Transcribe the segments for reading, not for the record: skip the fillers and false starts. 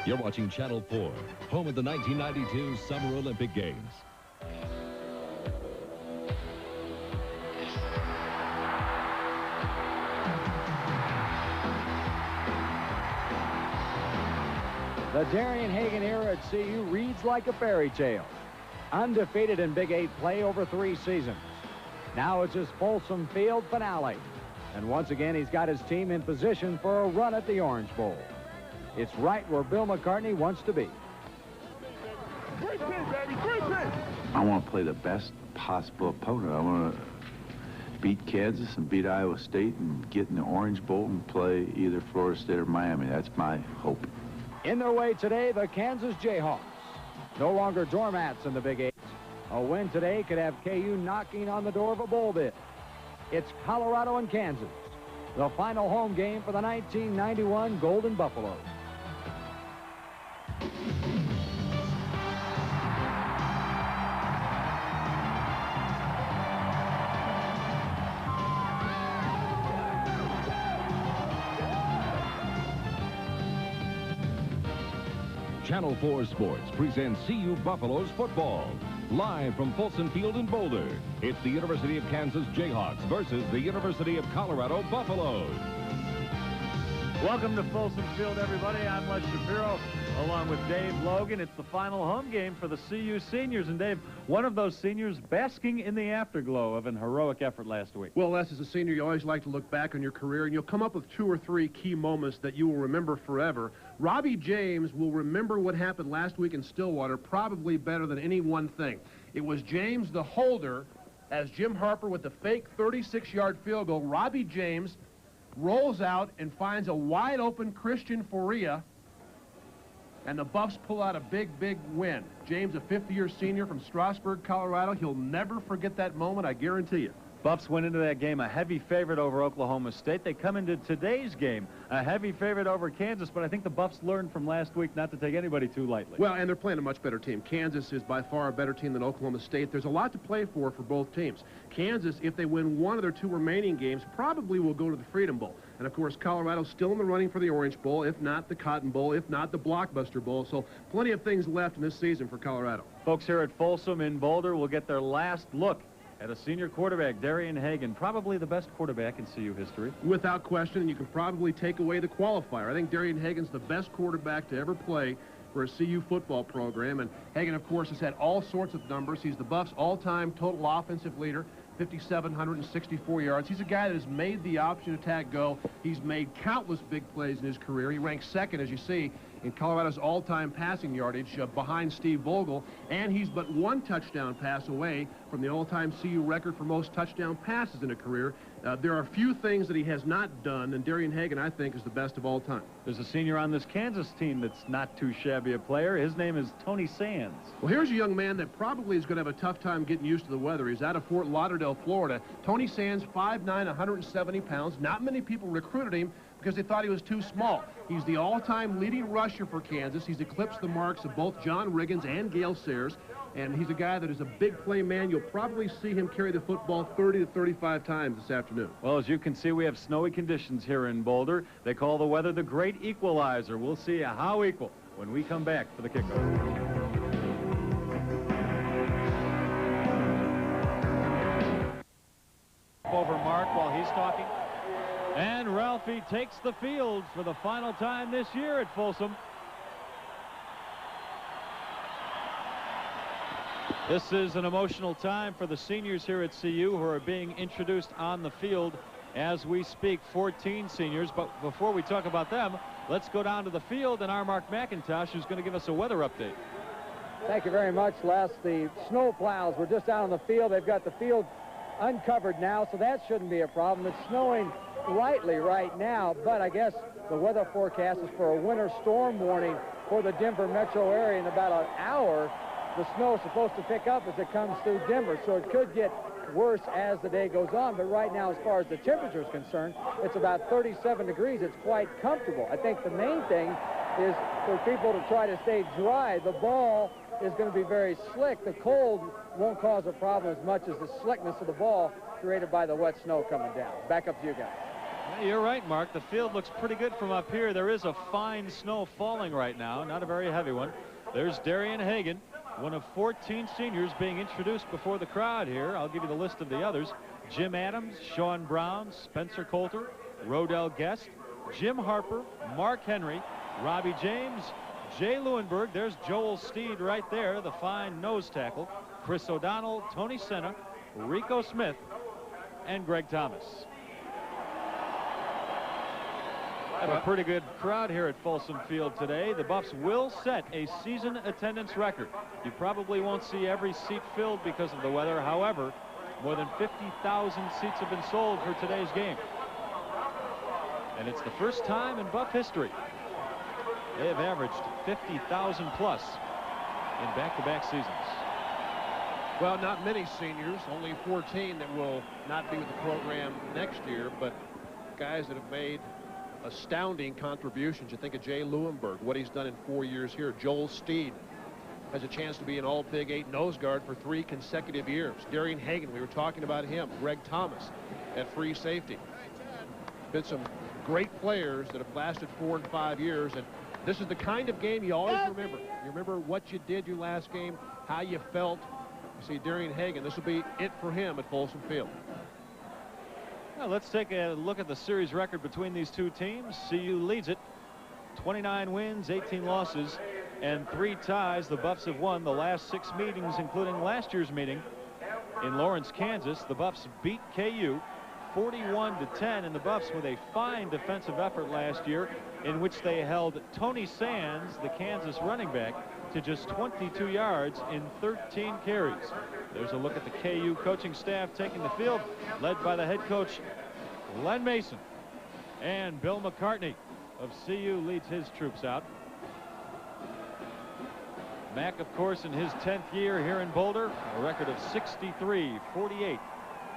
You're watching Channel 4, home of the 1992 Summer Olympic Games. The Darian Hagan era at CU reads like a fairy tale. Undefeated in Big 8 play over 3 seasons. Now it's his Folsom Field finale. And once again, he's got his team in position for a run at the Orange Bowl. It's right where Bill McCartney wants to be. I want to play the best possible opponent. I want to beat Kansas and beat Iowa State and get in the Orange Bowl and play either Florida State or Miami. That's my hope. In their way today, the Kansas Jayhawks. No longer doormats in the Big 8. A win today could have KU knocking on the door of a bowl bid. It's Colorado and Kansas, the final home game for the 1991 Golden Buffaloes. Channel 4 Sports presents CU Buffaloes football. Live from Folsom Field in Boulder, it's the University of Kansas Jayhawks versus the University of Colorado Buffaloes. Welcome to Folsom Field, everybody. I'm Les Shapiro, along with Dave Logan. It's the final home game for the CU seniors. And, Dave, one of those seniors basking in the afterglow of an heroic effort last week. Well, Les, as a senior, you always like to look back on your career, and you'll come up with 2 or 3 key moments that you will remember forever. Robbie James will remember what happened last week in Stillwater probably better than any one thing. It was James the holder as Jim Harper with the fake 36-yard field goal. Robbie James rolls out and finds a wide-open Christian Faria, and the Buffs pull out a big, big win. James, a 50-year senior from Strasburg, Colorado. He'll never forget that moment, I guarantee you. Buffs went into that game a heavy favorite over Oklahoma State. They come into today's game a heavy favorite over Kansas, but I think the Buffs learned from last week not to take anybody too lightly. Well, and they're playing a much better team. Kansas is by far a better team than Oklahoma State. There's a lot to play for both teams. Kansas, if they win one of their 2 remaining games, probably will go to the Freedom Bowl. And, of course, Colorado's still in the running for the Orange Bowl, if not the Cotton Bowl, if not the Blockbuster Bowl. So plenty of things left in this season for Colorado. Folks here at Folsom in Boulder will get their last look at a senior quarterback, Darian Hagan, probably the best quarterback in CU history. Without question, and you can probably take away the qualifier. I think Darian Hagan's the best quarterback to ever play for a CU football program. And Hagan, of course, has had all sorts of numbers. He's the Buffs' all-time total offensive leader, 5,764 yards. He's a guy that has made the option attack go. He's made countless big plays in his career. He ranks second, as you see, in Colorado's all-time passing yardage behind Steve Vogel, and he's but 1 touchdown pass away from the all-time CU record for most touchdown passes in a career. There are a few things that he has not done, and Darian Hagan, I think, is the best of all time. There's a senior on this Kansas team that's not too shabby a player. His name is Tony Sands. Well, here's a young man that probably is going to have a tough time getting used to the weather. He's out of Fort Lauderdale, Florida. Tony Sands, 5'9", 170 pounds. Not many people recruited him because they thought he was too small. He's the all-time leading rusher for Kansas. He's eclipsed the marks of both John Riggins and Gale Sayers, and he's a guy that is a big play man. You'll probably see him carry the football 30 to 35 times this afternoon. Well, as you can see, we have snowy conditions here in Boulder. They call the weather the great equalizer. We'll see how equal when we come back for the kickoff. Over Mark while he's talking. And Ralphie takes the field for the final time this year at Folsom. This is an emotional time for the seniors here at CU who are being introduced on the field as we speak. 14 seniors, but before we talk about them, let's go down to the field and our Mark McIntosh, who's going to give us a weather update. Thank you very much, Les. The snow plows were just out on the field. They've got the field uncovered now, so that shouldn't be a problem. It's snowing lightly right now, but I guess the weather forecast is for a winter storm warning for the Denver metro area in about an hour. The snow is supposed to pick up as it comes through Denver, so it could get worse as the day goes on. But right now, as far as the temperature is concerned, it's about 37 degrees. It's quite comfortable. I think the main thing is for people to try to stay dry. The ball is going to be very slick. The cold won't cause a problem as much as the slickness of the ball created by the wet snow coming down. Back up to you guys. Yeah, you're right, Mark. The field looks pretty good from up here. There is a fine snow falling right now, not a very heavy one. There's Darian Hagan, one of 14 seniors being introduced before the crowd here. I'll give you the list of the others. Jim Adams, Sean Brown, Spencer Coulter, Rodell Guest, Jim Harper, Mark Henry, Robbie James, Jay Lewinberg. There's Joel Steed right there, the fine nose tackle. Chris O'Donnell, Tony Senna, Rico Smith, and Greg Thomas. Have a pretty good crowd here at Folsom Field today. The Buffs will set a season attendance record. You probably won't see every seat filled because of the weather. However, more than 50,000 seats have been sold for today's game. And it's the first time in Buff history they have averaged 50,000 plus in back-to-back seasons. Well, not many seniors, only 14 that will not be with the program next year, but guys that have made astounding contributions. You think of Jay Lewinberg, what he's done in 4 years here. Joel Steed has a chance to be an all Big 8 nose guard for 3 consecutive years. Darian Hagan, we were talking about him. Greg Thomas at free safety. Been some great players that have lasted 4 and 5 years, and this is the kind of game you always remember. You remember what you did your last game, how you felt. You see Darian Hagan, this will be it for him at Folsom Field. Well, let's take a look at the series record between these two teams. CU leads it, 29 wins, 18 losses, and 3 ties. The Buffs have won the last 6 meetings, including last year's meeting in Lawrence, Kansas. The Buffs beat KU 41-10, and the Buffs with a fine defensive effort last year in which they held Tony Sands, the Kansas running back, to just 22 yards in 13 carries. There's a look at the KU coaching staff taking the field, led by the head coach Len Mason. And Bill McCartney of CU leads his troops out. Mack, of course, in his 10th year here in Boulder, a record of 63, 48,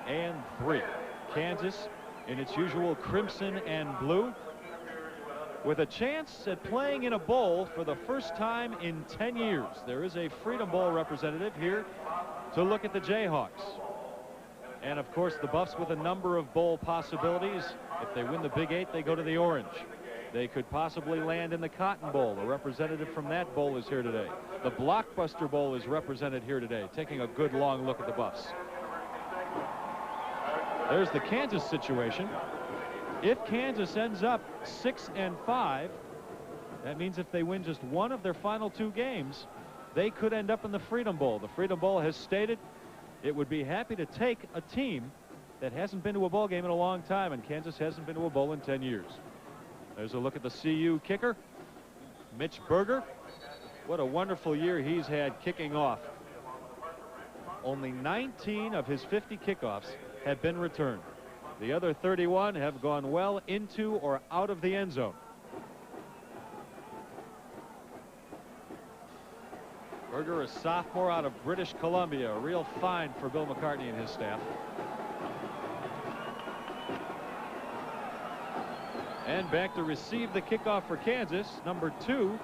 and 3. Kansas in its usual crimson and blue, with a chance at playing in a bowl for the first time in 10 years. There is a Freedom Bowl representative here to look at the Jayhawks. And of course the Buffs with a number of bowl possibilities. If they win the Big 8, they go to the Orange. They could possibly land in the Cotton Bowl. A representative from that bowl is here today. The Blockbuster Bowl is represented here today, taking a good long look at the Buffs. There's the Kansas situation. If Kansas ends up 6-5, that means if they win just one of their final 2 games, they could end up in the Freedom Bowl. The Freedom Bowl has stated it would be happy to take a team that hasn't been to a bowl game in a long time, and Kansas hasn't been to a bowl in 10 years. There's a look at the CU kicker, Mitch Berger. What a wonderful year he's had kicking off. Only 19 of his 50 kickoffs have been returned. The other 31 have gone well into or out of the end zone. Berger, a sophomore out of British Columbia, a real find for Bill McCartney and his staff. And back to receive the kickoff for Kansas. Number 2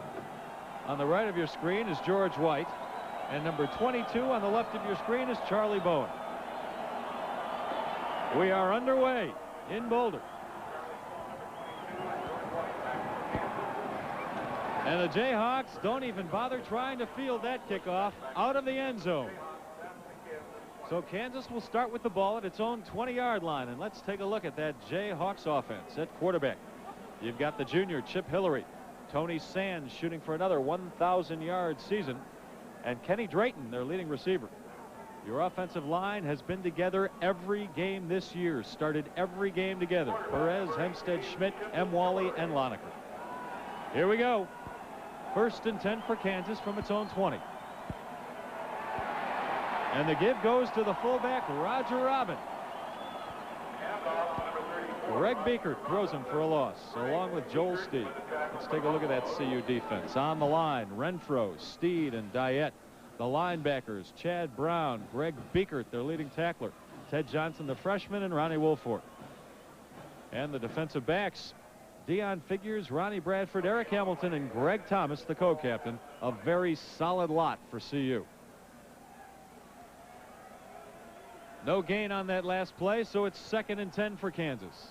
on the right of your screen is George White, and number 22 on the left of your screen is Charlie Bowen. We are underway in Boulder. And the Jayhawks don't even bother trying to field that kickoff out of the end zone. So Kansas will start with the ball at its own 20-yard line. And let's take a look at that Jayhawks offense. At quarterback, you've got the junior Chip Hillary. Tony Sands shooting for another 1,000-yard season. And Kenny Drayton, their leading receiver. Your offensive line has been together every game this year, started every game together. Perez, Hempstead, Schmidt, M. Wally, and Lonecker. Here we go. 1st and 10 for Kansas from its own 20. And the give goes to the fullback, Roger Robin. Greg Beekert throws him for a loss, along with Joel Steed. Let's take a look at that CU defense. On the line, Renfro, Steed, and Diet. The linebackers, Chad Brown, Greg Beekert, their leading tackler, Ted Johnson, the freshman, and Ronnie Wolford. And the defensive backs, Deion Figures, Ronnie Bradford, Eric Hamilton, and Greg Thomas, the co-captain. A very solid lot for CU. No gain on that last play, so it's 2nd and 10 for Kansas.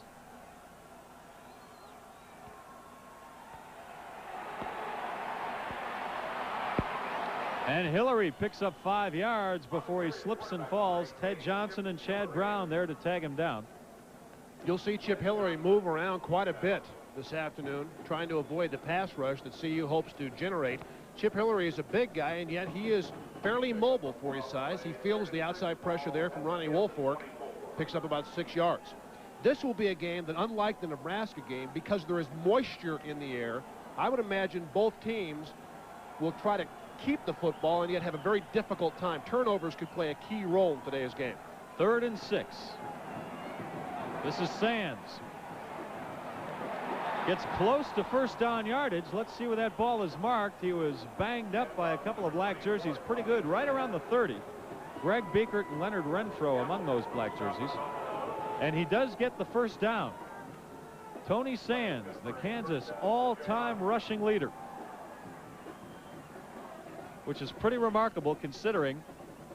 And Hillary picks up 5 yards before he slips and falls. Ted Johnson and Chad Brown there to tag him down. You'll see Chip Hillary move around quite a bit this afternoon, trying to avoid the pass rush that CU hopes to generate. Chip Hillary is a big guy, and yet he is fairly mobile for his size. He feels the outside pressure there from Ronnie Woolfolk, picks up about 6 yards. This will be a game that, unlike the Nebraska game, because there is moisture in the air, I would imagine both teams will try to keep the football and yet have a very difficult time. Turnovers could play a key role in today's game. 3rd and 6. This is Sands. Gets close to first down yardage. Let's see where that ball is marked. He was banged up by a couple of black jerseys. Pretty good, right around the 30. Greg Biekert and Leonard Renfro among those black jerseys. And he does get the first down. Tony Sands, the Kansas all-time rushing leader, which is pretty remarkable considering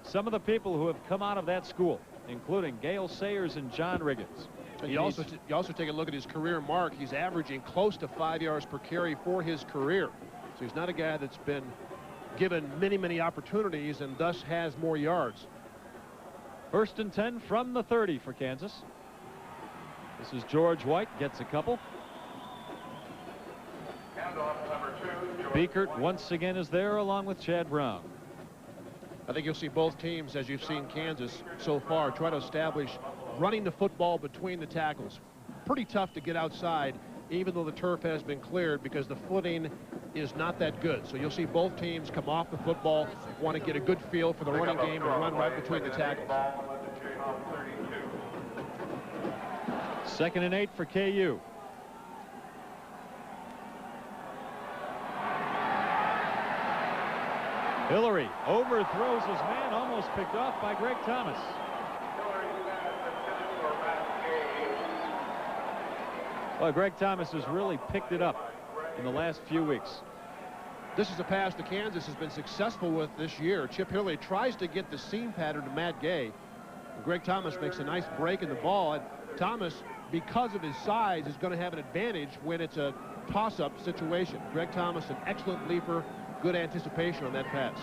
some of the people who have come out of that school, including Gale Sayers and John Riggins. And you also take a look at his career mark. He's averaging close to 5 yards per carry for his career. So he's not a guy that's been given many opportunities and thus has more yards. 1st and 10 from the 30 for Kansas. This is George White, gets a couple. Biekert once again is there along with Chad Brown. I think you'll see both teams, as you've seen Kansas so far, try to establish running the football between the tackles. Pretty tough to get outside, even though the turf has been cleared, because the footing is not that good. So you'll see both teams come off the football, want to get a good feel for the running game and run right between the tackles. 2nd and 8 for KU. Hillary overthrows his man, almost picked off by Greg Thomas. Well, Greg Thomas has really picked it up in the last few weeks. This is a pass that Kansas has been successful with this year. Chip Hillary tries to get the seam pattern to Matt Gay. Greg Thomas makes a nice break in the ball, and Thomas, because of his size, is going to have an advantage when it's a toss-up situation. Greg Thomas, an excellent leaper, good anticipation on that pass.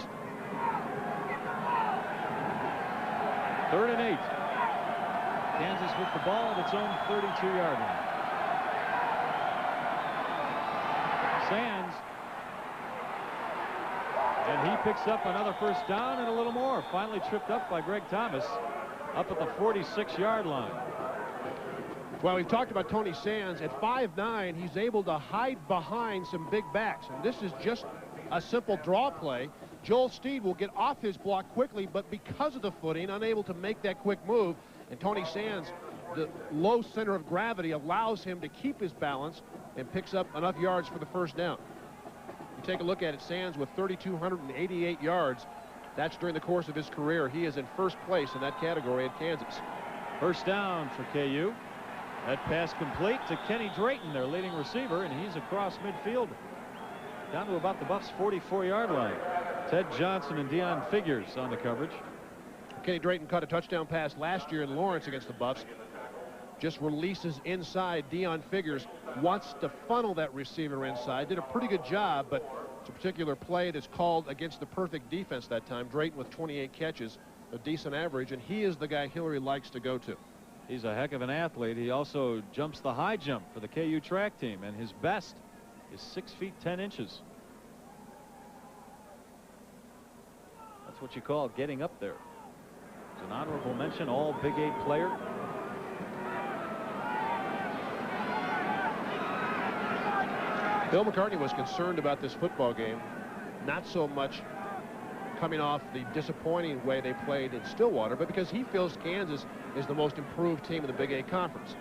3rd and 8. Kansas with the ball at its own 32-yard line. Sands. And he picks up another first down and a little more. Finally tripped up by Greg Thomas up at the 46-yard line. Well, we've talked about Tony Sands. At 5'9", he's able to hide behind some big backs. And this is just a simple draw play. Joel Steed will get off his block quickly, but because of the footing, unable to make that quick move. And Tony Sands, the low center of gravity allows him to keep his balance and picks up enough yards for the first down. You take a look at it, Sands with 3,288 yards. That's during the course of his career. He is in first place in that category at Kansas. First down for KU. That pass complete to Kenny Drayton, their leading receiver, and he's across midfield down to about the Buffs' 44-yard line. Ted Johnson and Deion Figures on the coverage. Kenny Drayton caught a touchdown pass last year in Lawrence against the Buffs. Just releases inside. Deion Figures wants to funnel that receiver inside. Did a pretty good job, but it's a particular play that's called against the perfect defense that time. Drayton with 28 catches, a decent average, and he is the guy Hillary likes to go to. He's a heck of an athlete. He also jumps the high jump for the KU track team, and his best is 6 feet 10 inches. That's what you call getting up there. It's an honorable mention, all Big 8 player. Bill McCartney was concerned about this football game, not so much coming off the disappointing way they played in Stillwater, but because he feels Kansas is the most improved team in the Big 8 Conference.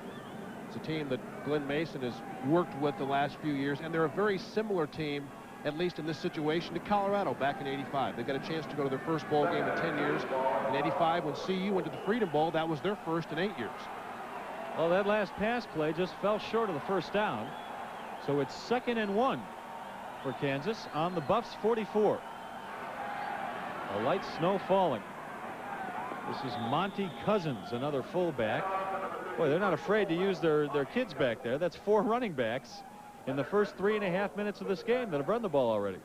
It's a team that Glenn Mason has worked with the last few years, and they're a very similar team, at least in this situation, to Colorado back in '85. They got a chance to go to their first bowl game in 10 years. In '85, when CU went to the Freedom Bowl, that was their first in 8 years. Well, that last pass play just fell short of the first down. So it's 2nd and 1 for Kansas on the Buffs' 44. A light snow falling. This is Monty Cousins, another fullback. Boy, they're not afraid to use their kids back there. That's 4 running backs in the first 3.5 minutes of this game that have run the ball already.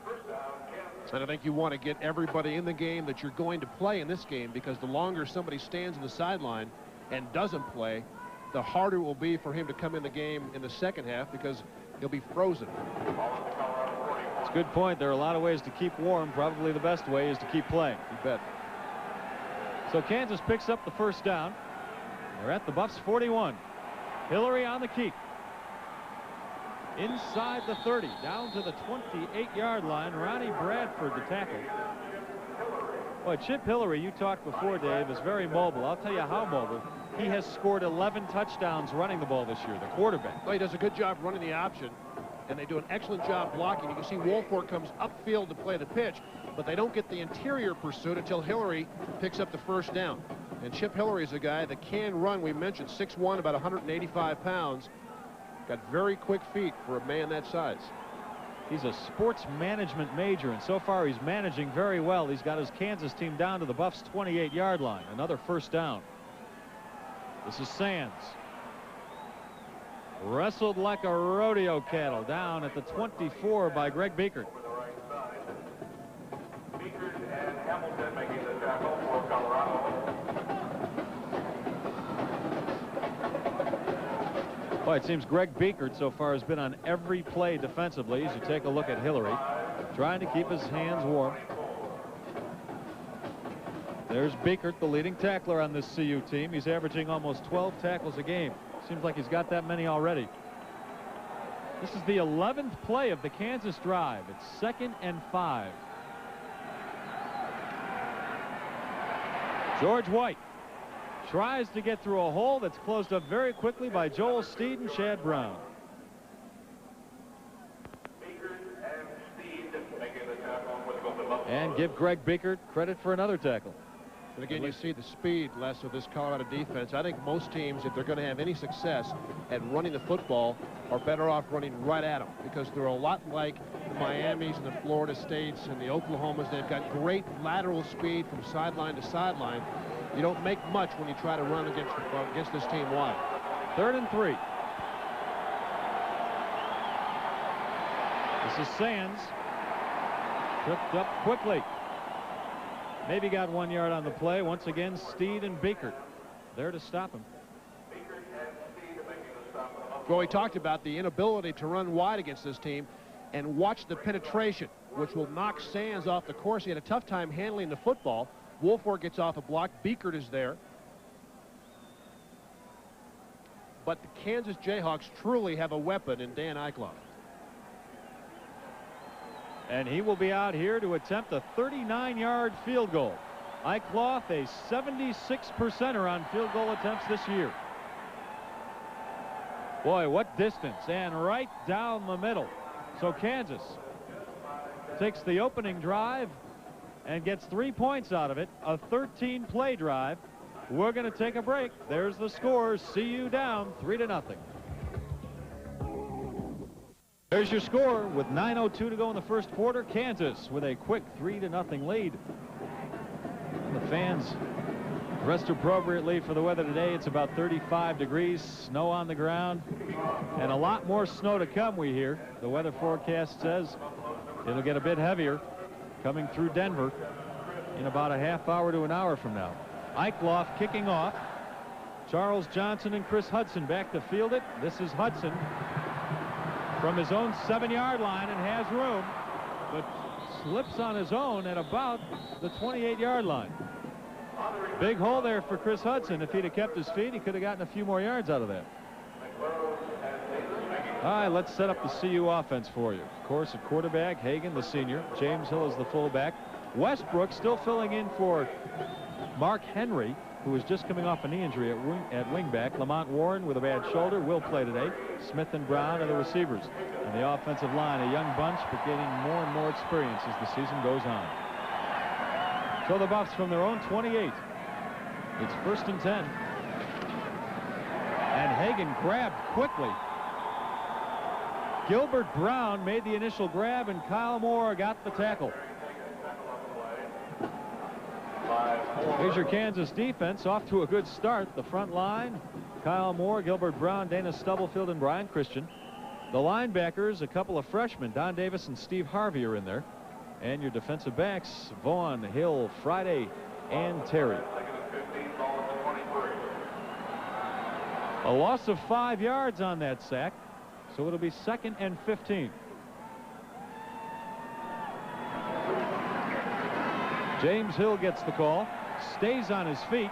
And I think you want to get everybody in the game that you're going to play in this game, because the longer somebody stands in the sideline and doesn't play, the harder it will be for him to come in the game in the second half, because he'll be frozen. It's a good point. There are a lot of ways to keep warm. Probably the best way is to keep playing. You bet. So Kansas picks up the first down. They're at the Buffs 41. Hillary on the keep. Inside the 30, down to the 28-yard line. Ronnie Bradford, the tackle. Boy, Chip Hillary, you talked before, Dave, is very mobile. I'll tell you how mobile. He has scored 11 touchdowns running the ball this year, the quarterback. Well, he does a good job running the option, and they do an excellent job blocking. You can see Woolfolk comes upfield to play the pitch, but they don't get the interior pursuit until Hillary picks up the first down. And Chip Hillary is a guy that can run. We mentioned 6'1", about 185 pounds. Got very quick feet for a man that size. He's a sports management major, and so far he's managing very well. He's got his Kansas team down to the Buffs' 28-yard line. Another first down. This is Sands. Wrestled like a rodeo cattle down at the 24 by Greg Biekert. Biekert and Hamilton making the tackle for Colorado. Well, it seems Greg Biekert so far has been on every play defensively. As you take a look at Hillary, trying to keep his hands warm. There's Biekert, the leading tackler on this CU team. He's averaging almost 12 tackles a game. Seems like he's got that many already. This is the 11th play of the Kansas drive. It's 2nd and 5. George White tries to get through a hole that's closed up very quickly by Joel Steed and Chad Brown. And give Greg Biekert credit for another tackle. And again, you see the speed less of this Colorado defense. I think most teams, if they're going to have any success at running the football, are better off running right at them, because they're a lot like the Miamis and the Florida States and the Oklahomas. They've got great lateral speed from sideline to sideline. You don't make much when you try to run against this team wide. 3rd and 3. This is Sands. Tripped up quickly. Maybe got 1 yard on the play. Once again, Steed and Biekert there to stop him. Well, we talked about the inability to run wide against this team, and watch the penetration, which will knock Sands off the course. He had a tough time handling the football. Woolfolk gets off a block. Biekert is there. But the Kansas Jayhawks truly have a weapon in Dan Eicloff. And he will be out here to attempt a 39-yard field goal. Eicloff, a 76%er on field goal attempts this year. Boy, what distance, and right down the middle. So Kansas takes the opening drive and gets 3 points out of it, a 13-play drive. We're going to take a break. There's the score. CU down 3-0. There's your score with 9:02 to go in the first quarter. Kansas with a quick 3-0 lead. And the fans dressed appropriately for the weather today. It's about 35 degrees, snow on the ground, and a lot more snow to come, we hear. The weather forecast says it'll get a bit heavier coming through Denver in about a half hour to an hour from now. Eicloff kicking off. Charles Johnson and Chris Hudson back to field it. This is Hudson from his own 7-yard line and has room, but slips on his own at about the 28-yard line. Big hole there for Chris Hudson. If he'd have kept his feet, he could have gotten a few more yards out of that. All right, let's set up the CU offense for you. Of course, at quarterback, Hagan, the senior. James Hill is the fullback. Westbrook still filling in for Mark Henry, who is just coming off a knee injury at wingback. Lamont Warren with a bad shoulder will play today. Smith and Brown are the receivers. And the offensive line, a young bunch, but getting more and more experience as the season goes on. So the Buffs from their own 28. It's 1st and 10. And Hagan grabbed quickly. Gilbert Brown made the initial grab, and Kyle Moore got the tackle. Here's your Kansas defense, off to a good start. The front line, Kyle Moore, Gilbert Brown, Dana Stubblefield, and Brian Christian. The linebackers, a couple of freshmen, Don Davis and Steve Harvey, are in there. And your defensive backs, Vaughn, Hill, Friday, and Terry. A loss of 5 yards on that sack, so it'll be 2nd and 15. James Hill gets the call, stays on his feet.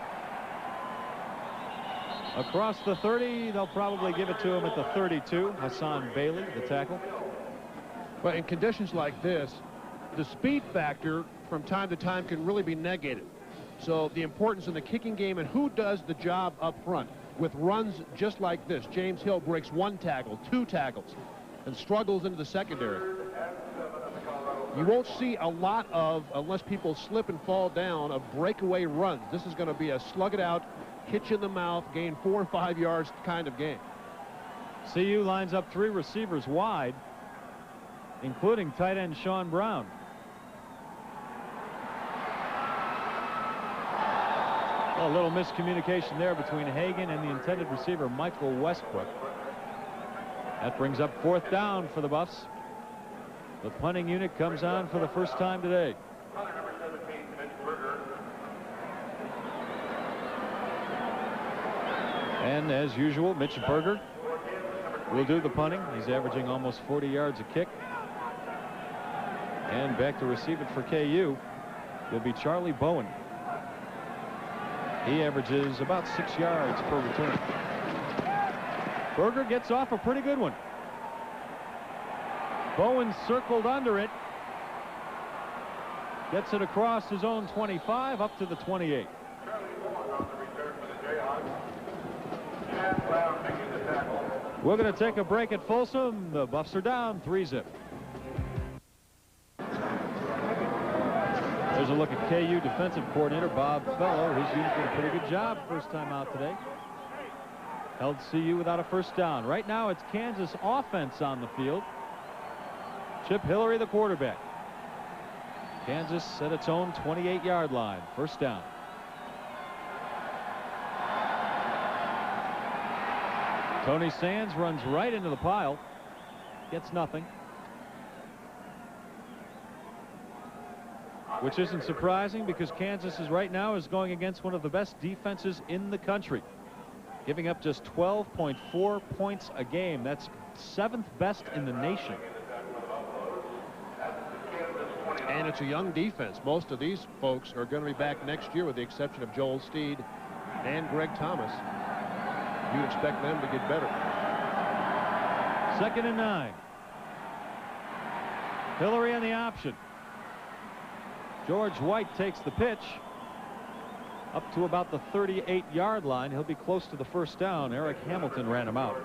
Across the 30, they'll probably give it to him at the 32. Hassan Bailey, the tackle. But in conditions like this, the speed factor from time to time can really be negated. So the importance in the kicking game and who does the job up front. With runs just like this, James Hill breaks 1 tackle, 2 tackles, and struggles into the secondary. You won't see a lot of, unless people slip and fall down, of breakaway runs. This is going to be a slug it out, hit you in the mouth, gain 4 or 5 yards kind of game. CU lines up 3 receivers wide, including tight end Sean Brown. A little miscommunication there between Hagan and the intended receiver, Michael Westbrook. That brings up 4th down for the Buffs. The punting unit comes on for the first time today. And as usual, Mitch Berger will do the punting. He's averaging almost 40 yards a kick. And back to receive it for KU will be Charlie Bowen. He averages about 6 yards per return. Berger gets off a pretty good one. Bowen circled under it. Gets it across his own 25 up to the 28. We're going to take a break at Folsom. The Buffs are down 3-zip. There's a look at KU defensive coordinator Bob Fellow. His unit did a pretty good job first time out today. Held CU without a first down. Right now it's Kansas offense on the field. Chip Hillary, the quarterback. Kansas at its own 28-yard line. First down. Tony Sands runs right into the pile. Gets nothing. Which isn't surprising because Kansas is right now going against one of the best defenses in the country. Giving up just 12.4 points a game. That's 7th best in the nation. And it's a young defense. Most of these folks are going to be back next year with the exception of Joel Steed and Greg Thomas. You'd expect them to get better. 2nd and 9. Hillary on the option. George White takes the pitch up to about the 38-yard line. He'll be close to the first down. Eric Hamilton ran him out.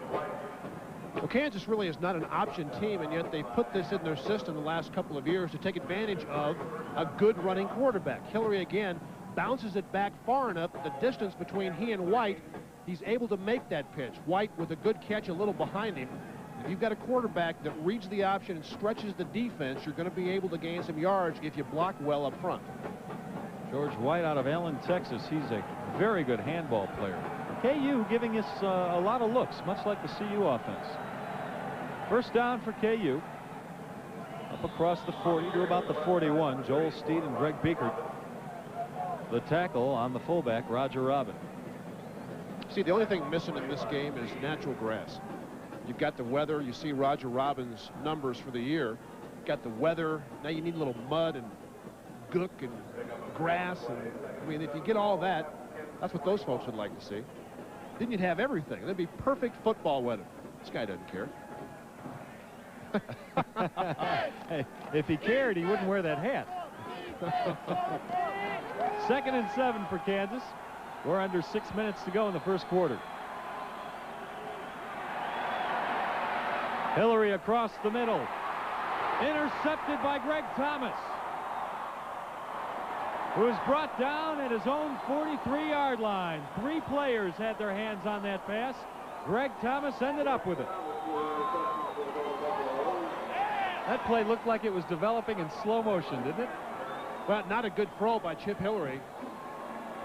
Well, Kansas really is not an option team, and yet they've put this in their system the last couple of years to take advantage of a good running quarterback. Hillary again bounces it back far enough that the distance between he and White, he's able to make that pitch. White with a good catch a little behind him. If you've got a quarterback that reads the option and stretches the defense, you're going to be able to gain some yards if you block well up front. George White out of Allen, Texas. He's a very good handball player. KU giving us a lot of looks, much like the CU offense. First down for KU. Up across the 40 to about the 41. Joel Steed and Greg Beekert. The tackle on the fullback, Roger Robin. See, the only thing missing in this game is natural grass. You've got the weather. You see Roger Robin's numbers for the year. You've got the weather. Now you need a little mud and gook and grass. And I mean, if you get all that, that's what those folks would like to see. Then you'd have everything. That'd be perfect football weather. This guy doesn't care. Hey, if he cared, he wouldn't wear that hat. 2nd and 7 for Kansas. We're under 6 minutes to go in the first quarter. Hillary across the middle. Intercepted by Greg Thomas, who is brought down at his own 43-yard line. 3 players had their hands on that pass. Greg Thomas ended up with it. That play looked like it was developing in slow motion, didn't it? Well, not a good throw by Chip Hillary.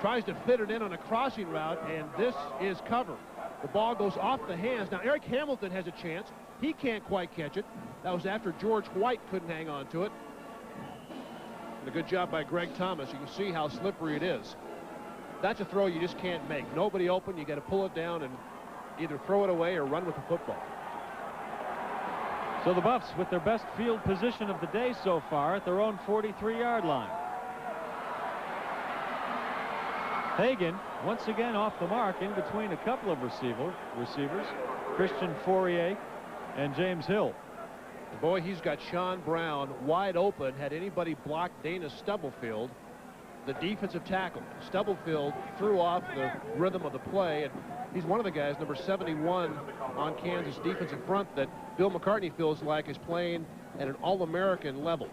Tries to fit it in on a crossing route, and this is cover. The ball goes off the hands. Now, Eric Hamilton has a chance. He can't quite catch it. That was after George White couldn't hang on to it. And a good job by Greg Thomas. You can see how slippery it is. That's a throw you just can't make. Nobody open. You got to pull it down and either throw it away or run with the football. So the Buffs with their best field position of the day so far at their own 43-yard line. Hagan once again off the mark in between a couple of receivers, Christian Fourier and James Hill. And boy, he's got Sean Brown wide open. Had anybody blocked Dana Stubblefield, the defensive tackle. Stubblefield threw off the rhythm of the play, and he's one of the guys, number 71 on Kansas defensive front, that Bill McCartney feels like is playing at an All-American level.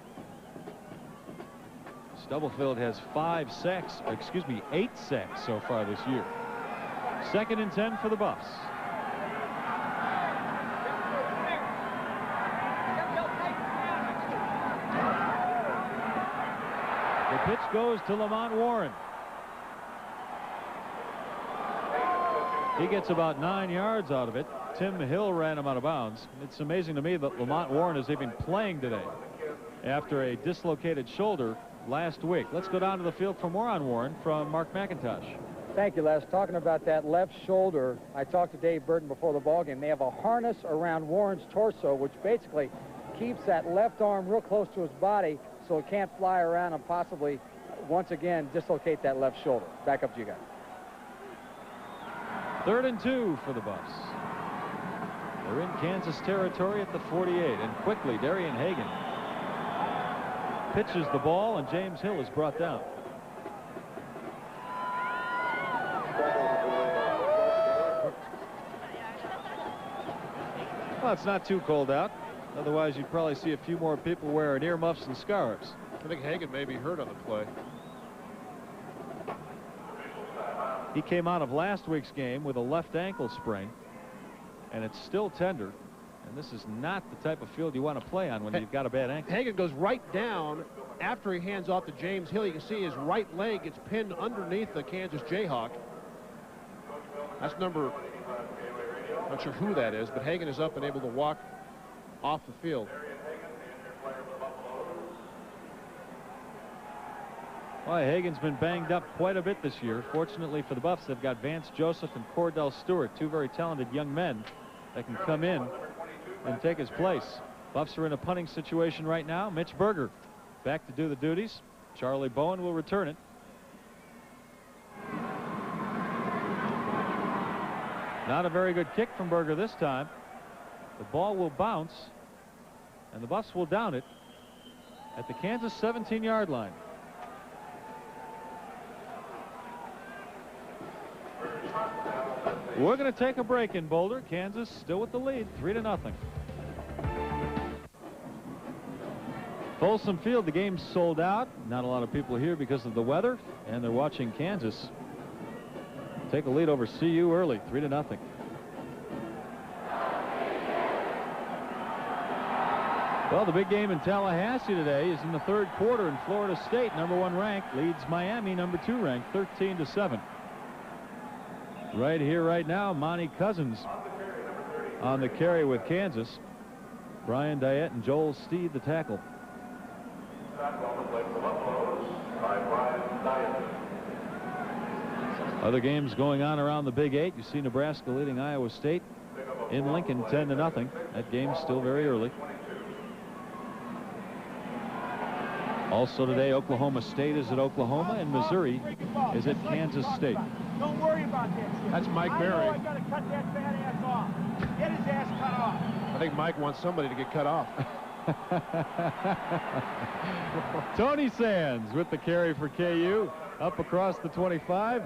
Stubblefield has 8 sacks so far this year. 2nd and 10 for the Buffs. The pitch goes to Lamont Warren. He gets about 9 yards out of it. Tim Hill ran him out of bounds. It's amazing to me that Lamont Warren is even playing today after a dislocated shoulder last week. Let's go down to the field for more on Warren from Mark McIntosh. Thank you, Les. Talking about that left shoulder, I talked to Dave Burton before the ballgame. They have a harness around Warren's torso, which basically keeps that left arm real close to his body so it can't fly around and possibly once again dislocate that left shoulder. Back up to you guys. 3rd and 2 for the Buffs. They're in Kansas territory at the 48, and quickly Darian Hagan pitches the ball, and James Hill is brought down. Well, it's not too cold out. Otherwise, you'd probably see a few more people wearing earmuffs and scarves. I think Hagan may be hurt on the play. He came out of last week's game with a left ankle sprain, and it's still tender. And this is not the type of field you want to play on when you've got a bad ankle. Hagan goes right down after he hands off to James Hill. You can see his right leg gets pinned underneath the Kansas Jayhawk. That's number, not sure who that is, but Hagan is up and able to walk off the field. Well, Hagan's been banged up quite a bit this year. Fortunately for the Buffs, they've got Vance Joseph and Cordell Stewart, 2 very talented young men that can come in and take his place. Buffs are in a punting situation right now. Mitch Berger back to do the duties. Charlie Bowen will return it. Not a very good kick from Berger this time. The ball will bounce, and the Buffs will down it at the Kansas 17-yard line. We're going to take a break in Boulder. Kansas still with the lead, 3-0. Folsom Field, the game's sold out. Not a lot of people here because of the weather, and they're watching Kansas take a lead over CU early, 3-0. Well, the big game in Tallahassee today is in the 3rd quarter, and Florida State, #1 ranked, leads Miami, #2 ranked, 13-7. Right here, right now, Monty Cousins on the carry with Kansas. Brian Diet and Joel Steed, the tackle. Other games going on around the Big 8. You see Nebraska leading Iowa State in Lincoln 10-0. That game's still very early. Also today, Oklahoma State is at Oklahoma, and Missouri is at Kansas State. Don't worry about that shit. That's Mike Berry. I know I gotta cut that fat ass off. Get his ass cut off. I think Mike wants somebody to get cut off. Tony Sands with the carry for KU up across the 25.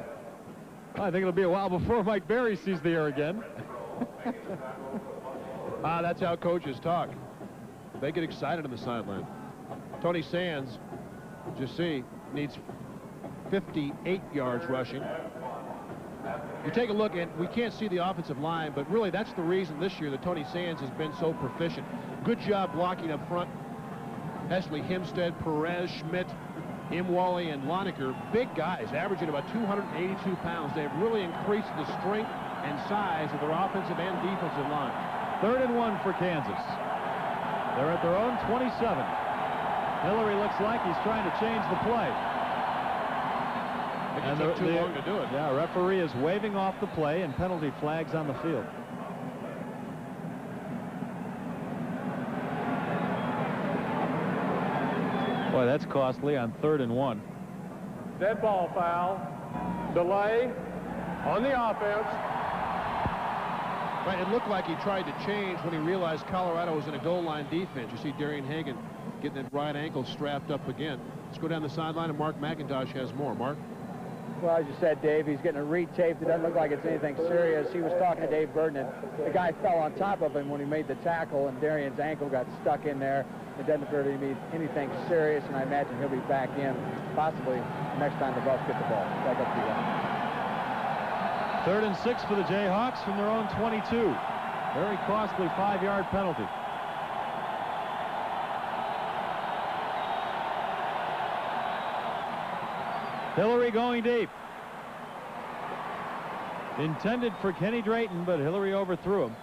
I think it'll be a while before Mike Berry sees the air again. That's how coaches talk. They get excited on the sideline. Tony Sands, just see, needs 58 yards rushing. You take a look at, we can't see the offensive line, but really that's the reason this year that Tony Sands has been so proficient. Good job blocking up front. Hesley, Hempstead, Perez, Schmidt, Imwally, and Lonecker, big guys, averaging about 282 pounds. They have really increased the strength and size of their offensive and defensive line. 3rd and 1 for Kansas. They're at their own 27. Hillary looks like he's trying to change the play. It took too long to do it. Yeah, referee is waving off the play and penalty flags on the field. Boy, that's costly on 3rd and 1. Dead ball foul. Delay on the offense. Right, it looked like he tried to change when he realized Colorado was in a goal line defense. You see Darian Hagan getting that right ankle strapped up again. Let's go down the sideline, and Mark McIntosh has more. Mark? Well, as you said, Dave, he's getting a retaped. It doesn't look like it's anything serious. He was talking to Dave Burton, and the guy fell on top of him when he made the tackle, and Darian's ankle got stuck in there. It doesn't appear to be anything serious, and I imagine he'll be back in possibly next time the Buffs get the ball. Back up to you. 3rd and 6 for the Jayhawks from their own 22. Very costly 5-yard penalty. Hillary going deep. Intended for Kenny Drayton, but Hillary overthrew him.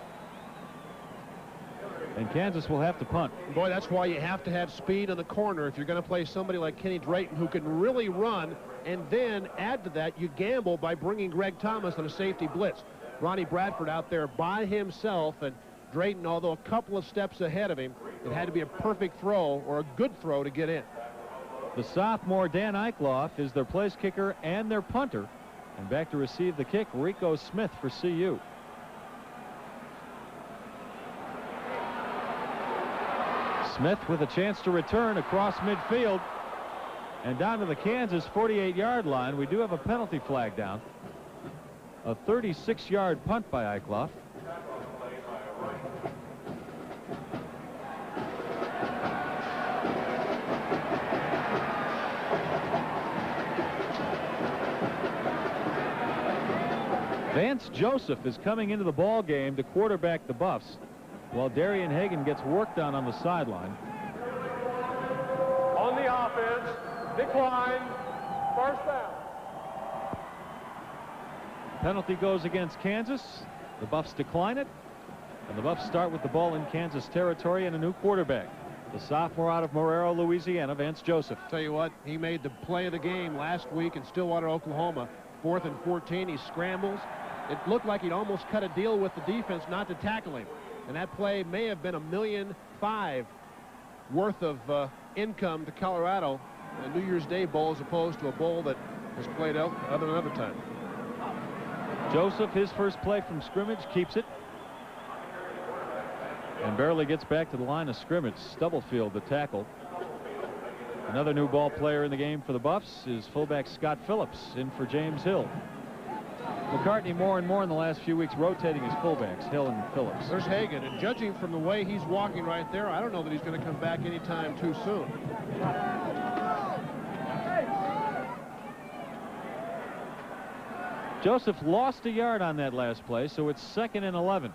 And Kansas will have to punt. Boy, that's why you have to have speed in the corner if you're going to play somebody like Kenny Drayton who can really run, and then add to that, you gamble by bringing Greg Thomas on a safety blitz. Ronnie Bradford out there by himself, and Drayton, although a couple of steps ahead of him, it had to be a perfect throw or a good throw to get in. The sophomore Dan Eichloff is their place kicker and their punter. And back to receive the kick, Rico Smith for CU. Smith with a chance to return across midfield and down to the Kansas 48-yard line. We do have a penalty flag down. A 36-yard punt by Eichloff. Vance Joseph is coming into the ball game to quarterback the Buffs, while Darian Hagan gets work done on the sideline. On the offense, decline, 1st down. Penalty goes against Kansas. The Buffs decline it, and the Buffs start with the ball in Kansas territory and a new quarterback, the sophomore out of Marrero, Louisiana, Vance Joseph. Tell you what, he made the play of the game last week in Stillwater, Oklahoma. 4th and 14, he scrambles. It looked like he'd almost cut a deal with the defense not to tackle him. And that play may have been $1.5 million worth of income to Colorado in a New Year's Day bowl, as opposed to a bowl that was played out another time. Joseph, his first play from scrimmage, keeps it. And barely gets back to the line of scrimmage. Stubblefield, the tackle. Another new ball player in the game for the Buffs is fullback Scott Phillips, in for James Hill. McCartney more and more in the last few weeks rotating his fullbacks, Hill and Phillips. There's Hagan, and judging from the way he's walking right there, I don't know that he's going to come back anytime too soon. Joseph lost a yard on that last play, so it's 2nd and 11.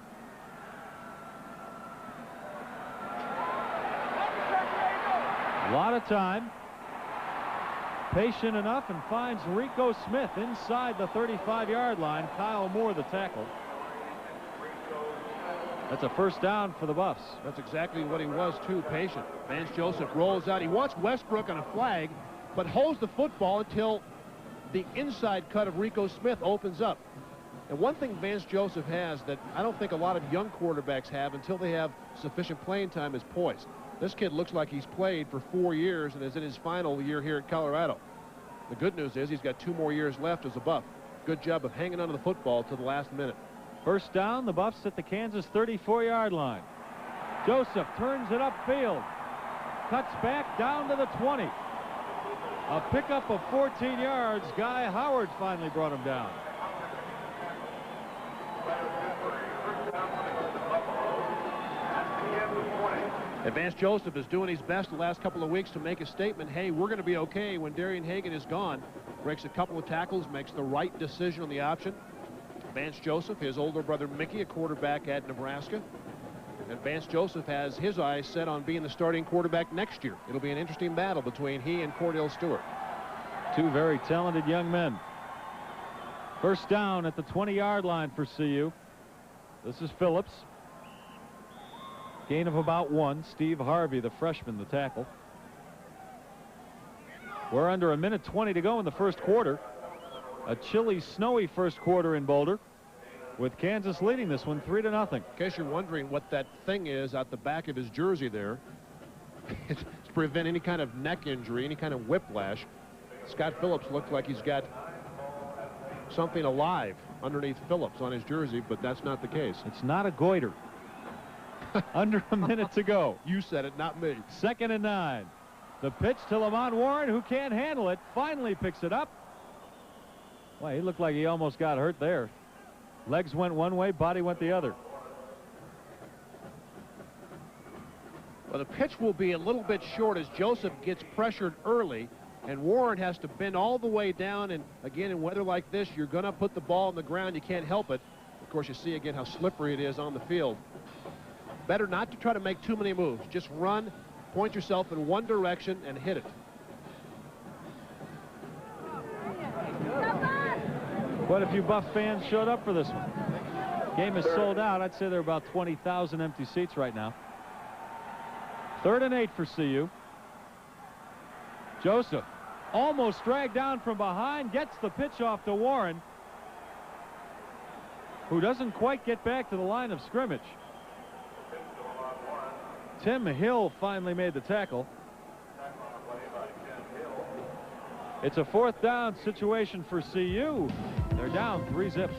A lot of time. Patient enough, and finds Rico Smith inside the 35-yard line. Kyle Moore, the tackle. That's a 1st down for the Buffs. That's exactly what he was, too, patient. Vance Joseph rolls out. He wants Westbrook on a flag, but holds the football until the inside cut of Rico Smith opens up. And one thing Vance Joseph has that I don't think a lot of young quarterbacks have until they have sufficient playing time is poise. This kid looks like he's played for 4 years and is in his final year here at Colorado. The good news is he's got 2 more years left as a Buff. Good job of hanging onto the football to the last minute. 1st down, the Buffs at the Kansas 34-yard line. Joseph turns it upfield. Cuts back down to the 20. A pickup of 14 yards. Guy Howard finally brought him down. And Vance Joseph is doing his best the last couple of weeks to make a statement. Hey, we're going to be okay when Darian Hagan is gone. Breaks a couple of tackles, makes the right decision on the option. Vance Joseph, his older brother Mickey, a quarterback at Nebraska. And Vance Joseph has his eyes set on being the starting quarterback next year. It'll be an interesting battle between he and Cordell Stewart. 2 very talented young men. 1st down at the 20-yard line for CU. This is Phillips. Gain of about 1. Steve Harvey, the freshman, the tackle. We're under a minute 20 to go in the first quarter. A chilly, snowy first quarter in Boulder, with Kansas leading this one 3-0. In case you're wondering what that thing is at the back of his jersey there, it's to prevent any kind of neck injury, any kind of whiplash. Scott Phillips looks like he's got something alive underneath Phillips on his jersey, but that's not the case. It's not a goiter. Under a minute to go. You said it, not me. 2nd and 9. The pitch to Lamont Warren, who can't handle it, finally picks it up. Well, he looked like he almost got hurt there. Legs went one way, body went the other. Well, the pitch will be a little bit short as Joseph gets pressured early, and Warren has to bend all the way down. And again, in weather like this, you're going to put the ball on the ground. You can't help it. Of course, you see again how slippery it is on the field. Better not to try to make too many moves. Just run, point yourself in one direction, and hit it. Quite a few Buff fans showed up for this one. Game is sold out. I'd say there are about 20,000 empty seats right now. 3rd and 8 for CU. Joseph almost dragged down from behind, gets the pitch off to Warren, who doesn't quite get back to the line of scrimmage. Tim Hill finally made the tackle. It's a 4th down situation for CU. They're down 3-0.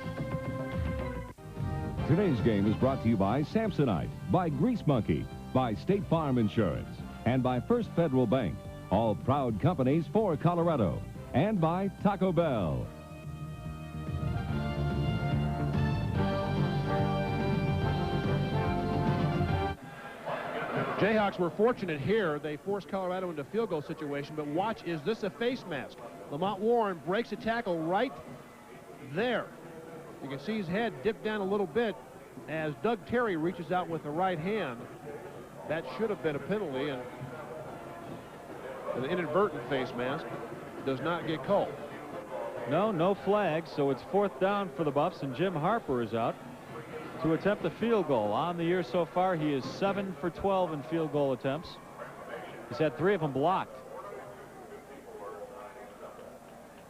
Today's game is brought to you by Samsonite, by Grease Monkey, by State Farm Insurance, and by First Federal Bank, all proud companies for Colorado, and by Taco Bell. Jayhawks were fortunate here. They forced Colorado into a field goal situation, but watch, is this a face mask? Lamont Warren breaks a tackle right there. You can see his head dip down a little bit as Doug Terry reaches out with the right hand. That should have been a penalty, and an inadvertent face mask does not get called. No flags, so it's 4th down for the Buffs, and Jim Harper is out to attempt a field goal. On the year so far, he is 7 for 12 in field goal attempts. He's had 3 of them blocked.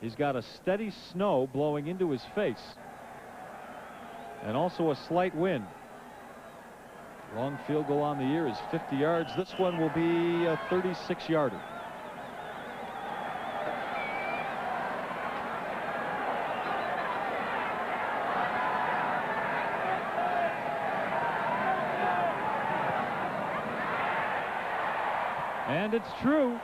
He's got a steady snow blowing into his face, and also a slight wind. Long field goal on the year is 50 yards. This one will be a 36-yarder. And it's true.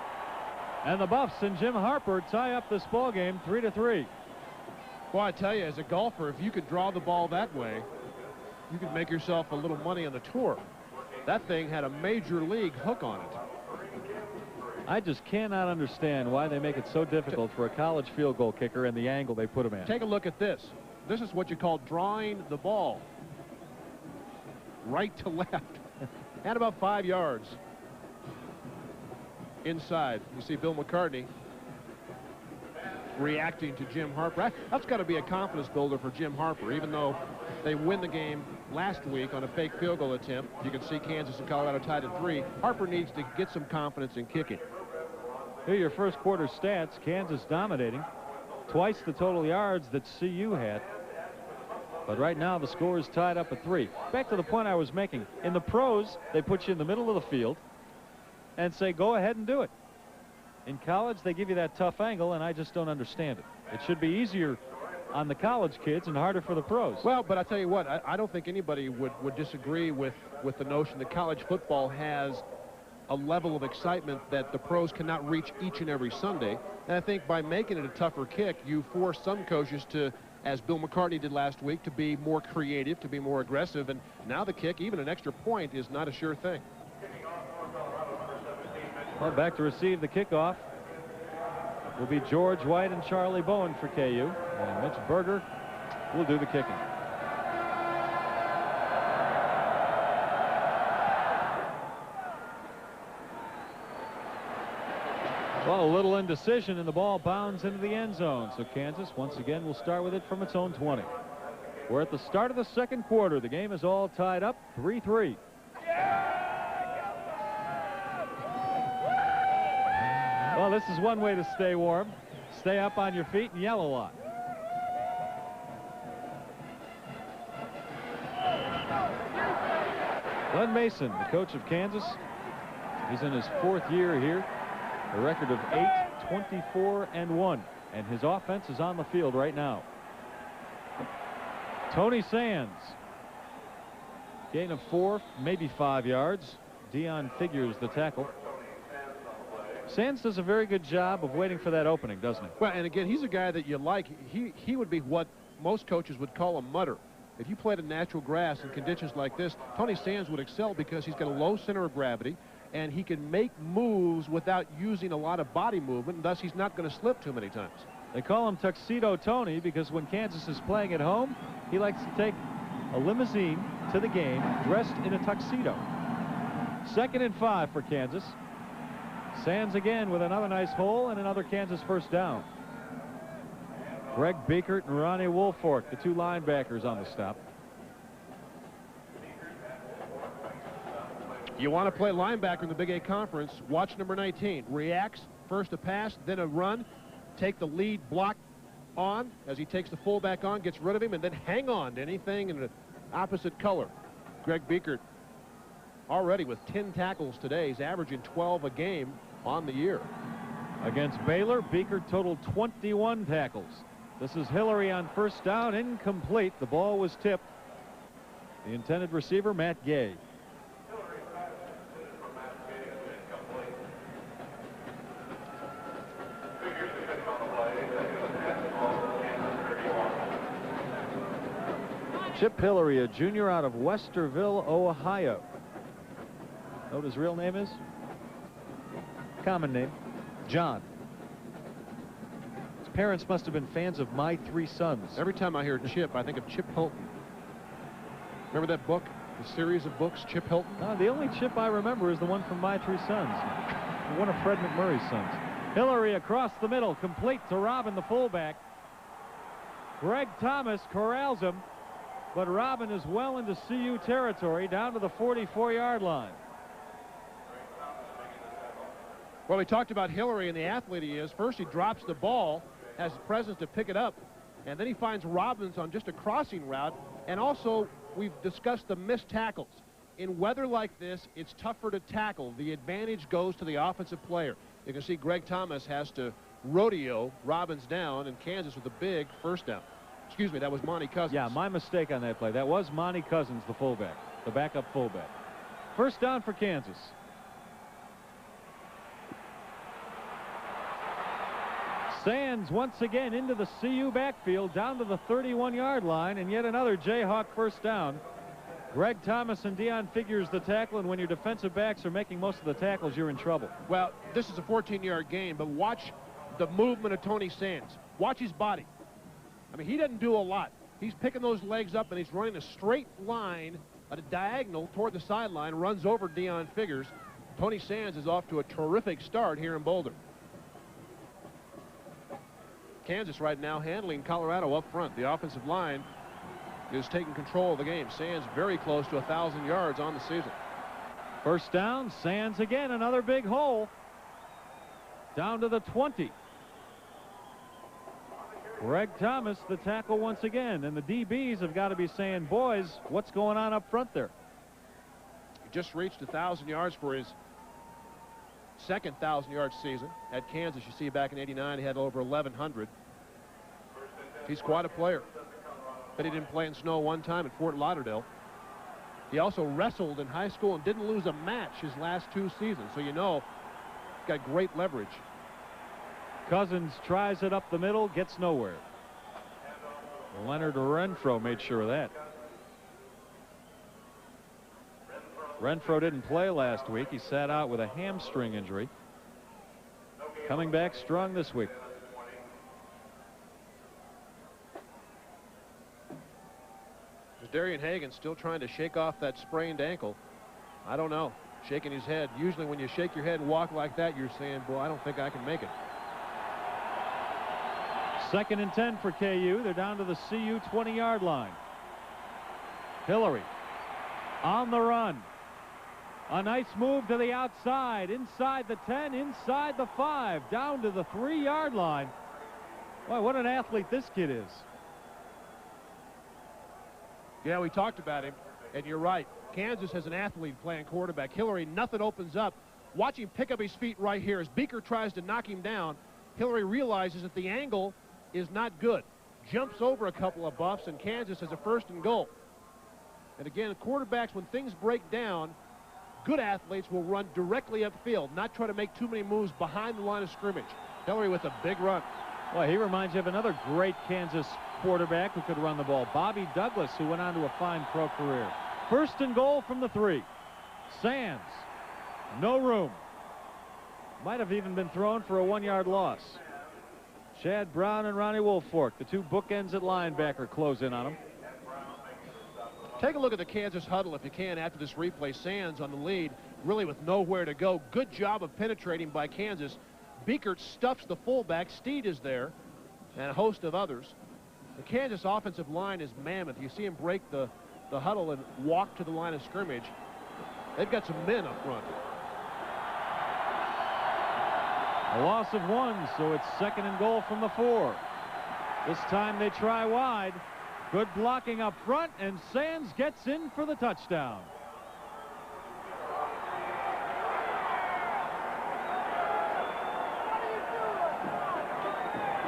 And the Buffs and Jim Harper tie up this ball game 3-3. Well, I tell you, as a golfer, if you could draw the ball that way, you could make yourself a little money on the tour. That thing had a major league hook on it. I just cannot understand why they make it so difficult for a college field goal kicker and the angle they put him in. Take a look at this. This is what you call drawing the ball right to left at about 5 yards inside. You see Bill McCartney reacting to Jim Harper. That's got to be a confidence builder for Jim Harper. Even though they win the game last week on a fake field goal attempt, you can see Kansas and Colorado tied at 3. Harper needs to get some confidence in kicking. Here are your first quarter stats. Kansas dominating. Twice the total yards that CU had. But right now the score is tied up at 3. Back to the point I was making. In the pros, they put you in the middle of the field and say, go ahead and do it. In college, they give you that tough angle, and I just don't understand it. It should be easier on the college kids and harder for the pros. Well, but I tell you what, I don't think anybody would disagree with the notion that college football has a level of excitement that the pros cannot reach each and every Sunday. And I think by making it a tougher kick, you force some coaches to, as Bill McCartney did last week, to be more creative, to be more aggressive. And now the kick, even an extra point, is not a sure thing. Well, back to receive the kickoff will be George White and Charlie Bowen for KU. And Mitch Berger will do the kicking. Well, a little indecision, and the ball bounds into the end zone. So Kansas, once again, will start with it from its own 20. We're at the start of the second quarter. The game is all tied up, 3-3. Well, this is one way to stay warm. Stay up on your feet and yell a lot. Glenn Mason, the coach of Kansas. He's in his 4th year here. A record of 8-24-1. And his offense is on the field right now. Tony Sands. Gain of 4, maybe 5 yards. Dion Figures the tackle. Sands does a very good job of waiting for that opening, doesn't he? Well, and again, he's a guy that you like. He would be what most coaches would call a mudder. If you played in natural grass in conditions like this, Tony Sands would excel because he's got a low center of gravity, and he can make moves without using a lot of body movement, and thus he's not going to slip too many times. They call him Tuxedo Tony because when Kansas is playing at home, he likes to take a limousine to the game dressed in a tuxedo. 2nd and 5 for Kansas. Sands again with another nice hole and another Kansas first down. Greg Biekert and Ronnie Woolfolk, the 2 linebackers on the stop. You want to play linebacker in the Big 8 Conference, watch number 19. Reacts, first a pass, then a run. Take the lead block on as he takes the fullback on, gets rid of him, and then hang on to anything in the opposite color. Greg Biekert already with 10 tackles today. He's averaging 12 a game on the year. Against Baylor, Biekert totaled 21 tackles. This is Hillary on first down, incomplete. The ball was tipped. The intended receiver, Matt Gay. Chip Hillary, a junior out of Westerville, Ohio. Know what his real name is? Common name, John. His parents must have been fans of My Three Sons. Every time I hear Chip, I think of Chip Hilton. Remember that book, the series of books, Chip Hilton? The only Chip I remember is the one from My Three Sons, one of Fred McMurray's sons. Hillary across the middle, complete to Robin, the fullback. Greg Thomas corrals him, but Robin is well into CU territory, down to the 44-yard line. Well, we talked about Hillary and the athlete he is. First, he drops the ball, has the presence to pick it up, and then he finds Robbins on just a crossing route. And also, we've discussed the missed tackles. In weather like this, it's tougher to tackle. The advantage goes to the offensive player. You can see Greg Thomas has to rodeo Robbins down, and Kansas with a big first down. Excuse me, that was Monty Cousins. Yeah, my mistake on that play. That was Monty Cousins, the fullback, the backup fullback. First down for Kansas. Sands once again into the CU backfield, down to the 31-yard line, and yet another Jayhawk first down. Greg Thomas and Dion Figures the tackle, and when your defensive backs are making most of the tackles, you're in trouble. Well, this is a 14-yard gain, but watch the movement of Tony Sands. Watch his body. I mean, he doesn't do a lot. He's picking those legs up, and he's running a straight line at a diagonal toward the sideline, runs over Dion Figures. Tony Sands is off to a terrific start here in Boulder. Kansas right now handling Colorado up front. The offensive line is taking control of the game. Sands very close to 1,000 yards on the season. First down, Sands again, another big hole. Down to the 20. Greg Thomas, the tackle once again, and the DBs have got to be saying, boys, what's going on up front there? He just reached 1,000 yards for his second 1,000-yard season. At Kansas, you see back in '89, he had over 1,100. He's quite a player. But he didn't play in snow one time at Fort Lauderdale. He also wrestled in high school and didn't lose a match his last 2 seasons. So you know, got great leverage. Cousins tries it up the middle, gets nowhere. Leonard Renfro made sure of that. Renfro didn't play last week. He sat out with a hamstring injury. Coming back strong this week. Darian Hagan still trying to shake off that sprained ankle. I don't know. Shaking his head. Usually when you shake your head and walk like that, you're saying, boy, I don't think I can make it. 2nd and 10 for KU. They're down to the CU 20-yard line. Hillary on the run. A nice move to the outside, inside the 10, inside the 5, down to the 3-yard line. Boy, what an athlete this kid is. Yeah, we talked about him, and you're right. Kansas has an athlete playing quarterback. Hillary, nothing opens up. Watch him pick up his feet right here. As Beaker tries to knock him down, Hillary realizes that the angle is not good. Jumps over a couple of buffs, and Kansas has a 1st and goal. And again, quarterbacks, when things break down, good athletes will run directly upfield, not try to make too many moves behind the line of scrimmage. Hillary with a big run. Boy, he reminds you of another great Kansas quarterback who could run the ball, Bobby Douglas, who went on to a fine pro career. 1st and goal from the 3. Sands, no room. Might have even been thrown for a 1-yard loss. Chad Brown and Ronnie Woolfolk, the 2 bookends at linebacker, close in on him. Take a look at the Kansas huddle if you can after this replay. Sands on the lead, really with nowhere to go. Good job of penetrating by Kansas. Beekert stuffs the fullback. Steed is there, and a host of others. The Kansas offensive line is mammoth. You see him break the huddle and walk to the line of scrimmage. They've got some men up front. A loss of 1, so it's 2nd and goal from the 4. This time they try wide. Good blocking up front, and Sands gets in for the touchdown.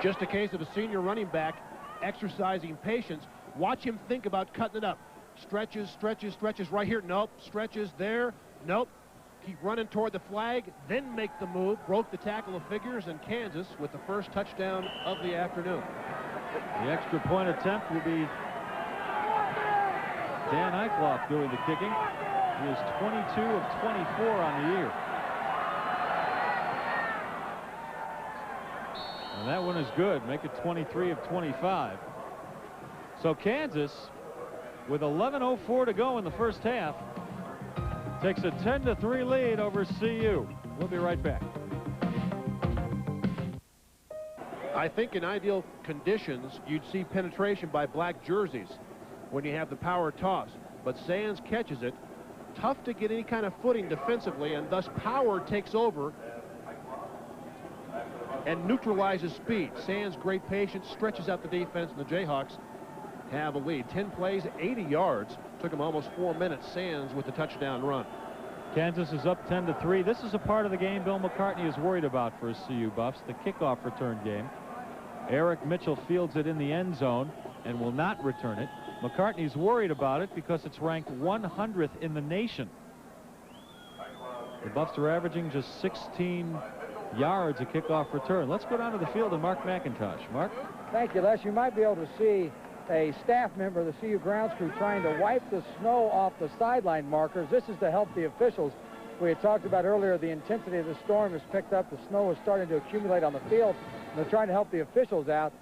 Just a case of a senior running back exercising patience. Watch him think about cutting it up. Stretches, stretches, stretches right here. Nope. Stretches there. Nope. Keep running toward the flag, then make the move. Broke the tackle of Figures, and Kansas with the 1st touchdown of the afternoon. The extra point attempt will be Dan Eichloff doing the kicking. He is 22 of 24 on the year. And that one is good. Make it 23 of 25. So Kansas, with 11:04 to go in the 1st half, takes a 10-3 lead over CU. We'll be right back. I think in ideal conditions, you'd see penetration by black jerseys when you have the power toss. But Sands catches it. Tough to get any kind of footing defensively, and thus power takes over and neutralizes speed. Sands, great patience, stretches out the defense, and the Jayhawks have a lead. 10 plays, 80 yards. Took them almost 4 minutes. Sands with the touchdown run. Kansas is up 10-3. This is a part of the game Bill McCartney is worried about for his CU Buffs, the kickoff return game. Eric Mitchell fields it in the end zone and will not return it. McCartney's worried about it because it's ranked 100th in the nation. The Buffs are averaging just 16 yards a kickoff return. Let's go down to the field and Mark McIntosh. Mark? Thank you, Les. You might be able to see a staff member of the CU grounds crew trying to wipe the snow off the sideline markers. This is to help the officials. We had talked about earlier the intensity of the storm has picked up. The snow is starting to accumulate on the field. And they're trying to help the officials out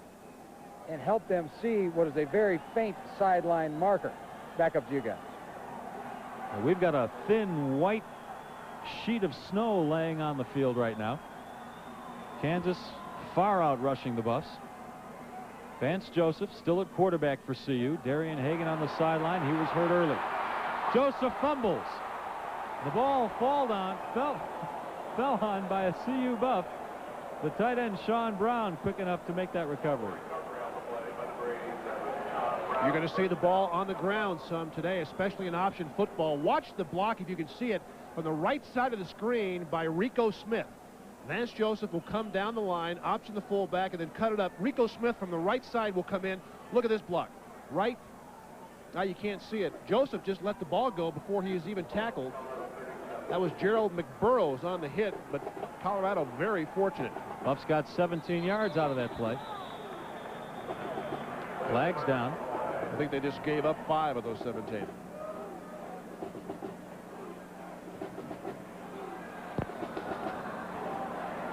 and help them see what is a very faint sideline marker. Back up to you guys. We've got a thin white sheet of snow laying on the field right now. Kansas far out rushing the Buffs. Vance Joseph still at quarterback for CU. Darian Hagan on the sideline. He was hurt early. Joseph fumbles. The ball fell on by a CU Buff. The tight end Sean Brown quick enough to make that recovery. You're going to see the ball on the ground some today, especially in option football. Watch the block, if you can see it, from the right side of the screen by Rico Smith. Vance Joseph will come down the line, option the fullback, and then cut it up. Rico Smith from the right side will come in. Look at this block. Right. Now you can't see it. Joseph just let the ball go before he is even tackled. That was Gerald McBurrows on the hit, but Colorado very fortunate. Buffs got 17 yards out of that play. Flags down. I think they just gave up 5 of those 17.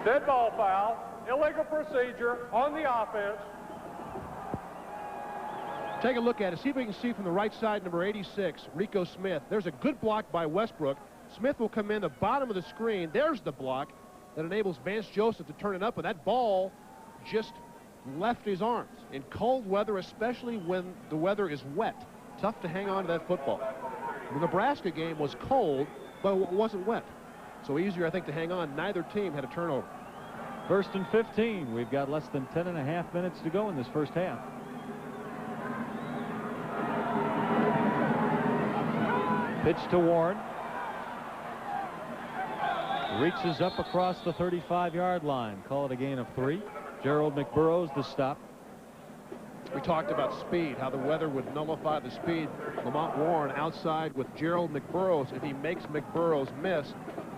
Dead ball foul, illegal procedure on the offense. Take a look at it. See if we can see from the right side, number 86, Rico Smith. There's a good block by Westbrook. Smith will come in the bottom of the screen. There's the block that enables Vance Joseph to turn it up, and that ball just left his arms. In cold weather, especially when the weather is wet, tough to hang on to that football. The Nebraska game was cold, but it wasn't wet. So easier, I think, to hang on. Neither team had a turnover. 1st and 15. We've got less than 10.5 minutes to go in this first half. Pitch to Warren. Reaches up across the 35-yard line. Call it a gain of 3. Gerald McBurrows the stop. We talked about speed, how the weather would nullify the speed. Lamont Warren outside with Gerald McBurrows. If he makes McBurrows miss,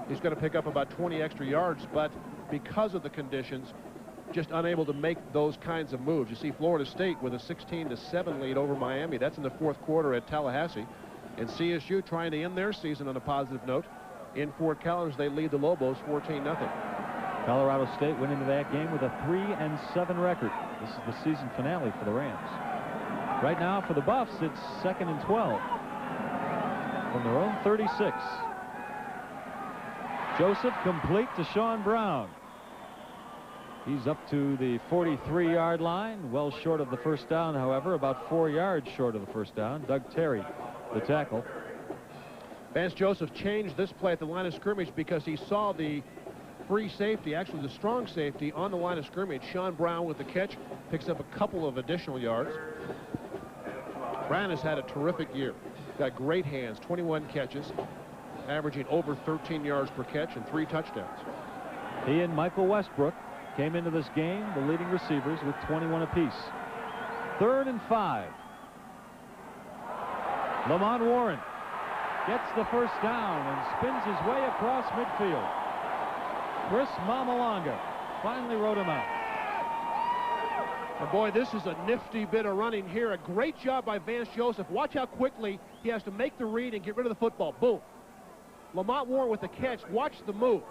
he's going to pick up about 20 extra yards, but because of the conditions, just unable to make those kinds of moves. You see Florida State with a 16-7 lead over Miami. That's in the 4th quarter at Tallahassee. And CSU trying to end their season on a positive note. In Fort Collins, they lead the Lobos 14-0. Colorado State went into that game with a 3-7 record. This is the season finale for the Rams. Right now for the Buffs, it's 2nd and 12 from their own 36. Joseph complete to Sean Brown. He's up to the 43-yard line, well short of the first down, however, about 4 yards short of the first down. Doug Terry, the tackle. Vance Joseph changed this play at the line of scrimmage because he saw the free safety, actually the strong safety, on the line of scrimmage. Sean Brown with the catch picks up a couple of additional yards. Brown has had a terrific year. Got great hands, 21 catches, averaging over 13 yards per catch and 3 touchdowns. He and Michael Westbrook came into this game, the leading receivers, with 21 apiece. 3rd and 5. Lamont Warren gets the first down and spins his way across midfield. Chris Mamalonga finally wrote him out. And boy, this is a nifty bit of running here. A great job by Vance Joseph. Watch how quickly he has to make the read and get rid of the football. Boom. Lamont Warren with the catch. Watch the move.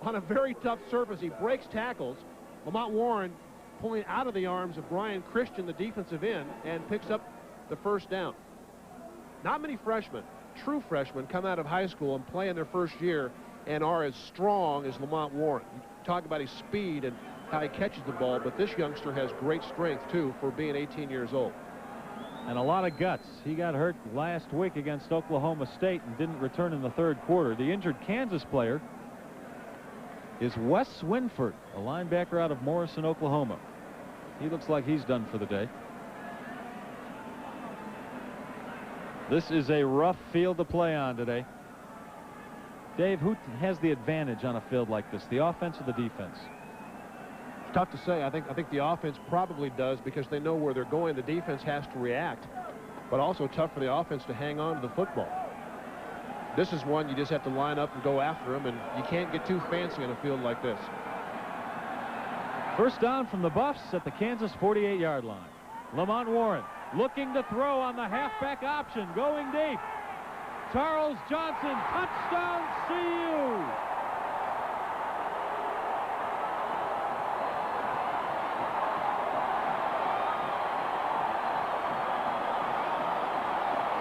On a very tough surface, he breaks tackles. Lamont Warren pulling out of the arms of Brian Christian, the defensive end, and picks up the first down. Not many freshmen, true freshmen, come out of high school and play in their first year and are as strong as Lamont Warren. You talk about his speed and how he catches the ball, but this youngster has great strength, too, for being 18 years old. And a lot of guts. He got hurt last week against Oklahoma State and didn't return in the 3rd quarter. The injured Kansas player is Wes Swinford, a linebacker out of Morrison, Oklahoma. He looks like he's done for the day. This is a rough field to play on today. Dave, who has the advantage on a field like this, the offense or the defense? It's tough to say. I think the offense probably does because they know where they're going. The defense has to react, but also tough for the offense to hang on to the football. This is one you just have to line up and go after them, and you can't get too fancy on a field like this. First down from the Buffs at the Kansas 48-yard line. Lamont Warren looking to throw on the halfback option, going deep. Charles Johnson, touchdown, CU.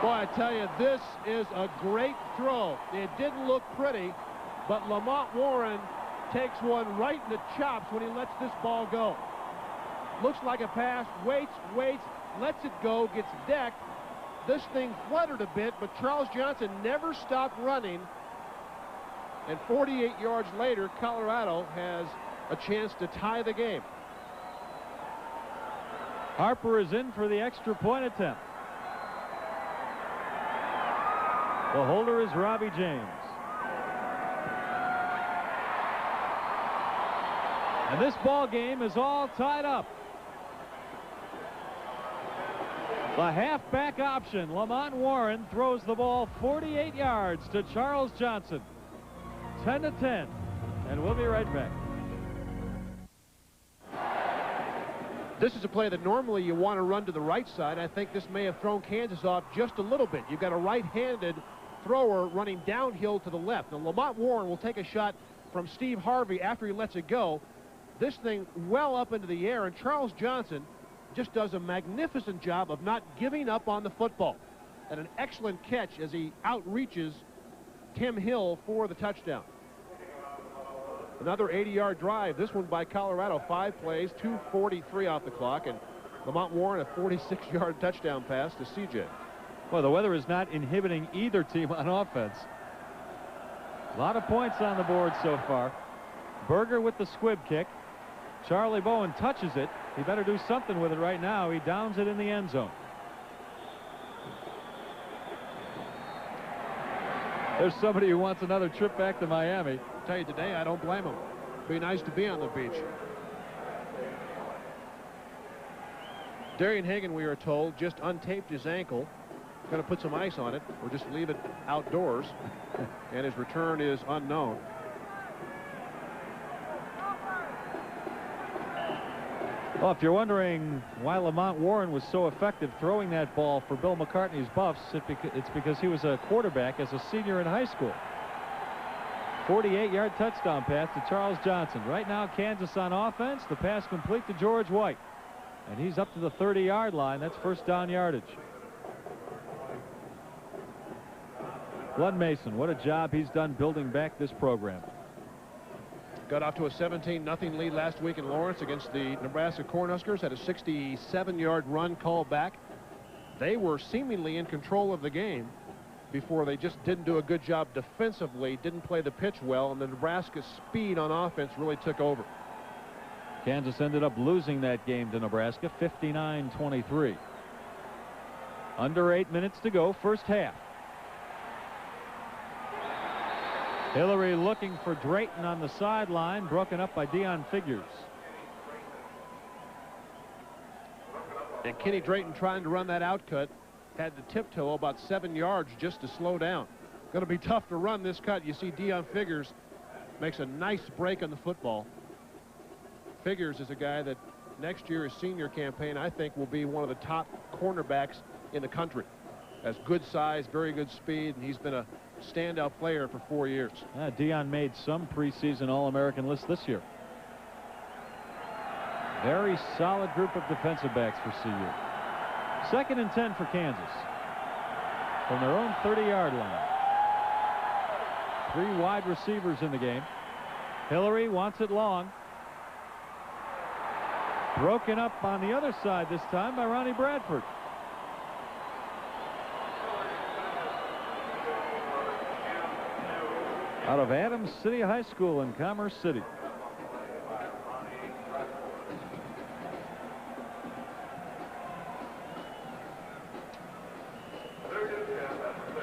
Boy, I tell you, this is a great throw. It didn't look pretty, but Lamont Warren takes one right in the chops when he lets this ball go. Looks like a pass, waits, lets it go, gets decked. This thing fluttered a bit, but Charles Johnson never stopped running. And 48 yards later, Colorado has a chance to tie the game. Harper is in for the extra point attempt. The holder is Robbie James. And this ball game is all tied up. The halfback option. Lamont Warren throws the ball 48 yards to Charles Johnson. 10-10. And we'll be right back. This is a play that normally you want to run to the right side. I think this may have thrown Kansas off just a little bit. You've got a right-handed thrower running downhill to the left. Now Lamont Warren will take a shot from Steve Harvey after he lets it go. This thing well up into the air, and Charles Johnson just does a magnificent job of not giving up on the football. And an excellent catch as he outreaches Tim Hill for the touchdown. Another 80-yard drive, this one by Colorado. 5 plays, 2:43 off the clock, and Lamont Warren a 46-yard touchdown pass to CJ. Well, the weather is not inhibiting either team on offense. A lot of points on the board so far. Berger with the squib kick. Charlie Bowen touches it. He better do something with it right now. He downs it in the end zone. There's somebody who wants another trip back to Miami. I'll tell you today, I don't blame him. Be nice to be on the beach. Darian Hagan, we are told, just untaped his ankle. Going to put some ice on it or just leave it outdoors. And his return is unknown. Well, if you're wondering why Lamont Warren was so effective throwing that ball for Bill McCartney's Buffs, it's because he was a quarterback as a senior in high school. 48-yard touchdown pass to Charles Johnson. Right now, Kansas on offense. The pass complete to George White. And he's up to the 30-yard line. That's first down yardage. Glenn Mason, what a job he's done building back this program. Got off to a 17-0 lead last week in Lawrence against the Nebraska Cornhuskers. Had a 67-yard run called back. They were seemingly in control of the game before they just didn't do a good job defensively, didn't play the pitch well, and the Nebraska speed on offense really took over. Kansas ended up losing that game to Nebraska, 59-23. Under 8 minutes to go, first half. Hillary looking for Drayton on the sideline, broken up by Deion Figures. And Kenny Drayton trying to run that out cut, had to tiptoe about 7 yards just to slow down. Going to be tough to run this cut. You see Deion Figures makes a nice break on the football. Figures is a guy that next year, his senior campaign, I think will be one of the top cornerbacks in the country. Has good size, very good speed, and he's been a standout player for 4 years. Deion made some preseason All-American lists this year. Very solid group of defensive backs for CU. 2nd and 10 for Kansas from their own 30-yard line. 3 wide receivers in the game. Hillary wants it long. Broken up on the other side this time by Ronnie Bradford. Out of Adams City High School in Commerce City.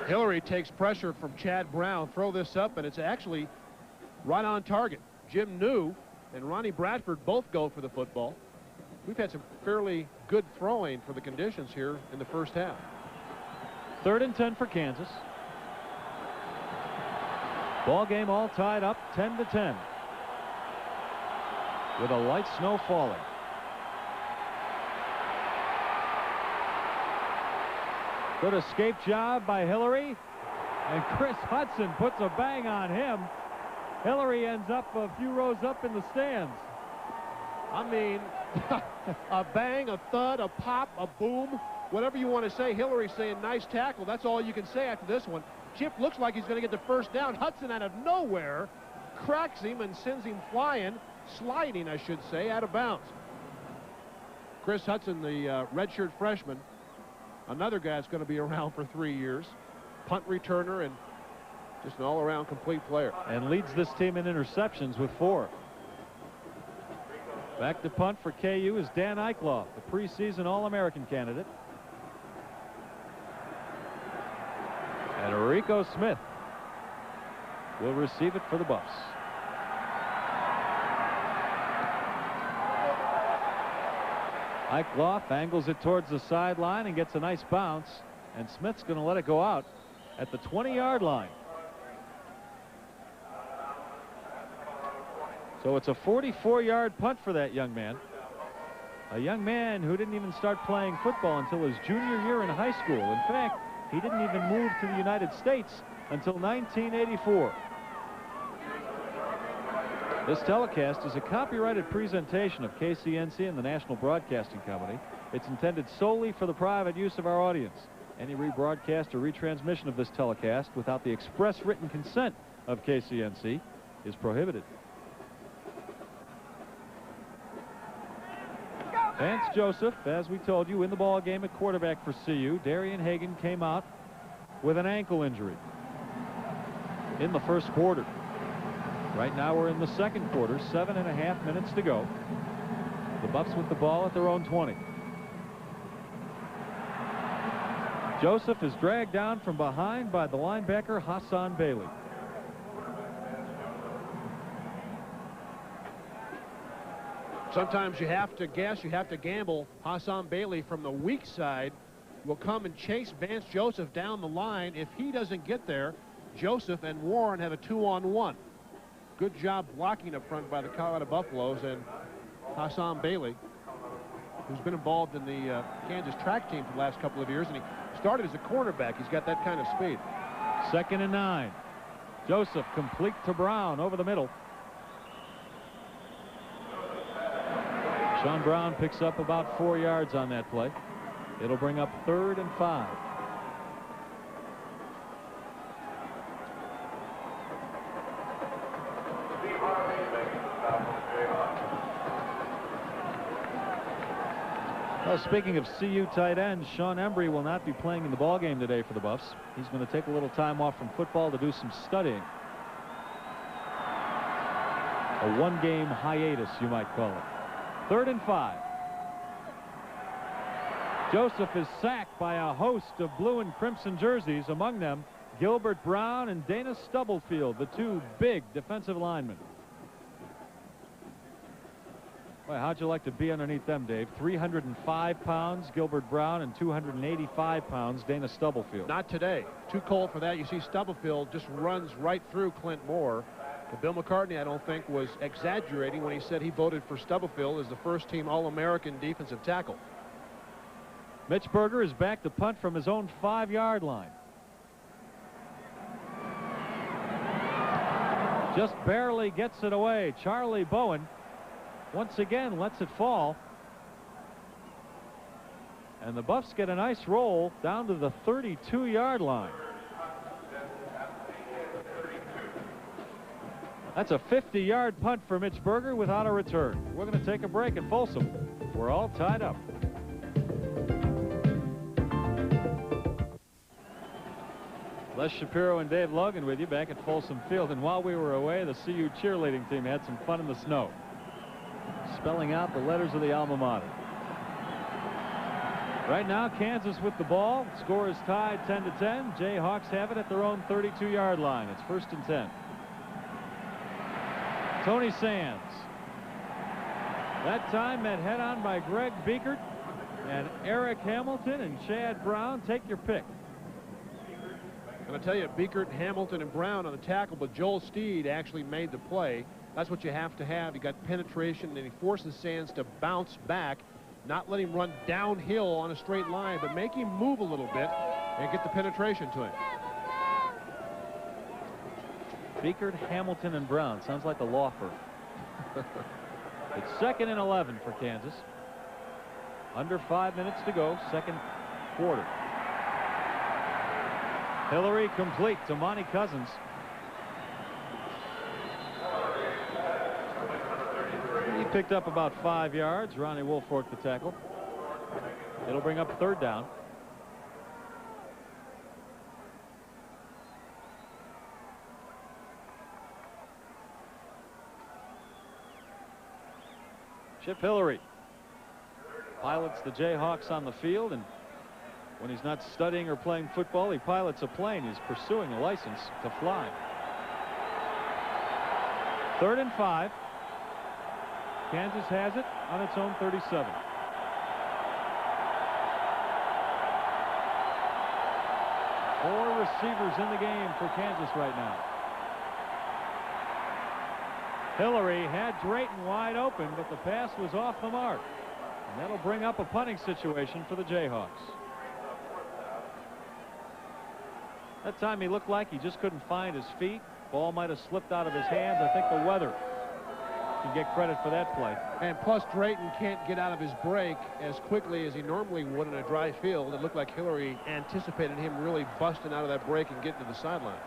Hillary takes pressure from Chad Brown. Throw this up, and it's actually right on target. Jim New and Ronnie Bradford both go for the football. We've had some fairly good throwing for the conditions here in the first half. 3rd and 10 for Kansas. Ball game all tied up 10-10 with a light snow falling. Good escape job by Hillary, and Chris Hudson puts a bang on him. Hillary ends up a few rows up in the stands. I mean, a bang, a thud, a pop, a boom, whatever you want to say. Hillary saying nice tackle. That's all you can say after this one. Chip looks like he's going to get the first down. Hudson out of nowhere cracks him and sends him flying, sliding, I should say, out of bounds. Chris Hudson, the redshirt freshman, another guy that's going to be around for 3 years. Punt returner and just an all-around complete player. And leads this team in interceptions with 4. Back to punt for KU is Dan Eichloff, the preseason All-American candidate. And Rico Smith will receive it for the Buffs. Eichloff angles it towards the sideline and gets a nice bounce, and Smith's going to let it go out at the 20-yard line. So it's a 44-yard punt for that young man. A young man who didn't even start playing football until his junior year in high school. In fact, he didn't even move to the United States until 1984. This telecast is a copyrighted presentation of KCNC and the National Broadcasting Company. It's intended solely for the private use of our audience. Any rebroadcast or retransmission of this telecast without the express written consent of KCNC is prohibited. Vance Joseph, as we told you, in the ball game at quarterback for CU. Darian Hagan came out with an ankle injury. in the first quarter. Right now we're in the second quarter, 7.5 minutes to go. The Buffs with the ball at their own 20. Joseph is dragged down from behind by the linebacker Hassan Bailey. Sometimes you have to guess, you have to gamble. Hassan Bailey from the weak side will come and chase Vance Joseph down the line. If he doesn't get there, Joseph and Warren have a 2-on-1. Good job blocking up front by the Colorado Buffaloes, and Hassan Bailey, who's been involved in the Kansas track team for the last couple of years, and he started as a cornerback. He's got that kind of speed. 2nd and 9. Joseph complete to Brown over the middle. Sean Brown picks up about 4 yards on that play. It'll bring up 3rd and 5. Well, speaking of CU tight ends, Sean Embry will not be playing in the ball game today for the Buffs. He's going to take a little time off from football to do some studying. A one-game hiatus, you might call it. 3rd and 5. Joseph is sacked by a host of blue and crimson jerseys, among them Gilbert Brown and Dana Stubblefield, the two big defensive linemen. Boy, how'd you like to be underneath them, Dave? 305 pounds, Gilbert Brown, and 285 pounds, Dana Stubblefield. Not today. Too cold for that. You see Stubblefield just runs right through Clint Moore. But Bill McCartney, I don't think, was exaggerating when he said he voted for Stubblefield as the first-team All-American defensive tackle. Mitch Berger is back to punt from his own 5-yard line. Just barely gets it away. Charlie Bowen once again lets it fall. And the Buffs get a nice roll down to the 32-yard line. That's a 50-yard punt for Mitch Berger without a return. We're going to take a break at Folsom. We're all tied up. Les Shapiro and Dave Logan with you back at Folsom Field. And while we were away, the CU cheerleading team had some fun in the snow, spelling out the letters of the alma mater. Right now, Kansas with the ball. Score is tied 10-10. Jayhawks have it at their own 32-yard line. It's 1st and 10. Tony Sands. That time met head-on by Greg Biekert and Eric Hamilton and Chad Brown. Take your pick. I'm going to tell you, Biekert, Hamilton, and Brown on the tackle, but Joel Steed actually made the play. That's what you have to have. You got penetration, and he forces Sands to bounce back, not let him run downhill on a straight line, but make him move a little bit and get the penetration to him. Biekert, Hamilton, and Brown. Sounds like a law firm. It's 2nd and 11 for Kansas. Under 5 minutes to go, second quarter. Hillary complete to Monty Cousins. He picked up about 5 yards. Ronnie Woolfolk the tackle. It'll bring up 3rd down. Chip Hillary pilots the Jayhawks on the field, and when he's not studying or playing football, he pilots a plane. He's pursuing a license to fly. 3rd and 5. Kansas has it on its own 37. Four receivers in the game for Kansas right now. Hillary had Drayton wide open, but the pass was off the mark. And that'll bring up a punting situation for the Jayhawks. That time he looked like he just couldn't find his feet. Ball might have slipped out of his hands. I think the weather can get credit for that play. And plus, Drayton can't get out of his break as quickly as he normally would in a dry field. It looked like Hillary anticipated him really busting out of that break and getting to the sideline.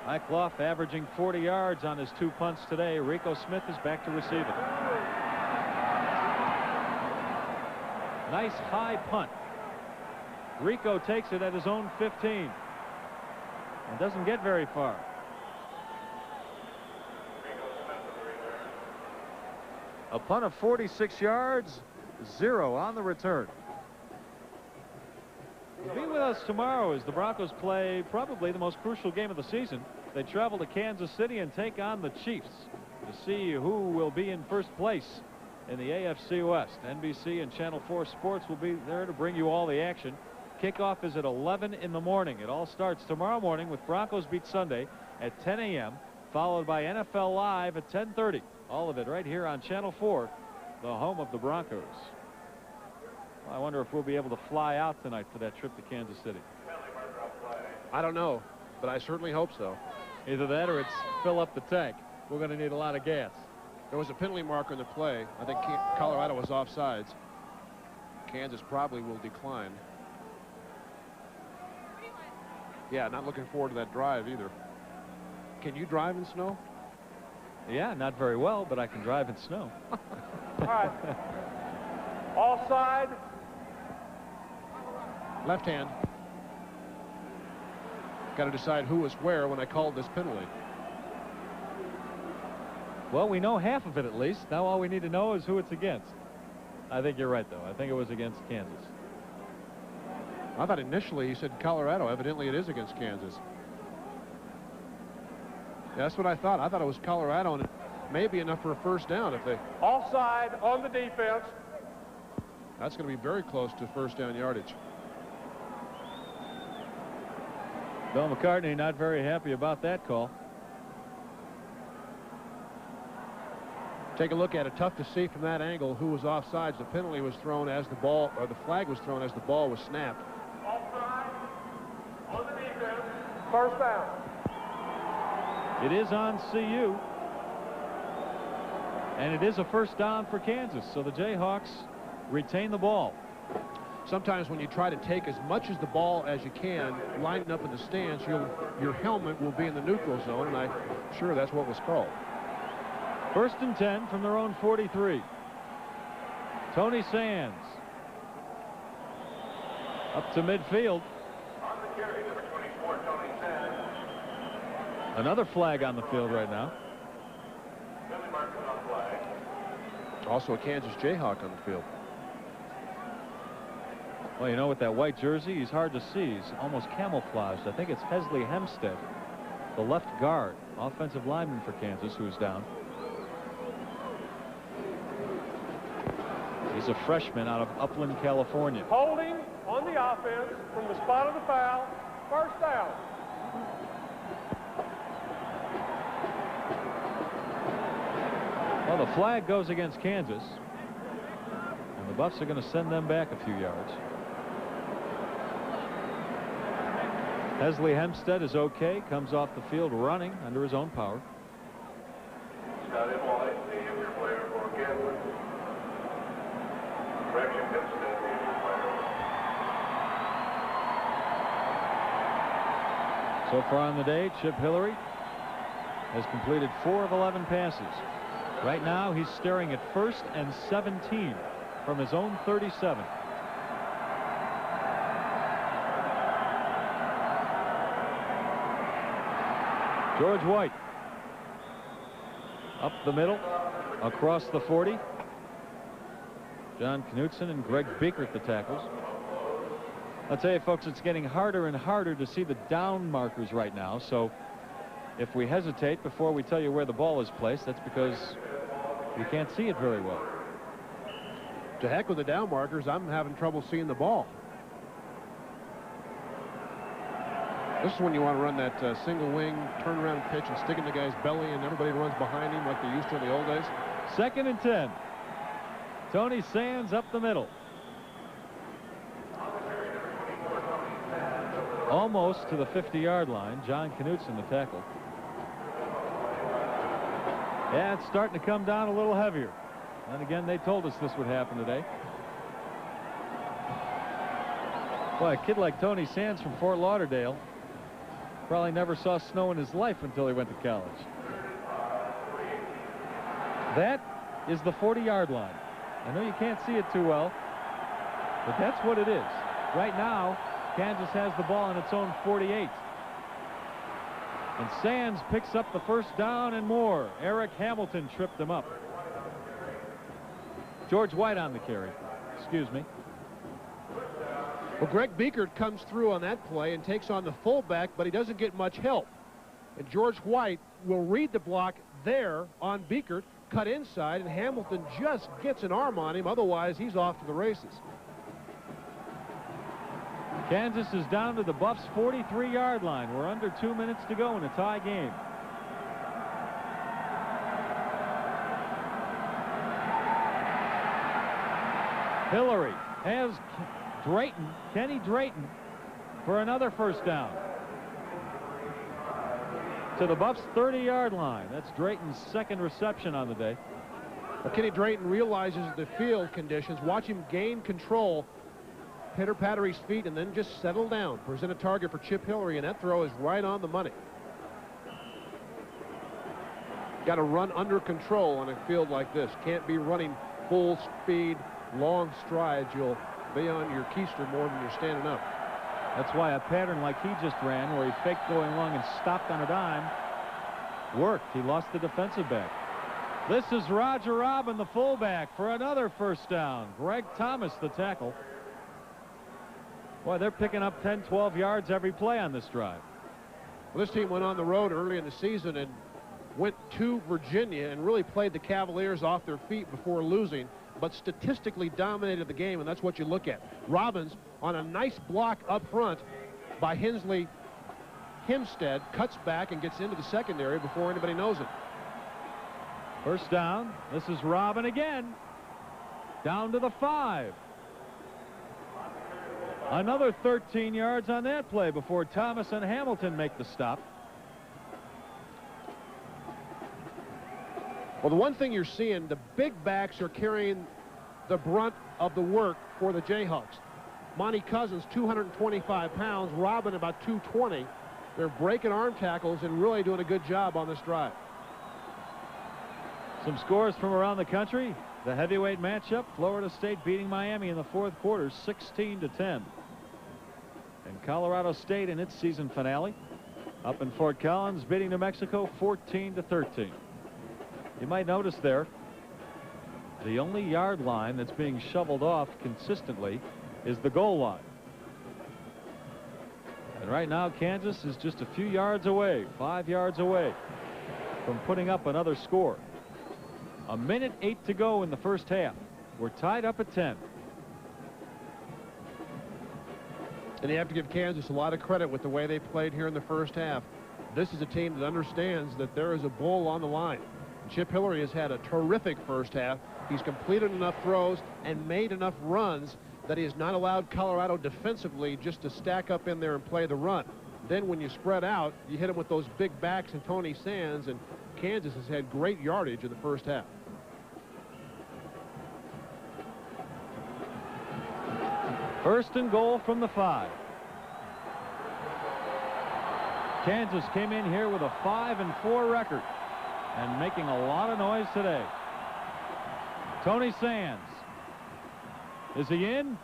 Mike Clough averaging 40 yards on his 2 punts today. Rico Smith is back to receive it. Nice high punt. Rico takes it at his own 15. It doesn't get very far. A punt of 46 yards, 0 on the return. Be with us tomorrow as the Broncos play probably the most crucial game of the season. They travel to Kansas City and take on the Chiefs to see who will be in first place in the AFC West. NBC and Channel 4 Sports will be there to bring you all the action. Kickoff is at 11 in the morning. It all starts tomorrow morning with Broncos Beat Sunday at 10 a.m., followed by NFL Live at 10:30. All of it right here on Channel 4, the home of the Broncos. Well, I wonder if we'll be able to fly out tonight for that trip to Kansas City. I don't know, but I certainly hope so. Either that or it's fill up the tank. We're going to need a lot of gas. There was a penalty marker in the play. I think Colorado was offsides. Kansas probably will decline. Yeah, not looking forward to that drive either. Can you drive in snow? Yeah, not very well, but I can drive in snow. All right. Offside. Left hand. Got to decide who was where when I called this penalty. Well, we know half of it at least. Now all we need to know is who it's against. I think you're right, though. I think it was against Kansas. I thought initially he said Colorado. Evidently it is against Kansas. Yeah, that's what I thought. I thought it was Colorado, and it may be enough for a first down if they... Offside on the defense. That's going to be very close to first down yardage. Bill McCartney not very happy about that call. Take a look at it. Tough to see from that angle who was offsides. The penalty was thrown as the ball, or the flag was thrown as the ball was snapped. Offside on the defense. First down. It is on CU. And it is a first down for Kansas. So the Jayhawks retain the ball. Sometimes when you try to take as much as the ball as you can, lining up in the stance, your helmet will be in the neutral zone, and I'm sure that's what was called. First and 10 from their own 43. Tony Sands up to midfield. On the carry, number 24, Tony Sands. Another flag on the field right now. Billy Martin on flag. Also a Kansas Jayhawk on the field. Well, you know, with that white jersey, he's hard to see. He's almost camouflaged. I think it's Hesley Hempstead, the left guard, offensive lineman for Kansas, who's down. He's a freshman out of Upland, California. Holding on the offense from the spot of the foul. First down. Well, the flag goes against Kansas, and the Buffs are going to send them back a few yards. Hesley Hempstead is okay, comes off the field running under his own power. Scott M. White, the injured player for Kansas. Correction, Hempstead, the injured player. So far on the day, Chip Hillary has completed 4 of 11 passes. Right now, he's staring at 1st and 17 from his own 37. George White up the middle, across the 40. John Knutson and Greg Biekert the tackles. I'll tell you, folks, it's getting harder and harder to see the down markers right now. So if we hesitate before we tell you where the ball is placed, that's because we can't see it very well. To heck with the down markers, I'm having trouble seeing the ball. This is when you want to run that single wing turnaround pitch and stick in the guy's belly and everybody runs behind him like they used to in the old days. 2nd and 10. Tony Sands up the middle. Almost to the 50-yard line. John Knutson the tackle. Yeah, it's starting to come down a little heavier. And again, they told us this would happen today. Boy, a kid like Tony Sands from Fort Lauderdale probably never saw snow in his life until he went to college. That is the 40-yard line. I know you can't see it too well, but that's what it is. Right now, Kansas has the ball on its own 48. And Sands picks up the first down and more. Eric Hamilton tripped him up. George White on the carry. Excuse me. Well, Greg Biekert comes through on that play and takes on the fullback, but he doesn't get much help. And George White will read the block there on Biekert, cut inside, and Hamilton just gets an arm on him. Otherwise, he's off to the races. Kansas is down to the Buffs' 43-yard line. We're under 2 minutes to go in a tie game. Hillary has Drayton, Kenny Drayton, for another first down. To the Buffs' 30-yard line. That's Drayton's second reception on the day. Well, Kenny Drayton realizes the field conditions. Watch him gain control, pitter-patter his feet, and then just settle down. Present a target for Chip Hillary, and that throw is right on the money. Got to run under control on a field like this. Can't be running full speed, long strides. You'll be on your keister more than you're standing up. That's why a pattern like he just ran, where he faked going long and stopped on a dime, worked. He lost the defensive back. This is Roger Robin, the fullback, for another first down. Greg Thomas, the tackle. Boy, they're picking up 10, 12 yards every play on this drive. Well, this team went on the road early in the season and went to Virginia and really played the Cavaliers off their feet before losing, but statistically dominated the game, and that's what you look at. Robbins on a nice block up front by Hensley Hempstead, cuts back and gets into the secondary before anybody knows it. First down. This is Robin again. Down to the 5. Another 13 yards on that play before Thomas and Hamilton make the stop. Well, the one thing you're seeing, the big backs are carrying the brunt of the work for the Jayhawks. Monty Cousins, 225 pounds. Robin, about 220. They're breaking arm tackles and really doing a good job on this drive. Some scores from around the country. The heavyweight matchup, Florida State beating Miami in the fourth quarter, 16-10. And Colorado State in its season finale, up in Fort Collins, beating New Mexico 14-13. You might notice there, the only yard line that's being shoveled off consistently is the goal line. And right now, Kansas is just a few yards away, 5 yards away from putting up another score. 1:08 to go in the first half. We're tied up at 10. And you have to give Kansas a lot of credit with the way they played here in the first half. This is a team that understands that there is a bull on the line. Chip Hillary has had a terrific first half. He's completed enough throws and made enough runs that he has not allowed Colorado defensively just to stack up in there and play the run. Then when you spread out, you hit him with those big backs and Tony Sands, and Kansas has had great yardage in the first half. First and goal from the 5. Kansas came in here with a 5-4 record and making a lot of noise today. Tony Sands. Is he in?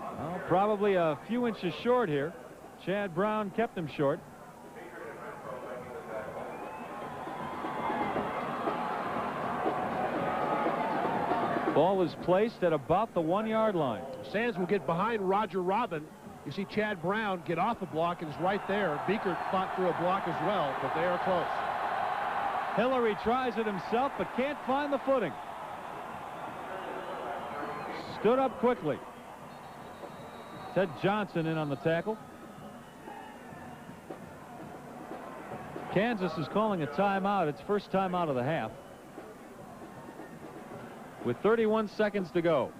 Well, probably a few inches short here. Chad Brown kept him short. Ball is placed at about the 1-yard line. Sands will get behind Roger Robin. You see Chad Brown get off the block and is right there. Biekert fought through a block as well, but they are close. Hillary tries it himself, but can't find the footing. Stood up quickly. Ted Johnson in on the tackle. Kansas is calling a timeout. It's first timeout of the half, with 31 seconds to go.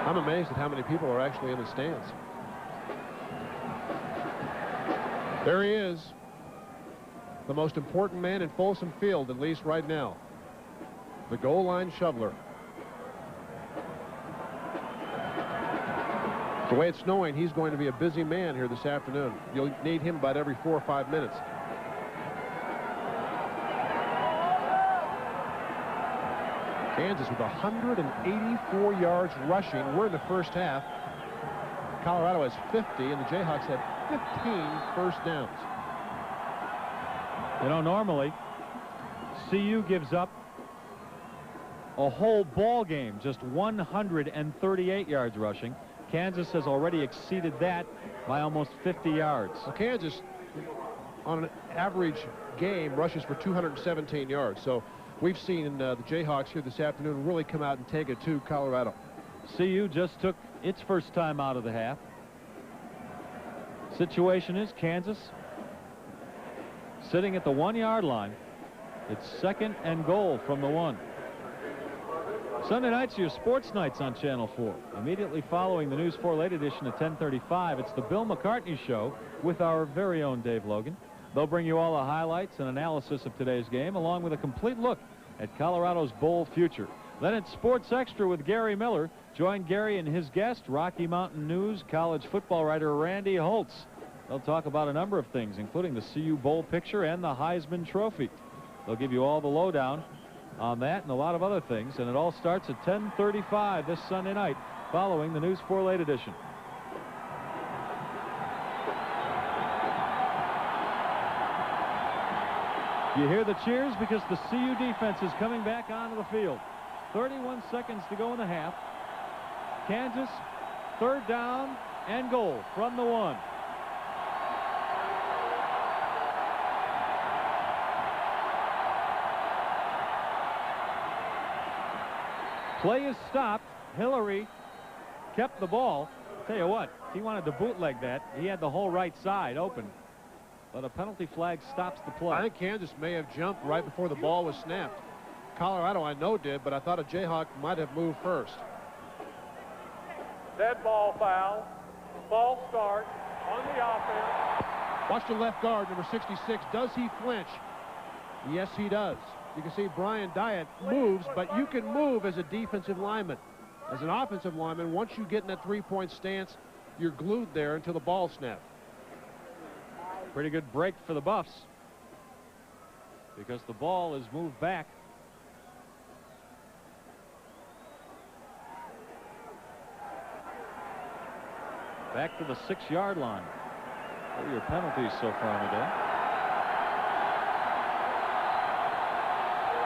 I'm amazed at how many people are actually in the stands. There he is, the most important man in Folsom Field, at least right now. The goal line shoveler. The way it's snowing, he's going to be a busy man here this afternoon. You'll need him about every 4 or 5 minutes. Kansas with 184 yards rushing. We're in the first half. Colorado has 50, and the Jayhawks have 15 first downs. You know, normally, CU gives up a whole ball game, just 138 yards rushing. Kansas has already exceeded that by almost 50 yards. Well, Kansas, on an average game, rushes for 217 yards. So we've seen the Jayhawks here this afternoon really come out and take it to Colorado. CU just took its first time out of the half. Situation is Kansas sitting at the 1-yard line. It's 2nd and goal from the 1. Sunday nights are your sports nights on Channel 4. Immediately following the News 4 Late Edition at 10:35, it's the Bill McCartney Show with our very own Dave Logan. They'll bring you all the highlights and analysis of today's game, along with a complete look at Colorado's bowl future. Then it's Sports Extra with Gary Miller. Join Gary and his guest, Rocky Mountain News college football writer Randy Holtz. They'll talk about a number of things, including the CU Bowl picture and the Heisman Trophy. They'll give you all the lowdown on that and a lot of other things, and it all starts at 10:35 this Sunday night following the News 4 Late Edition. You hear the cheers because the CU defense is coming back onto the field. 31 seconds to go in the half. Kansas, 3rd down and goal from the 1. Play is stopped. Hillary kept the ball. Tell you what, if he wanted to bootleg that, he had the whole right side open. But a penalty flag stops the play. I think Kansas may have jumped right before the ball was snapped. Colorado, I know, did, but I thought a Jayhawk might have moved first. Dead ball foul. False start on the offense. Watch the left guard, number 66. Does he flinch? Yes, he does. You can see Brian Dyatt moves, but you can move as a defensive lineman. As an offensive lineman, once you get in that 3-point stance, you're glued there until the ball snaps. Pretty good break for the Buffs because the ball is moved back. Back to the 6-yard line. What are your penalties so far today?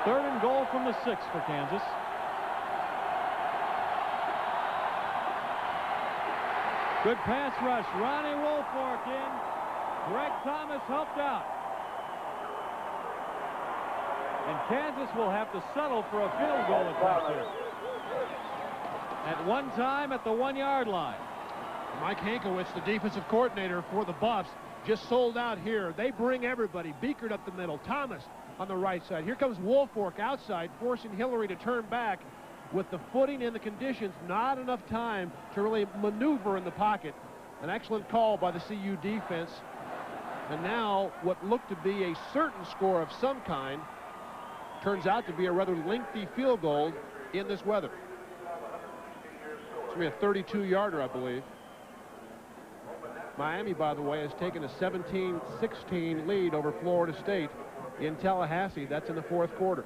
3rd and goal from the 6 for Kansas. Good pass rush. Ronnie Woolfolk in. Greg Thomas helped out. And Kansas will have to settle for a field goal attempt here. At one time at the 1-yard line. Mike Hankiewicz, the defensive coordinator for the Buffs, just sold out here. They bring everybody. Beekert up the middle. Thomas on the right side. Here comes Woolfolk outside, forcing Hillary to turn back. With the footing and the conditions, not enough time to really maneuver in the pocket. An excellent call by the CU defense. And now what looked to be a certain score of some kind turns out to be a rather lengthy field goal in this weather. It's going to be a 32-yarder, I believe. Miami, by the way, has taken a 17-16 lead over Florida State in Tallahassee. That's in the 4th quarter.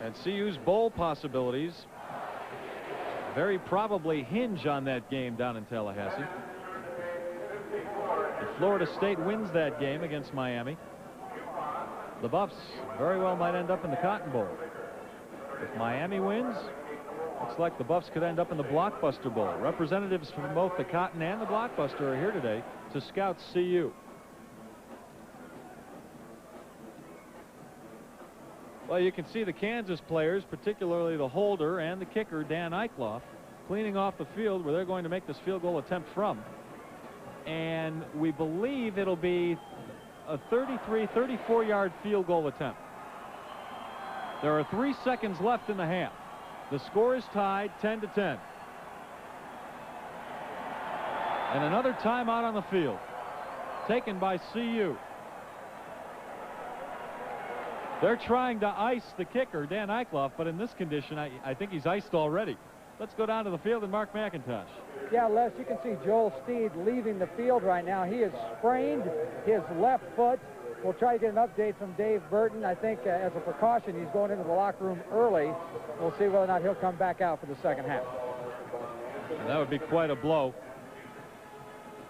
And CU's bowl possibilities very probably hinge on that game down in Tallahassee. If Florida State wins that game against Miami, the Buffs very well might end up in the Cotton Bowl. If Miami wins, looks like the Buffs could end up in the Blockbuster Bowl. Representatives from both the Cotton and the Blockbuster are here today to scout CU. Well, you can see the Kansas players, particularly the holder and the kicker, Dan Eichloff, cleaning off the field where they're going to make this field goal attempt from. And we believe it'll be a 34-yard field goal attempt. There are 3 seconds left in the half. The score is tied 10-10. And another timeout on the field, taken by CU. They're trying to ice the kicker, Dan Eicloff, but in this condition, I think he's iced already. Let's go down to the field and Mark McIntosh. Yeah, Les, you can see Joel Steed leaving the field right now. He has sprained his left foot. We'll try to get an update from Dave Burton. I think as a precaution, he's going into the locker room early. We'll see whether or not he'll come back out for the second half. And that would be quite a blow.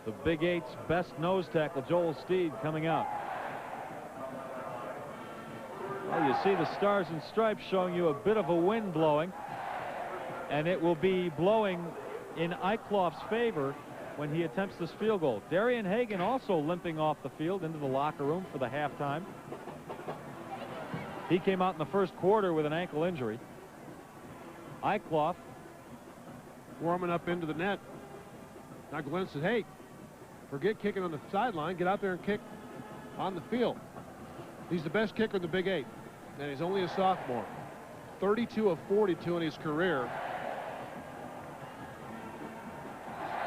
The Big Eight's best nose tackle, Joel Steed, coming out. Well, you see the stars and stripes showing you a bit of a wind blowing, and it will be blowing in Eicloff's favor when he attempts this field goal. Darian Hagan also limping off the field into the locker room for the halftime. He came out in the first quarter with an ankle injury. Eicloff warming up into the net. Now Glenn says, hey, forget kicking on the sideline. Get out there and kick on the field. He's the best kicker in the Big Eight, and he's only a sophomore. 32 of 42 in his career.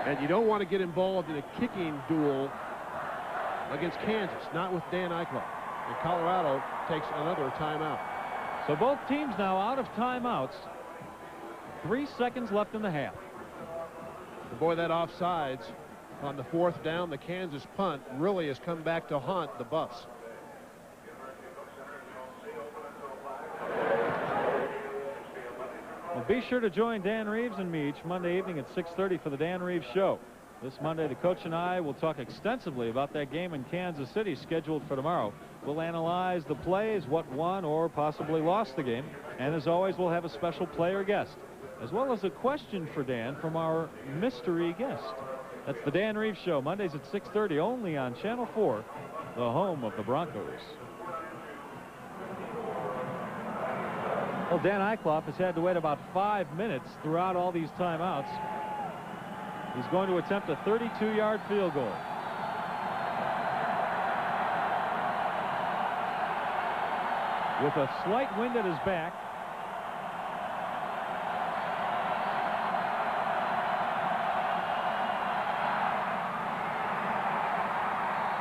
And you don't want to get involved in a kicking duel against Kansas, not with Dan Eicloff. And Colorado takes another timeout. So both teams now out of timeouts. 3 seconds left in the half. Boy, that offsides on the fourth down, the Kansas punt, really has come back to haunt the Buffs. Well, be sure to join Dan Reeves and me each Monday evening at 6:30 for the Dan Reeves Show. This Monday, the coach and I will talk extensively about that game in Kansas City scheduled for tomorrow. We'll analyze the plays, what won or possibly lost the game. And as always, we'll have a special player guest, as well as a question for Dan from our mystery guest. That's the Dan Reeves Show, Mondays at 6:30, only on Channel 4, the home of the Broncos. Well, Dan Eicloff has had to wait about 5 minutes throughout all these timeouts. He's going to attempt a 32-yard field goal. With a slight wind at his back.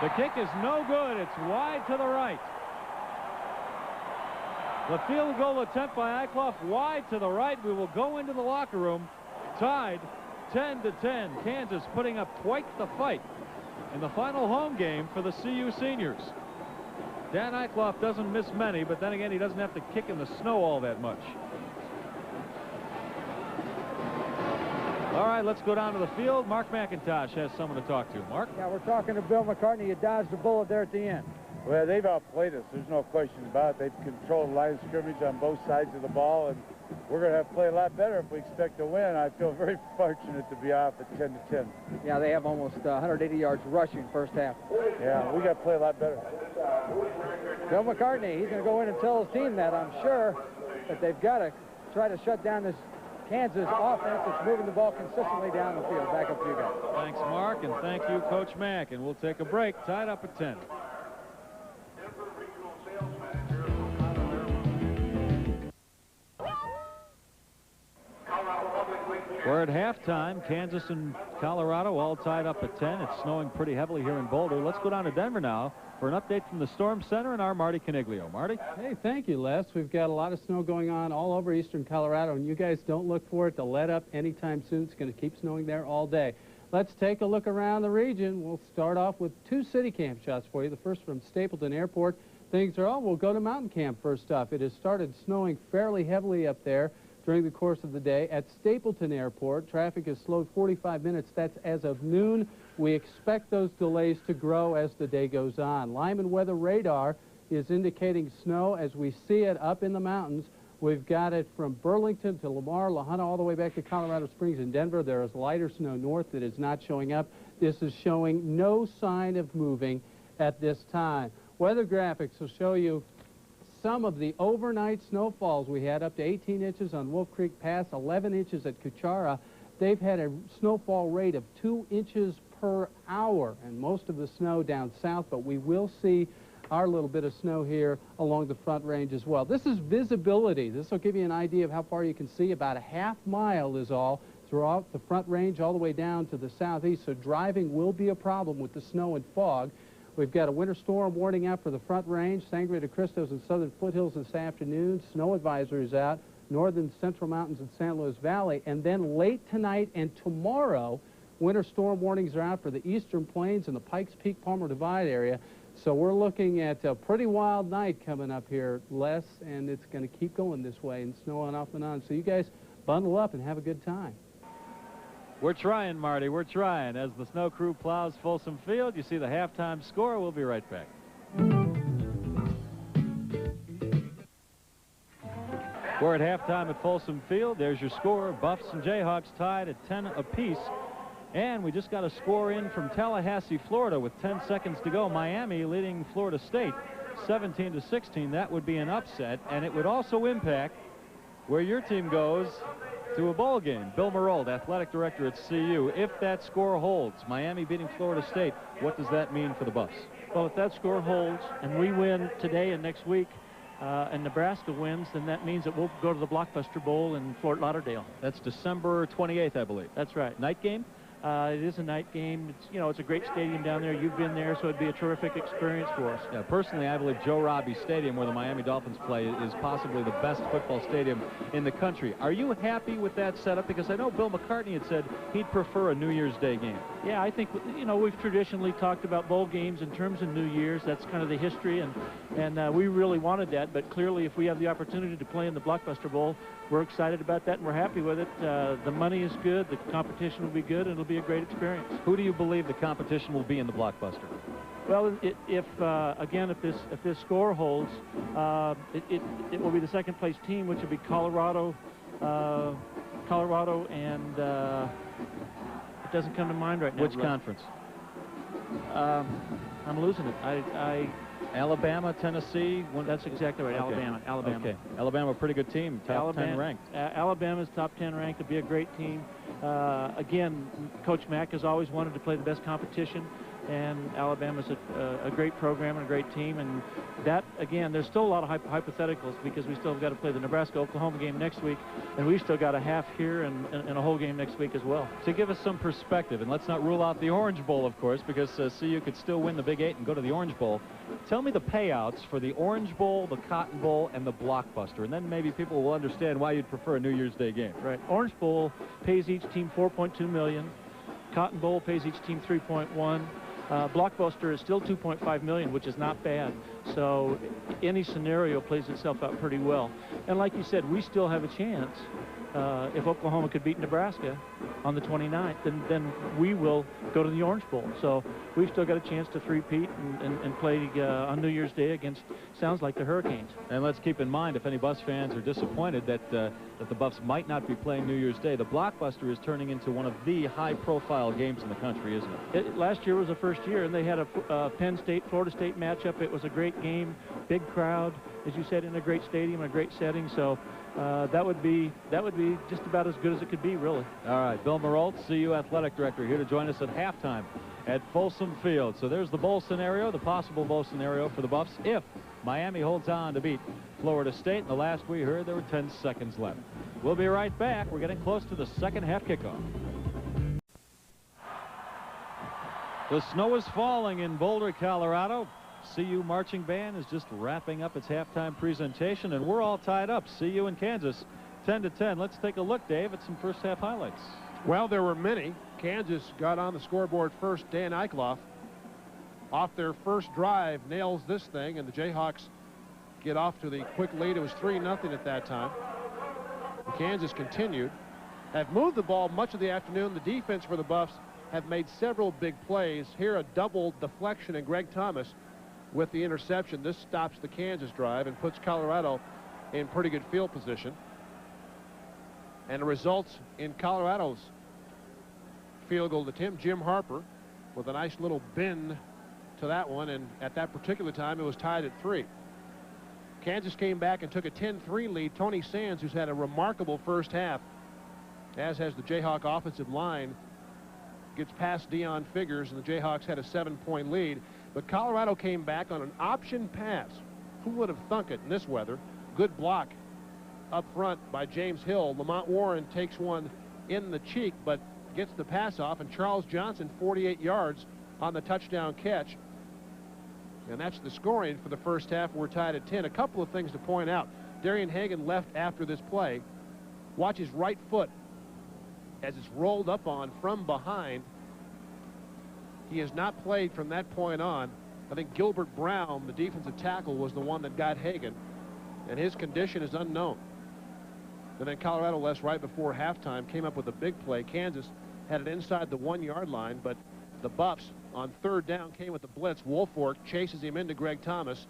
The kick is no good. It's wide to the right. The field goal attempt by Eicloff wide to the right. We will go into the locker room tied 10-10. Kansas putting up quite the fight in the final home game for the CU seniors. Dan Eicloff doesn't miss many, but then again, he doesn't have to kick in the snow all that much. All right, let's go down to the field. Mark McIntosh has someone to talk to. Mark? Yeah, we're talking to Bill McCartney. You dodged a bullet there at the end. Well, they've outplayed us. There's no question about it. They've controlled the line of scrimmage on both sides of the ball, and we're going to have to play a lot better if we expect to win. I feel very fortunate to be off at 10-10. Yeah, they have almost 180 yards rushing first half. Yeah, we got to play a lot better. Bill McCartney, he's going to go in and tell his team that, I'm sure, that they've got to try to shut down this Kansas offense that's moving the ball consistently down the field. Back up to you guys. Thanks, Mark, and thank you, Coach Mack. And we'll take a break, tied up at 10. We're at halftime. Kansas and Colorado all tied up at 10. It's snowing pretty heavily here in Boulder. Let's go down to Denver now for an update from the Storm Center and our Marty Caniglio. Marty? Hey, thank you, Les. We've got a lot of snow going on all over eastern Colorado, and you guys don't look for it to let up anytime soon. It's going to keep snowing there all day. Let's take a look around the region. We'll start off with 2 city camp shots for you. The first from Stapleton Airport. We'll go to Mountain Camp first off. It has started snowing fairly heavily up there during the course of the day. At Stapleton Airport, traffic has slowed 45 minutes. That's as of noon. We expect those delays to grow as the day goes on. Lyman weather radar is indicating snow as we see it up in the mountains. We've got it from Burlington to Lamar, La Junta, all the way back to Colorado Springs and Denver. There is lighter snow north that is not showing up. This is showing no sign of moving at this time. Weather graphics will show you some of the overnight snowfalls. We had up to 18 inches on Wolf Creek Pass, 11 inches at Kuchara. They've had a snowfall rate of 2 inches per hour, and most of the snow down south, but we will see our little bit of snow here along the Front Range as well. This is visibility. This will give you an idea of how far you can see. About a half mile is all throughout the Front Range all the way down to the southeast, so driving will be a problem with the snow and fog. We've got a winter storm warning out for the Front Range, Sangre de Cristos and southern foothills this afternoon. Snow advisories out, northern central mountains and San Luis Valley. And then late tonight and tomorrow, winter storm warnings are out for the eastern plains and the Pikes Peak Palmer Divide area. So we're looking at a pretty wild night coming up here, Les, and it's going to keep going this way and snowing off and on. So you guys bundle up and have a good time. We're trying, Marty. We're trying. As the snow crew plows Folsom Field, you see the halftime score. We'll be right back. We're at halftime at Folsom Field. There's your score. Buffs and Jayhawks tied at 10 apiece. And we just got a score in from Tallahassee, Florida, with 10 seconds to go. Miami leading Florida State 17-16. That would be an upset, and it would also impact where your team goes to a bowl game. Bill Marold, athletic director at CU. If that score holds, Miami beating Florida State, what does that mean for the Buffs? Well, if that score holds and we win today and next week, and Nebraska wins, then that means that we'll go to the Blockbuster Bowl in Fort Lauderdale. That's December 28th, I believe. That's right. Night game? It is a night game. It's, you know, it's a great stadium down there. You've been there, so it'd be a terrific experience for us. Yeah, personally, I believe Joe Robbie Stadium, where the Miami Dolphins play, is possibly the best football stadium in the country. Are you happy with that setup? Because I know Bill McCartney had said he'd prefer a New Year's Day game. Yeah, I think, you know, we've traditionally talked about bowl games in terms of New Year's. That's kind of the history, and we really wanted that. But clearly, if we have the opportunity to play in the Blockbuster Bowl, we're excited about that, and we're happy with it. The money is good. The competition will be good, and it'll be a great experience. Who do you believe the competition will be in the Blockbuster? Well, again, if this score holds, it will be the second place team, which will be Colorado, and it doesn't come to mind right now. Which conference? I'm losing it. Alabama, Tennessee. That's exactly right. Okay. Alabama. Okay. Alabama, a pretty good team. Top 10 ranked. Alabama's top 10 ranked. It'll be a great team. Again, Coach Mack has always wanted to play the best competition, and Alabama's a great program and a great team. And that, again, there's still a lot of hypotheticals because we still have got to play the Nebraska-Oklahoma game next week, and we've still got a half here and a whole game next week as well. To give us some perspective, and let's not rule out the Orange Bowl, of course, because CU could still win the Big Eight and go to the Orange Bowl. Tell me the payouts for the Orange Bowl, the Cotton Bowl, and the Blockbuster, and then maybe people will understand why you'd prefer a New Year's Day game. Right. Orange Bowl pays each team $4.2 million. Cotton Bowl pays each team $3.1. Blockbuster is still $2.5 million, which is not bad. So any scenario plays itself out pretty well. And like you said, we still have a chance. If Oklahoma could beat Nebraska on the 29th, then we will go to the Orange Bowl. So we've still got a chance to three-peat and play on New Year's Day against, sounds like, the Hurricanes. And let's keep in mind, if any Buffs fans are disappointed that the Buffs might not be playing New Year's Day, the Blockbuster is turning into one of the high-profile games in the country, isn't it? Last year was the first year, and they had a Penn State, Florida State matchup. It was a great game, big crowd, as you said, in a great stadium, a great setting. So that would be just about as good as it could be, really. All right, Bill Marold, CU Athletic Director, here to join us at halftime at Folsom Field. So there's the bowl scenario, the possible bowl scenario for the Buffs if Miami holds on to beat Florida State. And the last we heard, there were 10 seconds left. We'll be right back. We're getting close to the second half kickoff. The snow is falling in Boulder, Colorado. CU Marching Band is just wrapping up its halftime presentation, and we're all tied up, CU and Kansas, 10-10. Let's take a look, Dave, at some first half highlights. Well, there were many. Kansas got on the scoreboard first. Dan Eichloff, off their first drive, nails this thing, and the Jayhawks get off to the quick lead. It was 3-0 at that time. And Kansas continued, have moved the ball much of the afternoon. The defense for the Buffs have made several big plays. Here, a double deflection, and Greg Thomas with the interception. This stops the Kansas drive and puts Colorado in pretty good field position. And it results in Colorado's field goal attempt. Jim Harper with a nice little bend to that one, and at that particular time it was tied at 3. Kansas came back and took a 10-3 lead. Tony Sands, who's had a remarkable first half, as has the Jayhawk offensive line, gets past Deion Figures, and the Jayhawks had a 7-point lead. But Colorado came back on an option pass. Who would have thunk it in this weather? Good block up front by James Hill. Lamont Warren takes one in the cheek, but gets the pass off, and Charles Johnson, 48 yards on the touchdown catch. And that's the scoring for the first half. We're tied at 10. A couple of things to point out. Darian Hagan left after this play. Watch his right foot as it's rolled up on from behind. He has not played from that point on. I think Gilbert Brown, the defensive tackle, was the one that got Hagan, and his condition is unknown. And then Colorado Les, right before halftime, came up with a big play. Kansas had it inside the 1-yard line, but the Buffs on third down came with the blitz. Woolfolk chases him into Greg Thomas,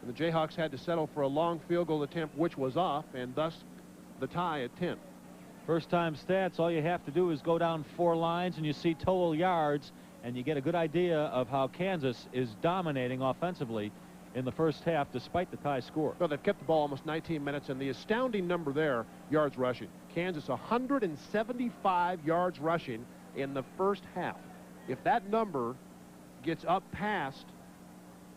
and the Jayhawks had to settle for a long field goal attempt, which was off, and thus the tie at 10. First time stats, all you have to do is go down 4 lines and you see total yards, and you get a good idea of how Kansas is dominating offensively in the first half despite the tie score. Well, they've kept the ball almost 19 minutes, and the astounding number there, yards rushing. Kansas 175 yards rushing in the first half. If that number gets up past,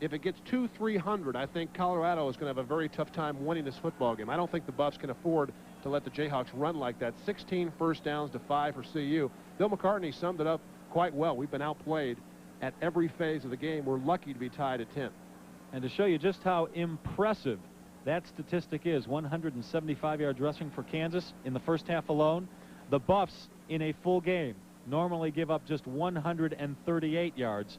if it gets to 300, I think Colorado is going to have a very tough time winning this football game. I don't think the Buffs can afford to let the Jayhawks run like that. 16 first downs to 5 for CU. Bill McCartney summed it up quite well. We've been outplayed at every phase of the game. We're lucky to be tied at 10. And to show you just how impressive that statistic is, 175 yards rushing for Kansas in the first half alone. The Buffs in a full game normally give up just 138 yards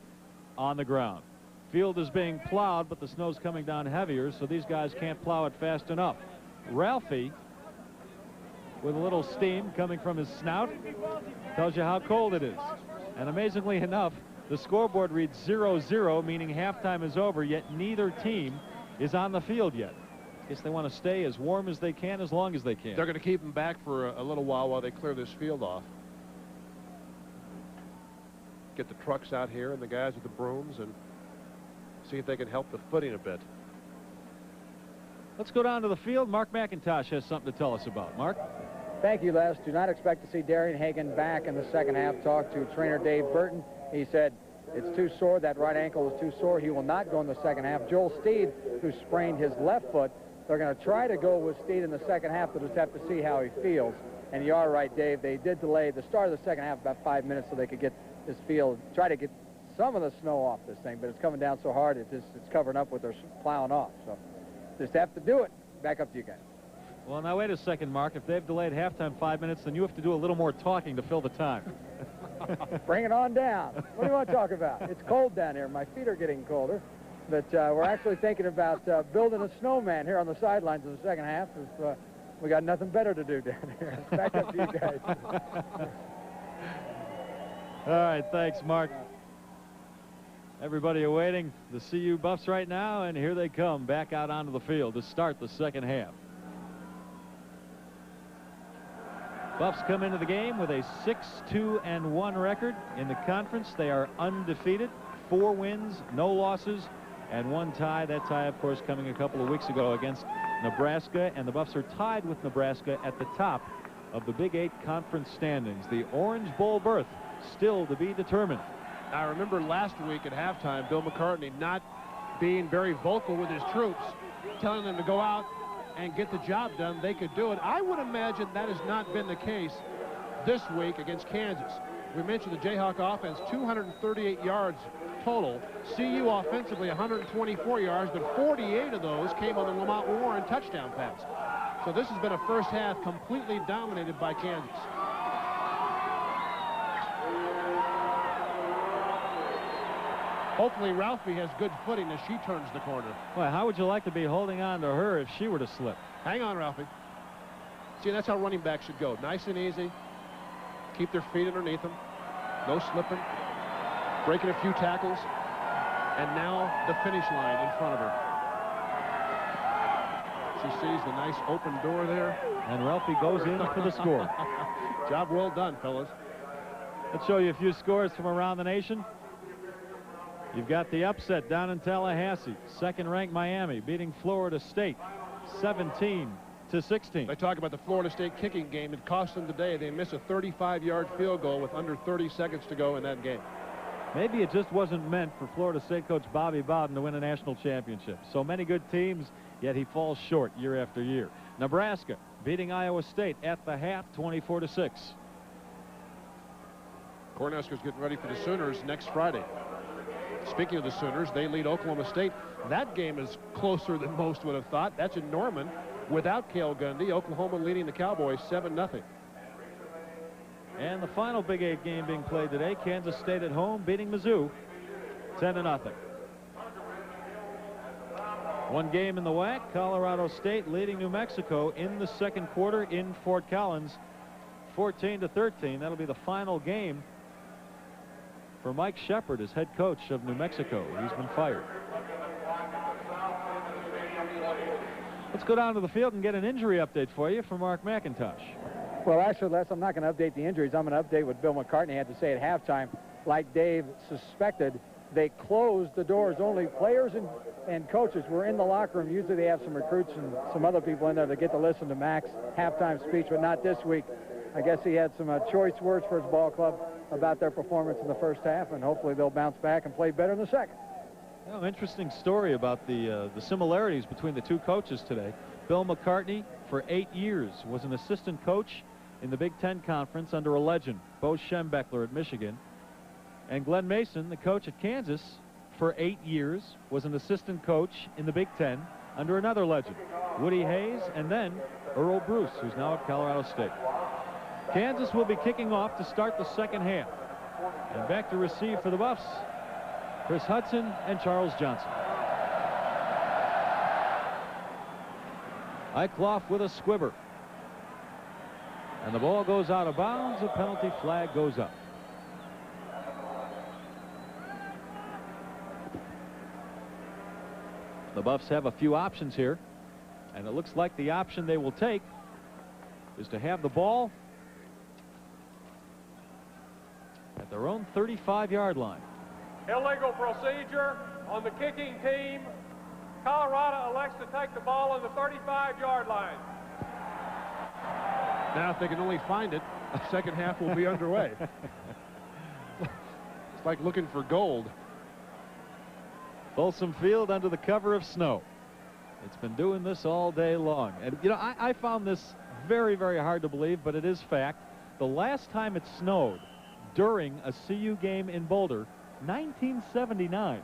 on the ground. Field is being plowed, but the snow's coming down heavier, so these guys can't plow it fast enough. Ralphie, with a little steam coming from his snout, tells you how cold it is. And amazingly enough, the scoreboard reads 0-0, meaning halftime is over, yet neither team is on the field yet. I guess they want to stay as warm as they can, as long as they can. They're going to keep them back for a little while they clear this field off. Get the trucks out here and the guys with the brooms and see if they can help the footing a bit. Let's go down to the field. Mark McIntosh has something to tell us about. Mark? Thank you, Les. Do not expect to see Darian Hagan back in the second half. Talked to trainer Dave Burton. He said it's too sore. That right ankle was too sore. He will not go in the second half. Joel Steed, who sprained his left foot, they're going to try to go with Steed in the second half. They'll just have to see how he feels. And you are right, Dave. They did delay the start of the second half about 5 minutes so they could get this field, try to get some of the snow off this thing, but it's coming down so hard it's covering up what they're plowing off. So just have to do it. Back up to you guys. Well, now wait a second, Mark. If they've delayed halftime 5 minutes, then you have to do a little more talking to fill the time. Bring it on down. What do you want to talk about? It's cold down here. My feet are getting colder. But we're actually thinking about building a snowman here on the sidelines of the second half. We got nothing better to do down here. Back up to you guys. All right, thanks, Mark. Everybody awaiting the CU Buffs right now, and here they come back out onto the field to start the second half. Buffs come into the game with a 6-2-1 record in the conference. They are undefeated, 4 wins, no losses, and 1 tie. That tie, of course, coming a couple of weeks ago against Nebraska, and the Buffs are tied with Nebraska at the top of the Big 8 conference standings. The Orange Bowl berth still to be determined. I remember last week at halftime, Bill McCartney not being very vocal with his troops, telling them to go out and get the job done. They could do it. I would imagine that has not been the case this week against Kansas. We mentioned the Jayhawk offense, 238 yards total. CU offensively, 124 yards, but 48 of those came on the Lamont Warren touchdown pass. So this has been a first half completely dominated by Kansas. Hopefully Ralphie has good footing as she turns the corner. Well, how would you like to be holding on to her if she were to slip? Hang on, Ralphie. See, that's how running backs should go. Nice and easy. Keep their feet underneath them. No slipping. Breaking a few tackles. And now the finish line in front of her. She sees the nice open door there. And Ralphie goes in for the score. Job well done, fellas. Let's show you a few scores from around the nation. You've got the upset down in Tallahassee. Second-ranked Miami beating Florida State 17-16. They talk about the Florida State kicking game. It cost them today. They missed a 35-yard field goal with under 30 seconds to go in that game. Maybe it just wasn't meant for Florida State coach Bobby Bowden to win a national championship. So many good teams, yet he falls short year after year. Nebraska beating Iowa State at the half, 24-6. Cornhuskers getting ready for the Sooners next Friday. speaking of the Sooners, they lead Oklahoma State. That game is closer than most would have thought. That's in Norman without Cale Gundy. Oklahoma leading the Cowboys 7-0. And the final Big 8 game being played today, Kansas State at home beating Mizzou 10-0. One game in the WAC, Colorado State leading New Mexico in the second quarter in Fort Collins, 14-13. That'll be the final game for Mike Shepard as head coach of New Mexico. He's been fired. Let's go down to the field and get an injury update for you from Mark McIntosh. Well, actually, Les, I'm not going to update the injuries. I'm going to update what Bill McCartney had to say at halftime. Like Dave suspected, they closed the doors. Only players and coaches were in the locker room. Usually they have some recruits and some other people in there that get to listen to Mac's halftime speech, but not this week. I guess he had some choice words for his ball club about their performance in the first half, and hopefully they'll bounce back and play better in the second. You know, interesting story about the similarities between the two coaches today. Bill McCartney, for 8 years, was an assistant coach in the Big Ten Conference under a legend, Bo Schembechler at Michigan. And Glenn Mason, the coach at Kansas, for 8 years, was an assistant coach in the Big Ten under another legend, Woody Hayes, and then Earl Bruce, who's now at Colorado State. Kansas will be kicking off to start the second half. And back to receive for the Buffs, Chris Hudson and Charles Johnson. Eichloff with a squibber. And the ball goes out of bounds. A penalty flag goes up. The Buffs have a few options here, and it looks like the option they will take is to have the ball at their own 35-yard line. Illegal procedure on the kicking team. Colorado elects to take the ball on the 35-yard line. Now, if they can only find it, the second half will be underway. It's like looking for gold. Folsom Field under the cover of snow. It's been doing this all day long. And, you know, I found this very, very hard to believe, but it is fact. The last time it snowed during a CU game in Boulder, 1979.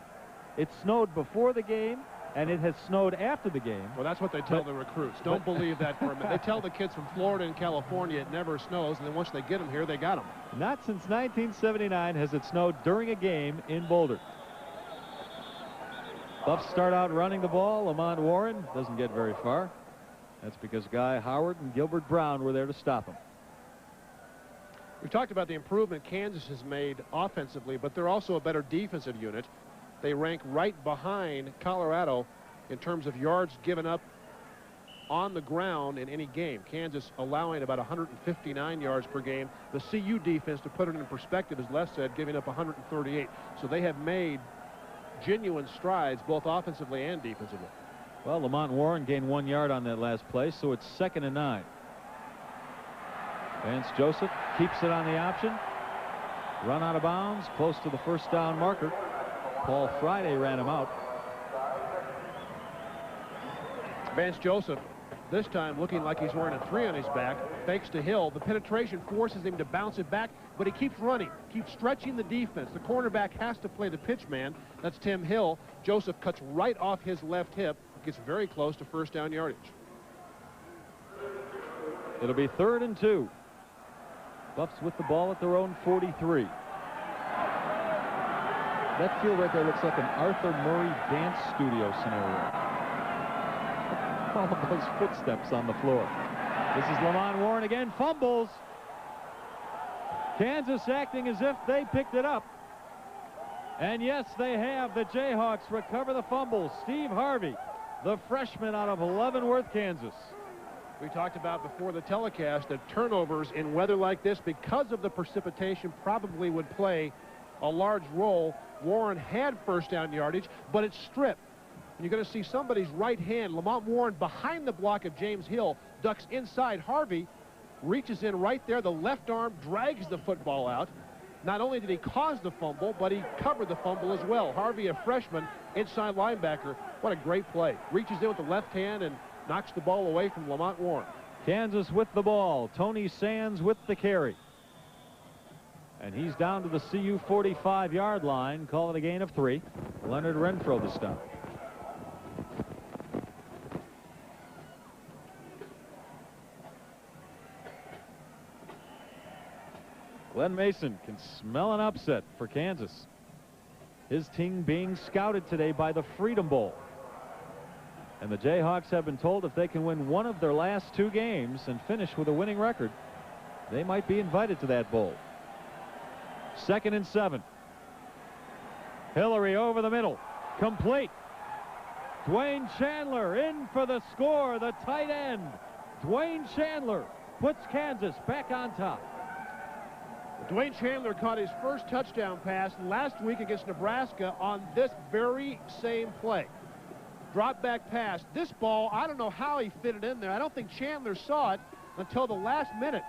It snowed before the game, and it has snowed after the game. Well, that's what they tell the recruits. Don't believe that for a minute. They tell the kids from Florida and California it never snows, and then once they get them here, they got them. Not since 1979 has it snowed during a game in Boulder. Buffs start out running the ball. Lamont Warren doesn't get very far. That's because Guy Howard and Gilbert Brown were there to stop him. We've talked about the improvement Kansas has made offensively, but they're also a better defensive unit. They rank right behind Colorado in terms of yards given up on the ground in any game. Kansas allowing about 159 yards per game. The CU defense, to put it in perspective, as Les said, giving up 138. So they have made genuine strides both offensively and defensively. Well, Lamont Warren gained 1 yard on that last play, so it's 2nd and 9. Vance Joseph keeps it on the option. Run out of bounds, close to the first down marker. Paul Friday ran him out. Vance Joseph, this time looking like he's wearing a 3 on his back, fakes to Hill. The penetration forces him to bounce it back, but he keeps running, keeps stretching the defense. The cornerback has to play the pitch man. That's Tim Hill. Joseph cuts right off his left hip, gets very close to first down yardage. It'll be 3rd and 2. Buffs with the ball at their own 43. That field right there looks like an Arthur Murray dance studio scenario. All of those footsteps on the floor. This is Lamont Warren again. Fumbles. Kansas acting as if they picked it up. And yes, they have. The Jayhawks recover the fumble. Steve Harvey, the freshman out of Leavenworth, Kansas. We talked about before the telecast that turnovers in weather like this, because of the precipitation, probably would play a large role. Warren had first down yardage, but it's stripped. And you're going to see somebody's right hand, Lamont Warren, behind the block of James Hill, ducks inside. Harvey reaches in right there. The left arm drags the football out. Not only did he cause the fumble, but he covered the fumble as well. Harvey, a freshman, inside linebacker. What a great play. Reaches in with the left hand and knocks the ball away from Lamont Warren. Kansas with the ball. Tony Sands with the carry. And he's down to the CU 45-yard line. Call it a gain of 3. Leonard Renfro the stop. Glenn Mason can smell an upset for Kansas. His team being scouted today by the Freedom Bowl. And the Jayhawks have been told if they can win one of their last 2 games and finish with a winning record, they might be invited to that bowl. 2nd and 7. Hillary over the middle. Complete. Dwayne Chandler in for the score, the tight end. Dwayne Chandler puts Kansas back on top. Dwayne Chandler caught his first touchdown pass last week against Nebraska on this very same play. Drop back pass. This ball, I don't know how he fit it in there. I don't think Chandler saw it until the last minute.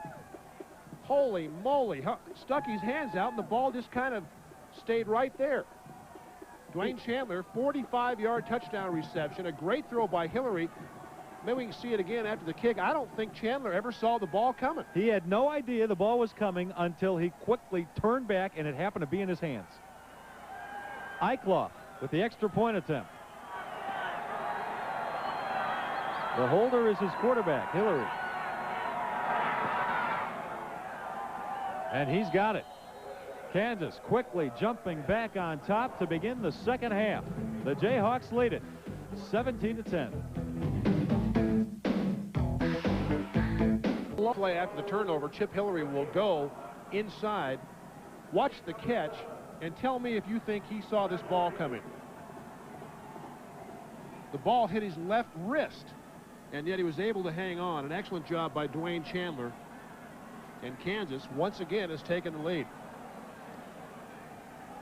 Holy moly. Stuck his hands out and the ball just kind of stayed right there. Dwayne Chandler, 45-yard touchdown reception. A great throw by Hillary. Maybe we can see it again after the kick. I don't think Chandler ever saw the ball coming. He had no idea the ball was coming until he quickly turned back and it happened to be in his hands. Eicloff with the extra point attempt. The holder is his quarterback, Hillary. And he's got it. Kansas quickly jumping back on top to begin the second half. The Jayhawks lead it 17-10. Play after the turnover, Chip Hillary will go inside, watch the catch, and tell me if you think he saw this ball coming. The ball hit his left wrist, and yet he was able to hang on. An excellent job by Dwayne Chandler. And Kansas, once again, has taken the lead.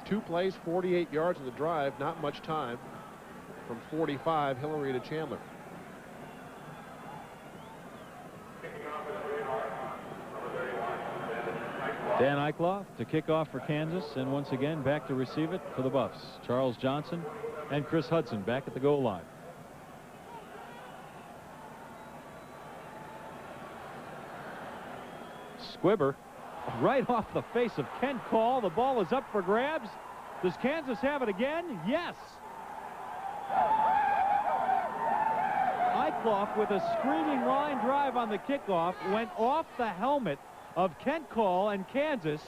2 plays, 48 yards of the drive, not much time. From 45, Hillary to Chandler. Dan Eicloff to kick off for Kansas, and once again back to receive it for the Buffs. Charles Johnson and Chris Hudson back at the goal line. Squibber right off the face of Kent Call. The ball is up for grabs. Does Kansas have it again? Yes. Eicloff with a screaming line drive on the kickoff went off the helmet of Kent Call, and Kansas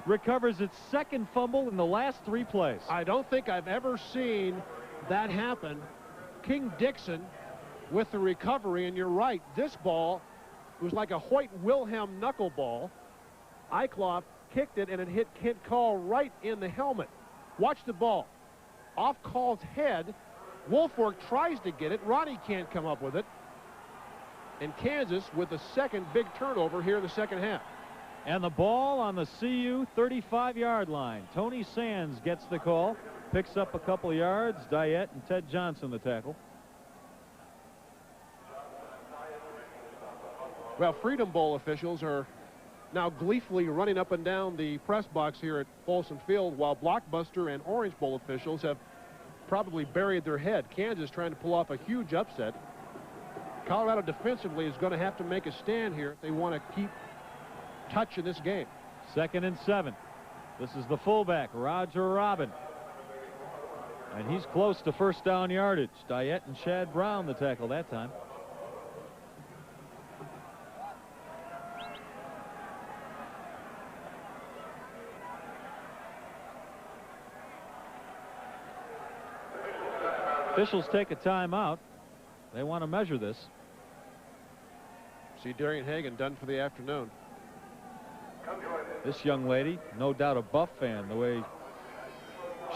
recovers its second fumble in the last 3 plays. I don't think I've ever seen that happen. King Dixon with the recovery, and you're right, this ball was like a Hoyt Wilhelm knuckleball. Eicloff kicked it, and it hit Kent Call right in the helmet. Watch the ball. Off Call's head. Woolfolk tries to get it. Ronnie can't come up with it. And Kansas with the second big turnover here in the second half. And the ball on the CU 35-yard line. Tony Sands gets the call, picks up a couple yards. Diet and Ted Johnson the tackle. Well, Freedom Bowl officials are now gleefully running up and down the press box here at Folsom Field, while Blockbuster and Orange Bowl officials have probably buried their head. Kansas trying to pull off a huge upset. Colorado defensively is going to have to make a stand here if they want to keep touch in this game. 2nd and 7. This is the fullback, Roger Robin. And he's close to first down yardage. Diet and Chad Brown the tackle that time. Officials take a timeout. They want to measure this. See Darian Hagan done for the afternoon. This young lady, no doubt a Buff fan, the way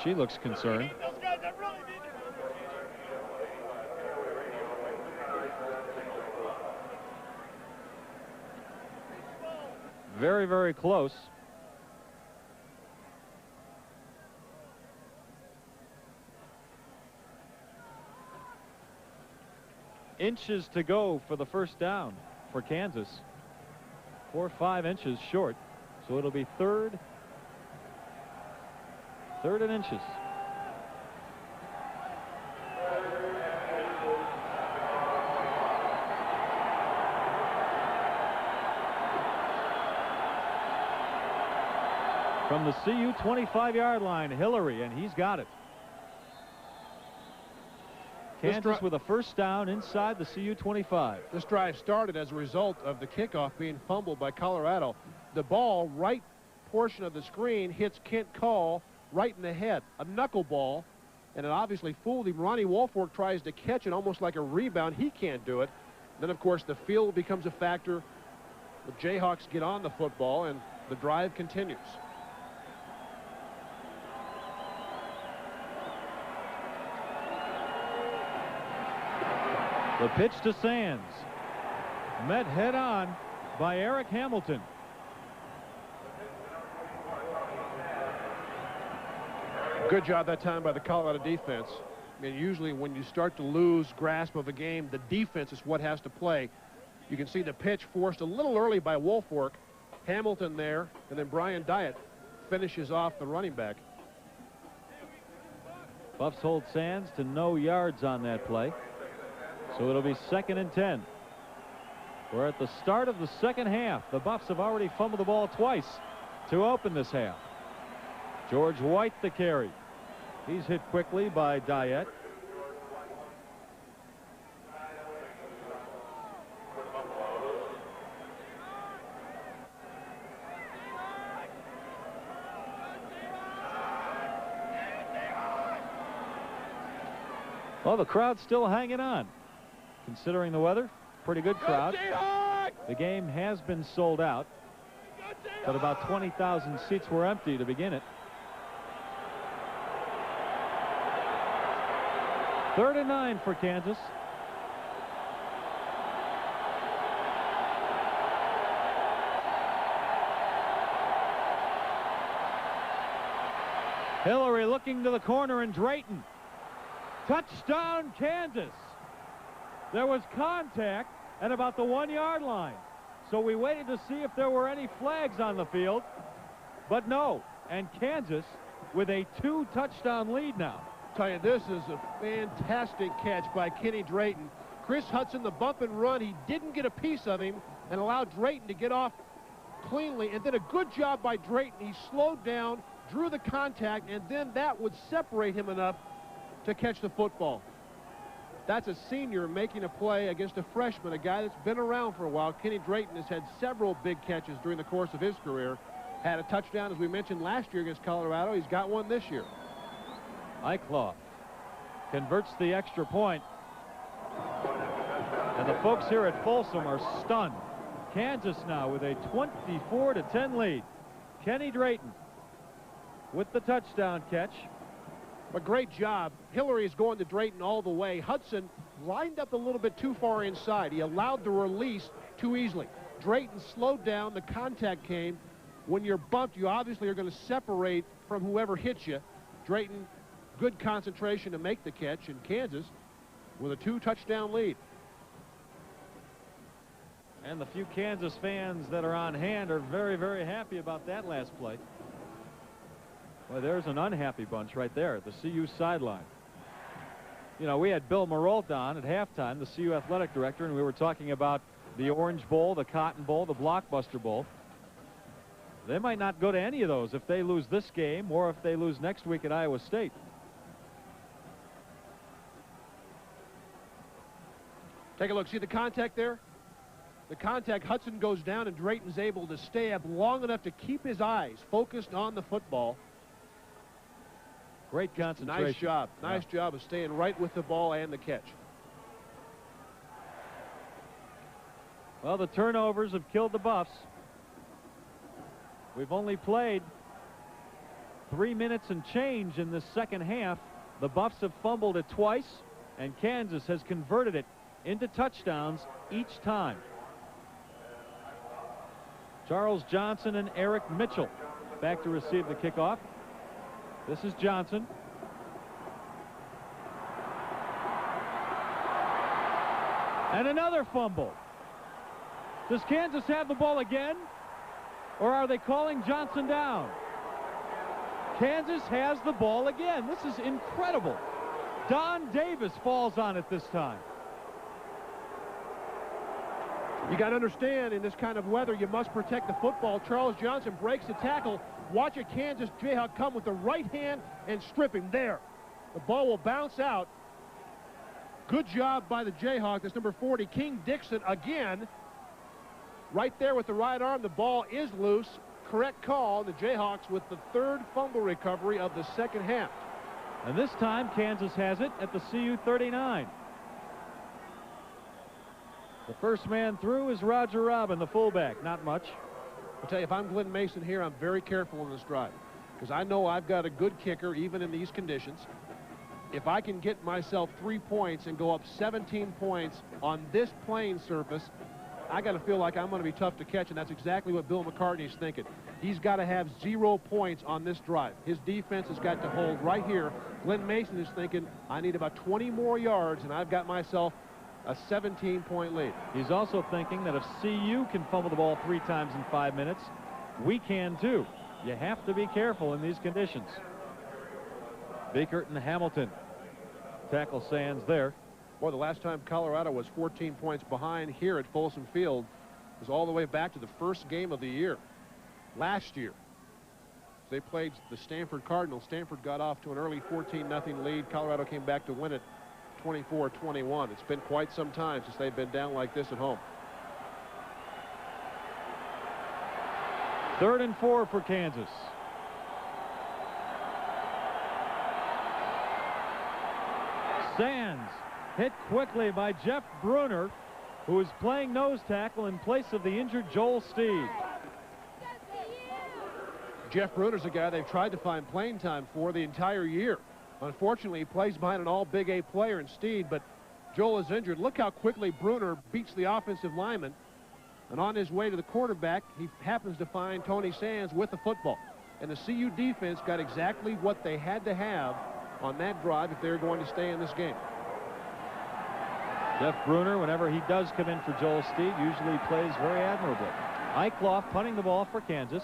she looks concerned. Very, very close. Inches to go for the first down for Kansas. 4 or 5 inches short. So it'll be third and inches. from the CU 25-yard line. Hillary, and he's got it. Kansas with a first down inside the CU 25. This drive started as a result of the kickoff being fumbled by Colorado. The ball, right portion of the screen, hits Kent Call right in the head. A knuckleball, and it obviously fooled him. Ronnie Woolfolk tries to catch it almost like a rebound. He can't do it. Then, of course, the field becomes a factor. The Jayhawks get on the football, and the drive continues. The pitch to Sands. Met head on by Eric Hamilton. Good job that time by the Colorado defense. I mean, usually when you start to lose grasp of a game, the defense is what has to play. You can see the pitch forced a little early by Woolfolk. Hamilton there, and then Brian Dyatt finishes off the running back. Buffs hold Sands to no yards on that play. So it'll be 2nd and 10. We're at the start of the second half. The Buffs have already fumbled the ball twice to open this half. George White the carry. He's hit quickly by Dyatt. Well, the crowd's still hanging on. Considering the weather, pretty good crowd. The game has been sold out, but about 20,000 seats were empty to begin it. 3rd and 9 for Kansas. Hillary looking to the corner, and Drayton. Touchdown, Kansas. There was contact at about the 1-yard line. So we waited to see if there were any flags on the field, but no. And Kansas with a 2-touchdown lead now. Tell you, this is a fantastic catch by Kenny Drayton. Chris Hudson, the bump and run, he didn't get a piece of him and allowed Drayton to get off cleanly, and then a good job by Drayton. He slowed down, drew the contact, and then that would separate him enough to catch the football. That's a senior making a play against a freshman, a guy that's been around for a while. Kenny Drayton has had several big catches during the course of his career. Had a touchdown, as we mentioned, last year against Colorado. He's got one this year. Eichloff converts the extra point. And the folks here at Folsom are stunned. Kansas now with a 24-10 lead. Kenny Drayton with the touchdown catch. A great job. Hillary is going to Drayton all the way. Hudson lined up a little bit too far inside. He allowed the release too easily. Drayton slowed down. The contact came. When you're bumped, you obviously are going to separate from whoever hits you. Drayton, good concentration to make the catch, and Kansas with a 2-touchdown lead. And the few Kansas fans that are on hand are very, very happy about that last play. Well, there's an unhappy bunch right there at the CU sideline. You know, we had Bill Marolt on at halftime, the CU athletic director, and we were talking about the Orange Bowl, the Cotton Bowl, the Blockbuster Bowl. They might not go to any of those if they lose this game or if they lose next week at Iowa State. Take a look. See the contact there? The contact, Hudson goes down, and Drayton's able to stay up long enough to keep his eyes focused on the football. Great concentration. Nice job. Nice job of staying right with the ball and the catch. Well, the turnovers have killed the Buffs. We've only played 3 minutes and change in this second half. The Buffs have fumbled it twice, and Kansas has converted it into touchdowns each time. Charles Johnson and Eric Mitchell back to receive the kickoff. This is Johnson. And another fumble. Does Kansas have the ball again? Or are they calling Johnson down? Kansas has the ball again. This is incredible. Don Davis falls on it this time. You got to understand, in this kind of weather, you must protect the football. Charles Johnson breaks the tackle, Watch a Kansas Jayhawk come with the right hand and strip him there. The ball will bounce out. Good job by the Jayhawk. That's number 40, King Dixon again. Right there with the right arm. The ball is loose. Correct call. The Jayhawks with the third fumble recovery of the second half. And this time Kansas has it at the CU 39. The first man through is Roger Robin, the fullback. Not much. I'll tell you, if I'm Glenn Mason here, I'm very careful in this drive because I know I've got a good kicker even in these conditions. If I can get myself 3 points and go up 17 points on this playing surface, I got to feel like I'm going to be tough to catch, and that's exactly what Bill McCartney is thinking. He's got to have 0 points on this drive. His defense has got to hold right here. Glenn Mason is thinking, I need about 20 more yards, and I've got myself a 17-point lead. He's also thinking that if CU can fumble the ball 3 times in 5 minutes, we can too. You have to be careful in these conditions. Biekert and Hamilton tackle Sands there. Boy, the last time Colorado was 14 points behind here at Folsom Field was all the way back to the first game of the year. Last year, they played the Stanford Cardinals. Stanford got off to an early 14-0 lead. Colorado came back to win it 24-21. It's been quite some time since they've been down like this at home. 3rd and 4 for Kansas. Sands hit quickly by Jeff Bruner, who is playing nose tackle in place of the injured Joel Steed. Jeff Bruner's a guy they've tried to find playing time for the entire year. Unfortunately, he plays behind an all-Big A player in Steed, but Joel is injured. Look how quickly Bruner beats the offensive lineman. And on his way to the quarterback, he happens to find Tony Sands with the football. And the CU defense got exactly what they had to have on that drive if they were going to stay in this game. Jeff Bruner, whenever he does come in for Joel Steed, usually plays very admirably. Eichloff punting the ball for Kansas.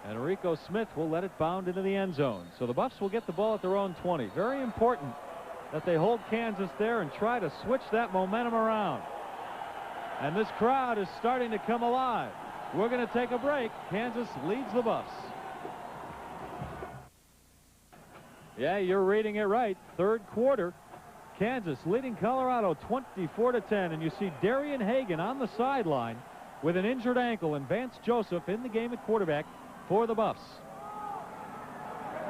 And Rico Smith will let it bound into the end zone. So the Buffs will get the ball at their own 20. Very important that they hold Kansas there and try to switch that momentum around. And this crowd is starting to come alive. We're going to take a break. Kansas leads the Buffs. Yeah, you're reading it right. 3rd quarter. Kansas leading Colorado 24-10. And you see Darian Hagan on the sideline with an injured ankle, and Vance Joseph in the game at quarterback for the Buffs.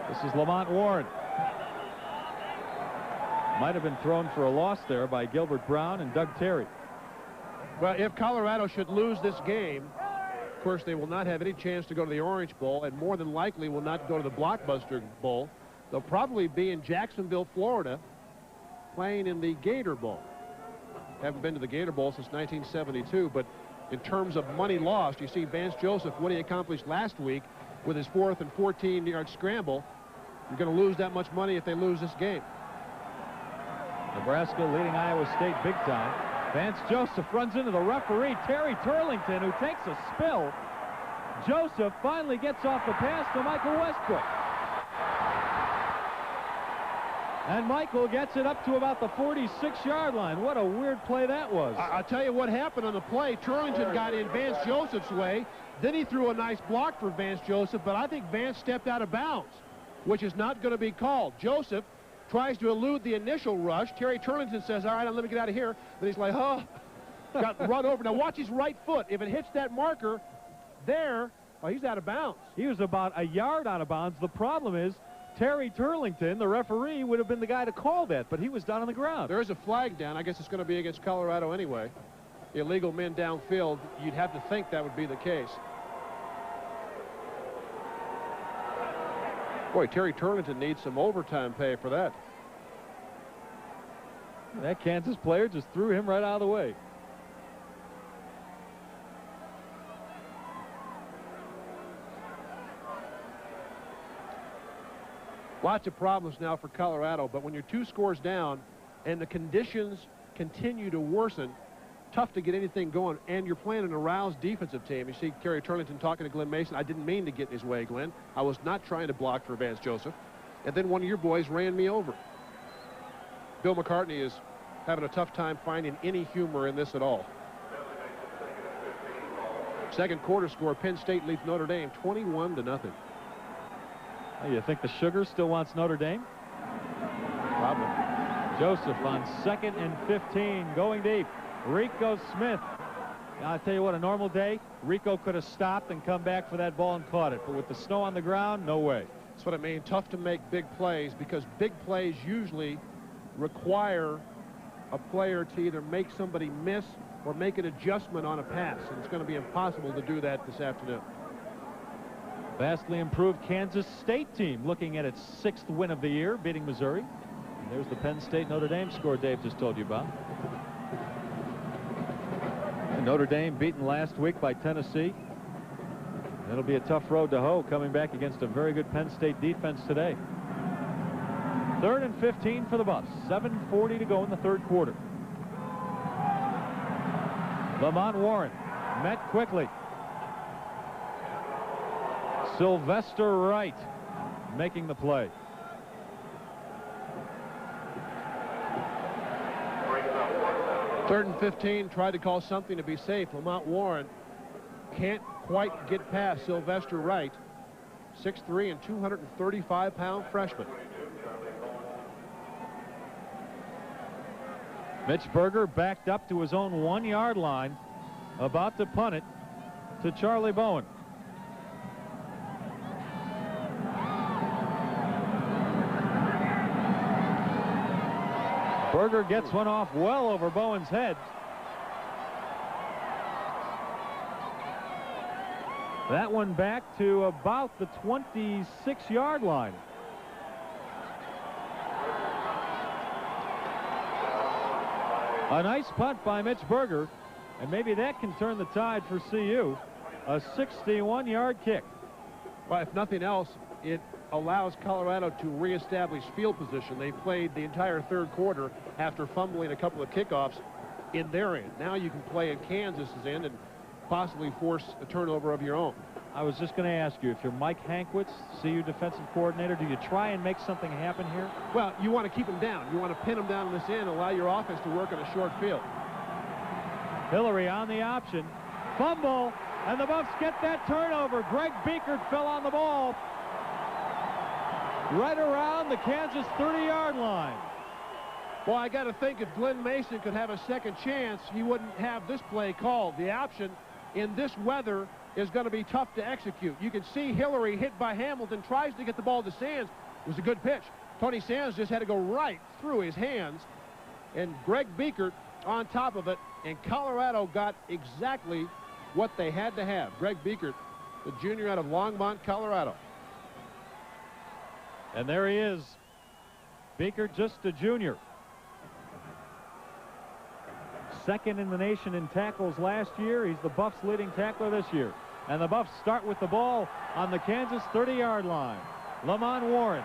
This is Lamont Warren. Might have been thrown for a loss there by Gilbert Brown and Doug Terry. Well, if Colorado should lose this game, of course, they will not have any chance to go to the Orange Bowl, and more than likely will not go to the Blockbuster Bowl. They'll probably be in Jacksonville, Florida, playing in the Gator Bowl. Haven't been to the Gator Bowl since 1972, but in terms of money lost, you see Vance Joseph, what he accomplished last week with his 4th and 14-yard scramble. You're going to lose that much money if they lose this game. Nebraska leading Iowa State big time. Vance Joseph runs into the referee, Terry Turlington, who takes a spill. Joseph finally gets off the pass to Michael Westbrook. And Michael gets it up to about the 46-yard line. What a weird play that was. I'll tell you what happened on the play. Turlington got in Vance Joseph's way. Then he threw a nice block for Vance Joseph, but I think Vance stepped out of bounds, which is not going to be called. Joseph tries to elude the initial rush. Terry Turlington says, all right, let me get out of here. Then he's like, oh, got run over. Now watch his right foot. If it hits that marker there, well, he's out of bounds. He was about a yard out of bounds. The problem is Terry Turlington, the referee, would have been the guy to call that, but he was down on the ground. There is a flag down. I guess it's going to be against Colorado anyway. Illegal men downfield. You'd have to think that would be the case. Boy, Terry Turlington needs some overtime pay for that. That Kansas player just threw him right out of the way. Lots of problems now for Colorado, but when you're 2 scores down and the conditions continue to worsen, tough to get anything going, and you're playing an aroused defensive team. You see Terry Turlington talking to Glenn Mason. I didn't mean to get in his way, Glenn. I was not trying to block for Vance Joseph. And then one of your boys ran me over. Bill McCartney is having a tough time finding any humor in this at all. Second quarter score, Penn State leads Notre Dame 21-0. You think the Sugar still wants Notre Dame? Probably. Joseph on 2nd and 15, going deep. Rico Smith. I'll tell you what, a normal day, Rico could have stopped and come back for that ball and caught it. But with the snow on the ground, no way. That's what I mean. Tough to make big plays because big plays usually require a player to either make somebody miss or make an adjustment on a pass. And it's going to be impossible to do that this afternoon. Vastly improved Kansas State team looking at its 6th win of the year, beating Missouri. And there's the Penn State Notre Dame score Dave just told you about. And Notre Dame beaten last week by Tennessee. It'll be a tough road to hoe coming back against a very good Penn State defense today. 3rd and 15 for the Buffs. 7:40 to go in the 3rd quarter. Lamont Warren met quickly. Sylvester Wright making the play. Third and 15, tried to call something to be safe. Lamont Warren can't quite get past Sylvester Wright, 6'3" and 235-pound freshman. Mitch Berger backed up to his own 1-yard line, about to punt it to Charlie Bowen. Berger gets one off well over Bowen's head. That one back to about the 26-yard line. A nice punt by Mitch Berger, and maybe that can turn the tide for CU. A 61-yard kick. Well, if nothing else, it allows Colorado to reestablish field position. They played the entire 3rd quarter after fumbling a couple of kickoffs in their end. Now you can play in Kansas's end and possibly force a turnover of your own. I was just going to ask you, if you're Mike Hankwitz, CU defensive coordinator, do you try and make something happen here? Well, you want to keep them down. You want to pin them down in this end and allow your offense to work on a short field. Hillary on the option. Fumble, and the Buffs get that turnover. Greg Biekert fell on the ball right around the Kansas 30-yard line. Well, I got to think if Glenn Mason could have a second chance, he wouldn't have this play called. The option in this weather is going to be tough to execute. You can see Hillary hit by Hamilton, tries to get the ball to Sands. It was a good pitch. Tony Sands just had to go right through his hands, and Greg Biekert on top of it, and Colorado got exactly what they had to have. Greg Biekert, the junior out of Longmont, Colorado. And there he is. Biekert, just a junior. 2nd in the nation in tackles last year. He's the Buffs' leading tackler this year. And the Buffs start with the ball on the Kansas 30-yard line. Lamont Warren.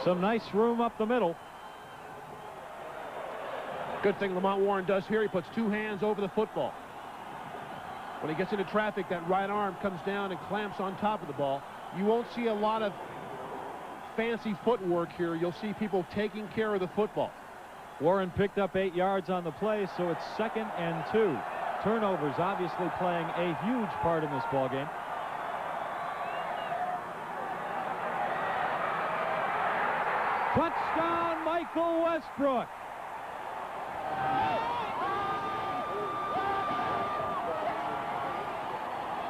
Some nice room up the middle. Good thing Lamont Warren does here. He puts 2 hands over the football. When he gets into traffic, that right arm comes down and clamps on top of the ball. You won't see a lot of fancy footwork here. You'll see people taking care of the football. Warren picked up 8 yards on the play, so it's 2nd and 2. Turnovers obviously playing a huge part in this ball game. Touchdown, Michael Westbrook.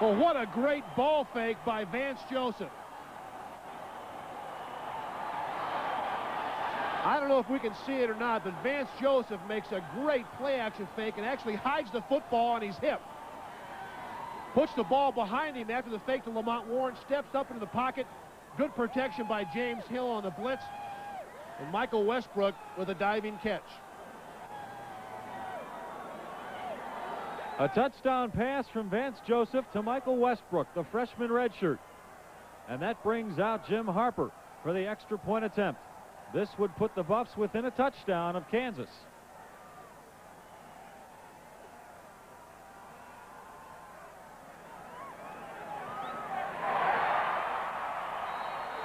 Well, what a great ball fake by Vance Joseph. I don't know if we can see it or not, but Vance Joseph makes a great play-action fake and actually hides the football on his hip. Puts the ball behind him after the fake to Lamont Warren, steps up into the pocket. Good protection by James Hill on the blitz. And Michael Westbrook with a diving catch. A touchdown pass from Vance Joseph to Michael Westbrook, the freshman redshirt. And that brings out Jim Harper for the extra point attempt. This would put the Buffs within a touchdown of Kansas.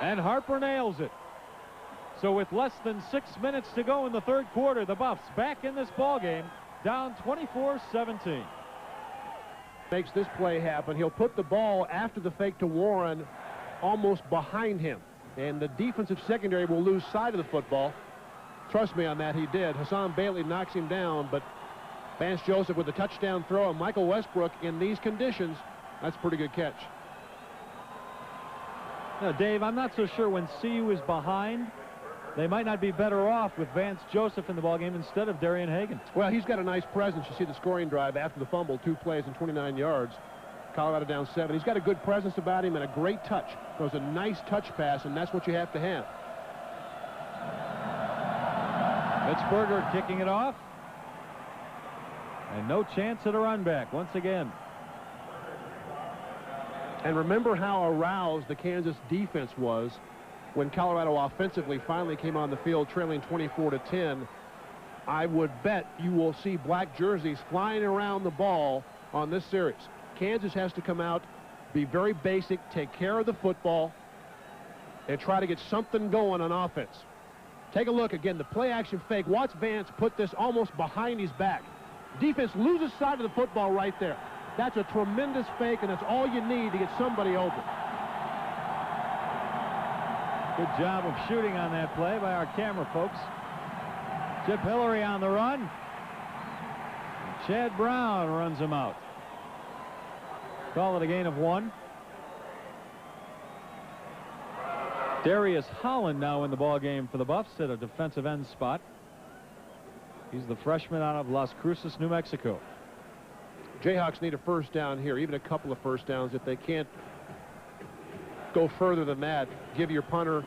And Harper nails it. So with less than 6 minutes to go in the 3rd quarter, the Buffs back in this ball game down 24-17. Makes this play happen. He'll put the ball after the fake to Warren almost behind him. And the defensive secondary will lose sight of the football. Trust me on that, he did. Hassan Bailey knocks him down, but Vance Joseph with a touchdown throw, and Michael Westbrook in these conditions, that's a pretty good catch. Now, Dave, I'm not so sure when CU is behind, they might not be better off with Vance Joseph in the ballgame instead of Darian Hagan. Well, he's got a nice presence. You see the scoring drive after the fumble, 2 plays and 29 yards. Colorado down 7. He's got a good presence about him and a great touch. It was a nice touch pass, and that's what you have to have. Pittsburgher kicking it off. And no chance at a run back once again. And remember how aroused the Kansas defense was when Colorado offensively finally came on the field trailing 24-10. I would bet you will see black jerseys flying around the ball on this series. Kansas has to come out, be very basic, take care of the football, and try to get something going on offense. Take a look again, the play action fake. Watch Vance put this almost behind his back. Defense loses sight of the football right there. That's a tremendous fake, and that's all you need to get somebody open. Good job of shooting on that play by our camera folks. Chip Hillary on the run. Chad Brown runs him out. Call it a gain of 1. Darius Holland now in the ball game for the Buffs at a defensive end spot. He's the freshman out of Las Cruces, New Mexico. Jayhawks need a first down here, even a couple of first downs. If they can't go further than that, give your punter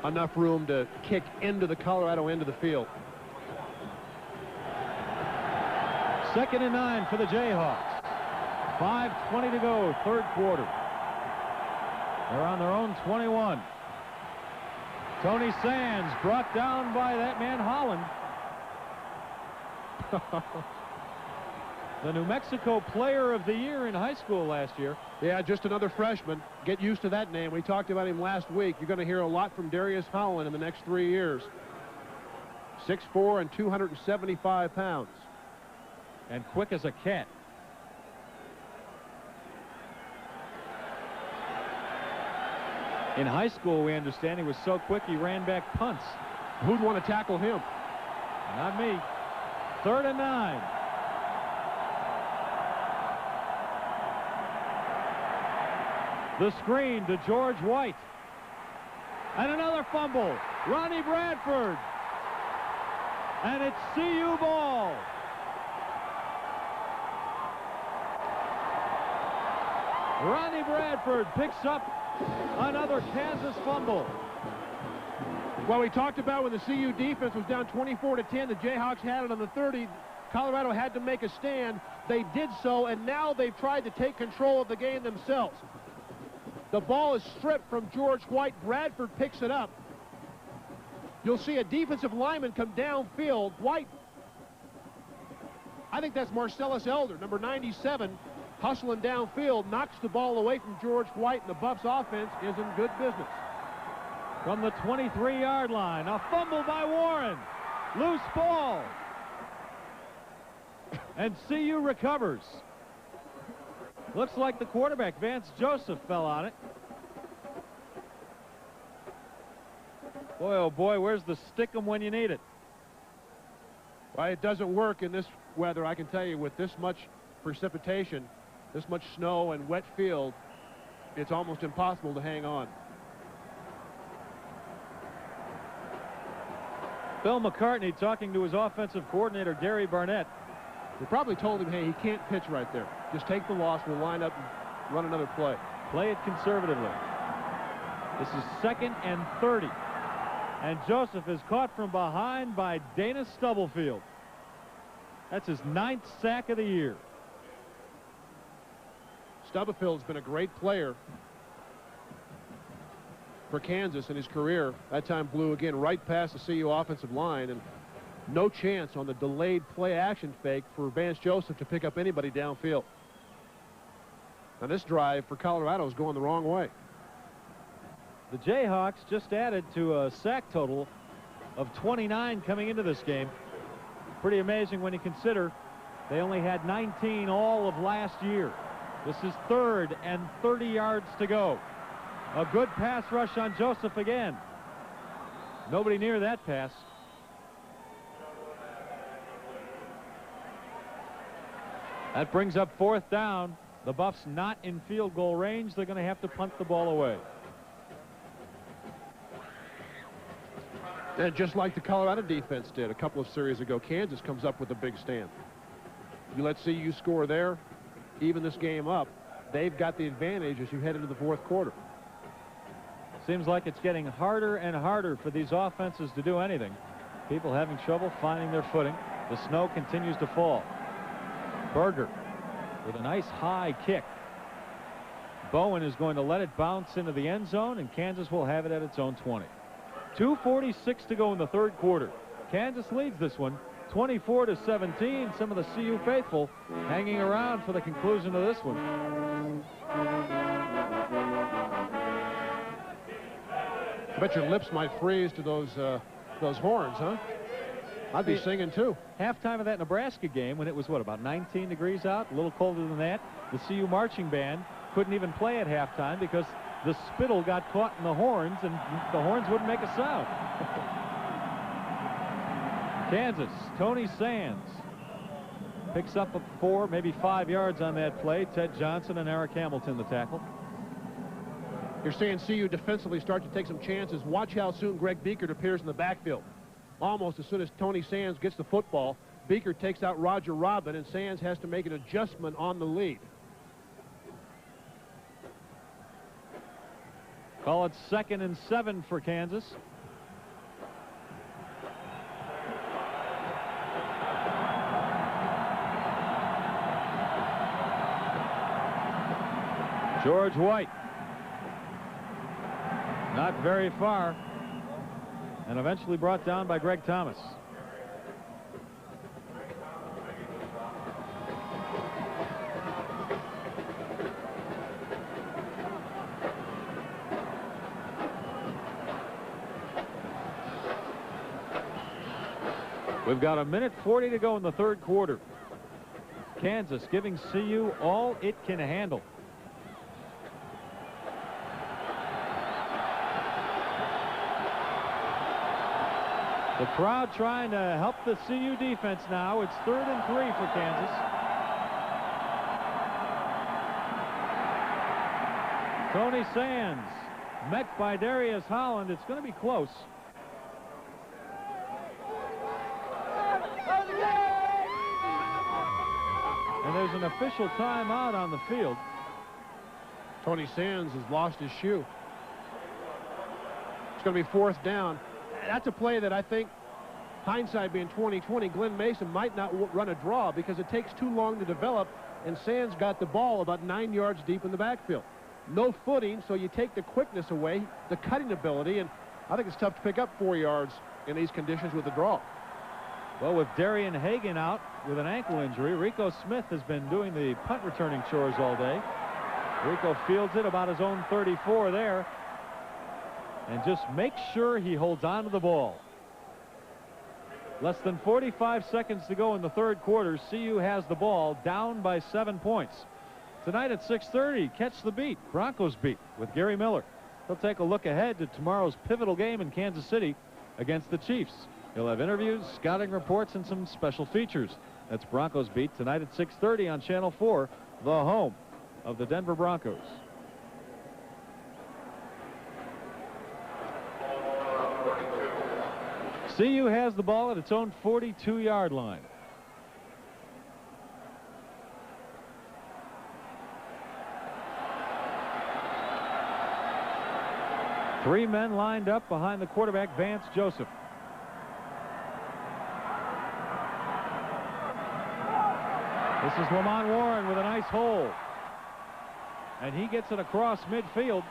enough room to kick into the Colorado end of the field. 2nd and 9 for the Jayhawks. 5:20 to go, 3rd quarter. They're on their own 21. Tony Sands brought down by that man Holland. The New Mexico Player of the Year in high school last year. Yeah, just another freshman. Get used to that name. We talked about him last week. You're going to hear a lot from Darius Holland in the next 3 years. 6'4" and 275 pounds. And quick as a cat. In high school, we understand he was so quick he ran back punts. Who'd want to tackle him? Not me. 3rd and 9. The screen to George White. And another fumble. Ronnie Bradford. And it's CU ball. Ronnie Bradford picks up another Kansas fumble. Well, we talked about when the CU defense was down 24-10, the Jayhawks had it on the 30. Colorado had to make a stand. They did so, and now they've tried to take control of the game themselves. The ball is stripped from George White. Bradford picks it up. You'll see a defensive lineman come downfield. White, I think that's Marcellus Elder, number 97, hustling downfield, knocks the ball away from George White, and the Buffs offense is in good business. From the 23-yard line, a fumble by Warren. Loose ball. And CU recovers. Looks like the quarterback, Vance Joseph, fell on it. Boy, oh boy, where's the stick-em when you need it? Well, it doesn't work in this weather, I can tell you. With this much precipitation, this much snow and wet field, it's almost impossible to hang on. Bill McCartney talking to his offensive coordinator, Gary Barnett. They probably told him, hey, he can't pitch right there. Just take the loss. We'll line up and run another play. Play it conservatively. This is 2nd and 30. And Joseph is caught from behind by Dana Stubblefield. That's his 9th sack of the year. Stubblefield's been a great player for Kansas in his career. That time blew again right past the CU offensive line, and no chance on the delayed play action fake for Vance Joseph to pick up anybody downfield. Now this drive for Colorado is going the wrong way. The Jayhawks just added to a sack total of 29 coming into this game. Pretty amazing when you consider They only had 19 all of last year. This is 3rd and 30 yards to go. A good pass rush on Joseph again. Nobody near that pass. That brings up 4th down. The Buffs not in field goal range. They're going to have to punt the ball away. And just like the Colorado defense did a couple of series ago, Kansas comes up with a big stand. You let CU score there, even this game up, they've got the advantage as you head into the 4th quarter. Seems like it's getting harder and harder for these offenses to do anything. People having trouble finding their footing. The snow continues to fall. Berger with a nice high kick. Bowen is going to let it bounce into the end zone, and Kansas will have it at its own 20. 2:46 to go in the 3rd quarter. Kansas leads this one 24-17. Some of the CU faithful hanging around for the conclusion of this one. I bet your lips might freeze to those horns, huh? I'd be singing too. Halftime of that Nebraska game, when it was, what, about 19 degrees out, a little colder than that, the CU marching band couldn't even play at halftime because the spittle got caught in the horns and the horns wouldn't make a sound. Kansas, Tony Sands picks up 4, maybe 5 yards on that play. Ted Johnson and Eric Hamilton the tackle. You're seeing CU defensively start to take some chances. Watch how soon Greg Beekert appears in the backfield. Almost as soon as Tony Sands gets the football, Beekert takes out Roger Robin, and Sands has to make an adjustment on the lead. Call it 2nd and 7 for Kansas. George White. Not very far. And eventually brought down by Greg Thomas. We've got 1:40 to go in the 3rd quarter. Kansas giving CU all it can handle. The crowd trying to help the CU defense now. It's 3rd and 3 for Kansas. Tony Sands met by Darius Holland. It's going to be close. And there's an official timeout on the field. Tony Sands has lost his shoe. It's going to be 4th down. That's a play that I think, hindsight being 20/20, Glenn Mason might not run a draw because it takes too long to develop, and Sands got the ball about 9 yards deep in the backfield. No footing, so you take the quickness away, the cutting ability, and I think it's tough to pick up 4 yards in these conditions with the draw. Well, with Darian Hagan out with an ankle injury, Rico Smith has been doing the punt returning chores all day. Rico fields it about his own 34 there. And just make sure he holds on to the ball. Less than 45 seconds to go in the 3rd quarter. CU has the ball, down by 7 points. Tonight at 6:30, Catch the Beat, Broncos Beat, with Gary Miller. He'll take a look ahead to tomorrow's pivotal game in Kansas City against the Chiefs. He'll have interviews, scouting reports, and some special features. That's Broncos Beat tonight at 6:30 on Channel 4, the home of the Denver Broncos. CU has the ball at its own 42-yard line. Three men lined up behind the quarterback, Vance Joseph. This is Lamont Warren with a nice hole. And he gets it across midfield.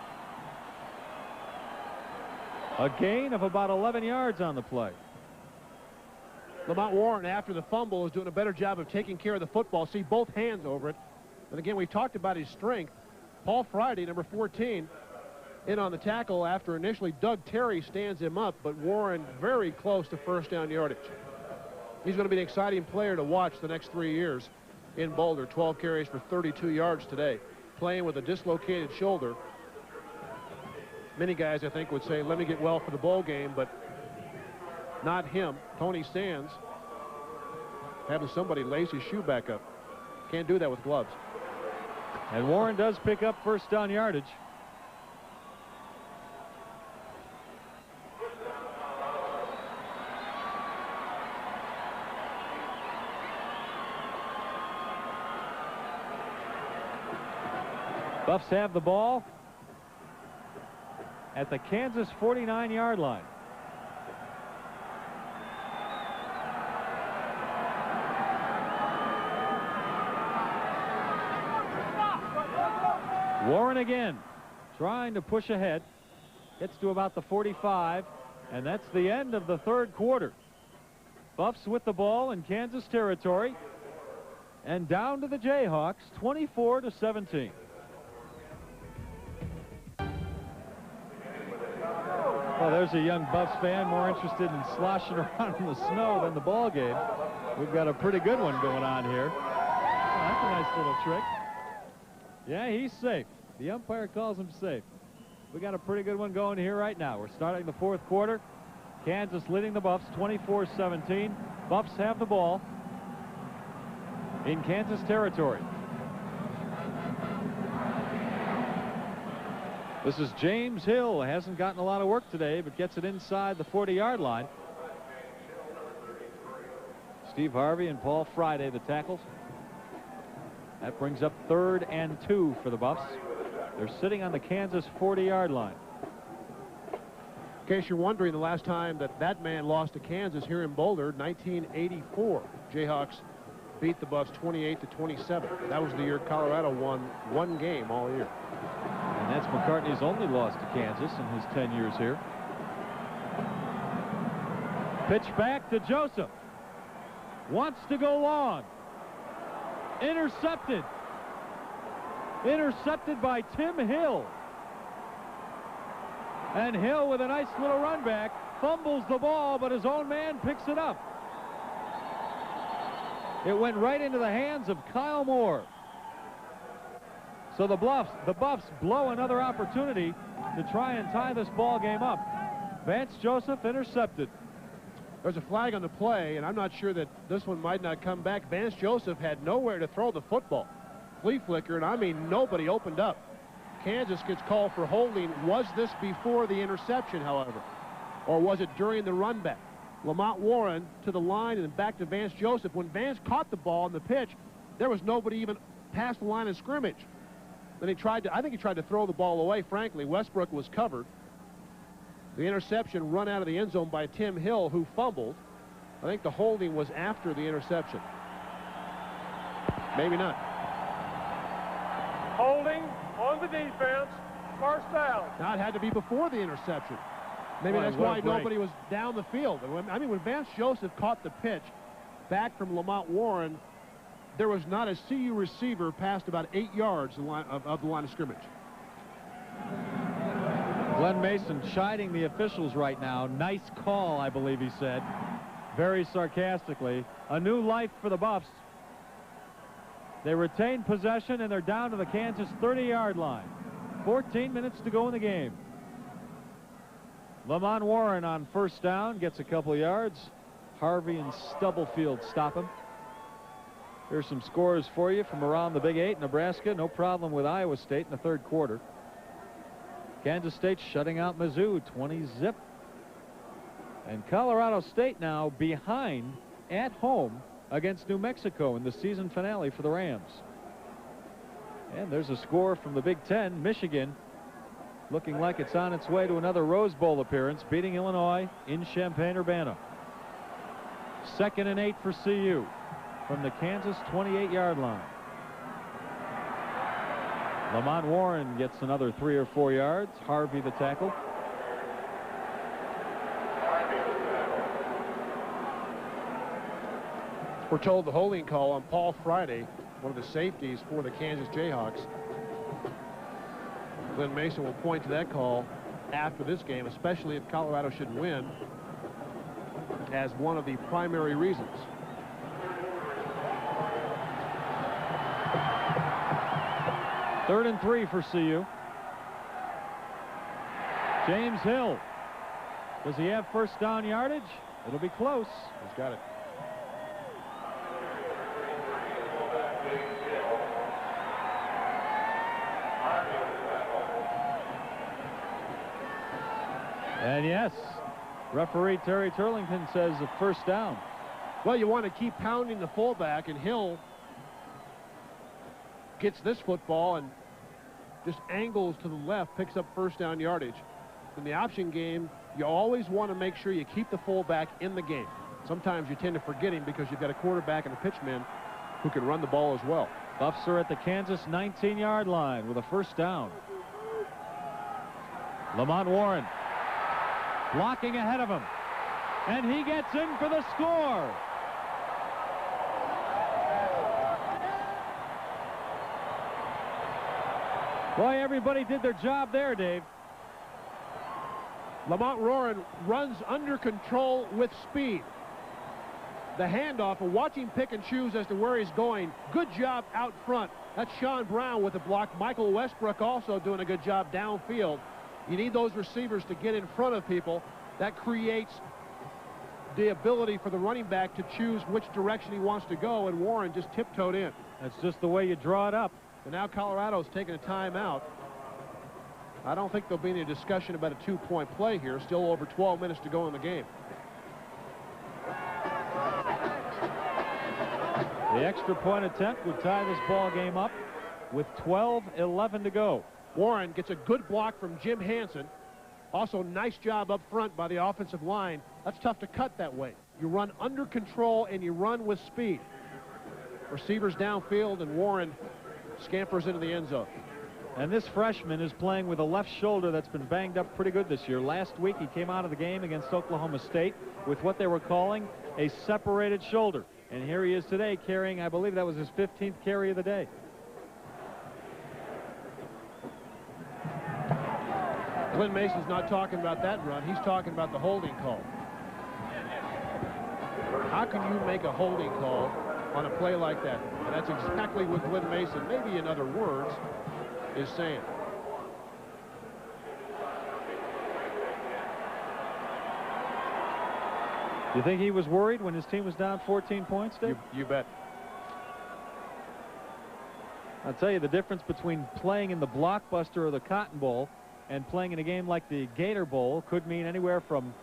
A gain of about 11 yards on the play. Lamont Warren, after the fumble, is doing a better job of taking care of the football. See both hands over it. And again, we talked about his strength. Paul Friday, number 14, in on the tackle after initially Doug Terry stands him up, but Warren very close to 1st down yardage. He's going to be an exciting player to watch the next 3 years in Boulder. 12 carries for 32 yards today, playing with a dislocated shoulder. Many guys, I think, would say, let me get well for the bowl game, but not him. Tony Sands having somebody lace his shoe back up. Can't do that with gloves. And Warren does pick up first down yardage. Buffs have the ball at the Kansas 49-yard line. Warren again, trying to push ahead. Gets to about the 45, and that's the end of the third quarter. Buffs with the ball in Kansas territory, and down to the Jayhawks, 24-17. Well, there's a young Buffs fan more interested in sloshing around in the snow than the ball game. We've got a pretty good one going on here. Oh, that's a nice little trick. Yeah, he's safe. The umpire calls him safe. We got a pretty good one going here right now. We're starting the fourth quarter. Kansas leading the Buffs 24-17. Buffs have the ball in Kansas territory. This is James Hill. Hasn't gotten a lot of work today, but gets it inside the 40-yard line. Steve Harvey and Paul Friday, the tackles. That brings up 3rd and 2 for the Buffs. They're sitting on the Kansas 40-yard line. In case you're wondering, the last time that man lost to Kansas here in Boulder, 1984. Jayhawks beat the Buffs 28-27. That was the year Colorado won one game all year. And that's McCartney's only loss to Kansas in his 10 years here. Pitch back to Joseph. Wants to go long. Intercepted. Intercepted by Tim Hill. And Hill with a nice little run back. Fumbles the ball, but his own man picks it up. It went right into the hands of Kyle Moore. So the Buffs blow another opportunity to try and tie this ball game up. Vance Joseph intercepted. There's a flag on the play, and I'm not sure that this one might not come back. Vance Joseph had nowhere to throw the football. Flea flicker, and I mean nobody opened up. Kansas gets called for holding. Was this before the interception, however? Or was it during the run back? Lamont Warren to the line and back to Vance Joseph. When Vance caught the ball on the pitch, there was nobody even past the line of scrimmage. Then I think he tried to throw the ball away, frankly. Westbrook was covered. The interception run out of the end zone by Tim Hill, who fumbled. I think the holding was after the interception. Maybe not. Holding on the defense, first down. Now it had to be before the interception. Maybe that's why nobody was down the field. I mean, when Vance Joseph caught the pitch back from Lamont Warren, there was not a CU receiver past about 8 yards of the line of scrimmage. Glenn Mason chiding the officials right now. Nice call, I believe he said, very sarcastically. A new life for the Buffs. They retain possession, and they're down to the Kansas 30-yard line. 14 minutes to go in the game. Lamont Warren on first down gets a couple yards. Harvey and Stubblefield stop him. Here's some scores for you from around the Big 8. Nebraska, no problem with Iowa State in the third quarter. Kansas State shutting out Mizzou, 20-zip. And Colorado State now behind at home against New Mexico in the season finale for the Rams. And there's a score from the Big Ten. Michigan looking like it's on its way to another Rose Bowl appearance, beating Illinois in Champaign-Urbana. 2nd and 8 for CU from the Kansas 28-yard line. Lamont Warren gets another 3 or 4 yards. Harvey the tackle. We're told the holding call on Paul Friday, one of the safeties for the Kansas Jayhawks. Glenn Mason will point to that call after this game, especially if Colorado should win. as one of the primary reasons. Third and 3 for CU. James Hill. Does he have first down yardage? It'll be close. He's got it. And yes, referee Terry Turlington says a first down. Well, you want to keep pounding the fullback, and Hill gets this football and just angles to the left, picks up first down yardage. In the option game, you always want to make sure you keep the fullback in the game. Sometimes you tend to forget him because you've got a quarterback and a pitchman who can run the ball as well. Buffs are at the Kansas 19-yard line with a first down. Lamont Warren blocking ahead of him, and he gets in for the score. Boy, everybody did their job there, Dave. Lamont Warren runs under control with speed. The handoff, and watch him pick and choose as to where he's going. Good job out front. That's Sean Brown with the block. Michael Westbrook also doing a good job downfield. You need those receivers to get in front of people. That creates the ability for the running back to choose which direction he wants to go, and Warren just tiptoed in. That's just the way you draw it up. And now Colorado's taking a timeout. I don't think there'll be any discussion about a two-point play here. Still over 12 minutes to go in the game. The extra point attempt would tie this ball game up with 12:11 to go. Warren gets a good block from Jim Hansen. Also, nice job up front by the offensive line. That's tough to cut that way. You run under control and you run with speed. Receivers downfield, and Warren scampers into the end zone. And this freshman is playing with a left shoulder that's been banged up pretty good this year. Last week he came out of the game against Oklahoma State with what they were calling a separated shoulder. And here he is today carrying, I believe that was his 15th carry of the day. Glenn Mason's not talking about that run. He's talking about the holding call. How can you make a holding call on a play like that? And that's exactly what Glenn Mason, maybe in other words, is saying. Do you think he was worried when his team was down 14 points, Dave? You bet. I'll tell you, the difference between playing in the Blockbuster or the Cotton Bowl and playing in a game like the Gator Bowl could mean anywhere from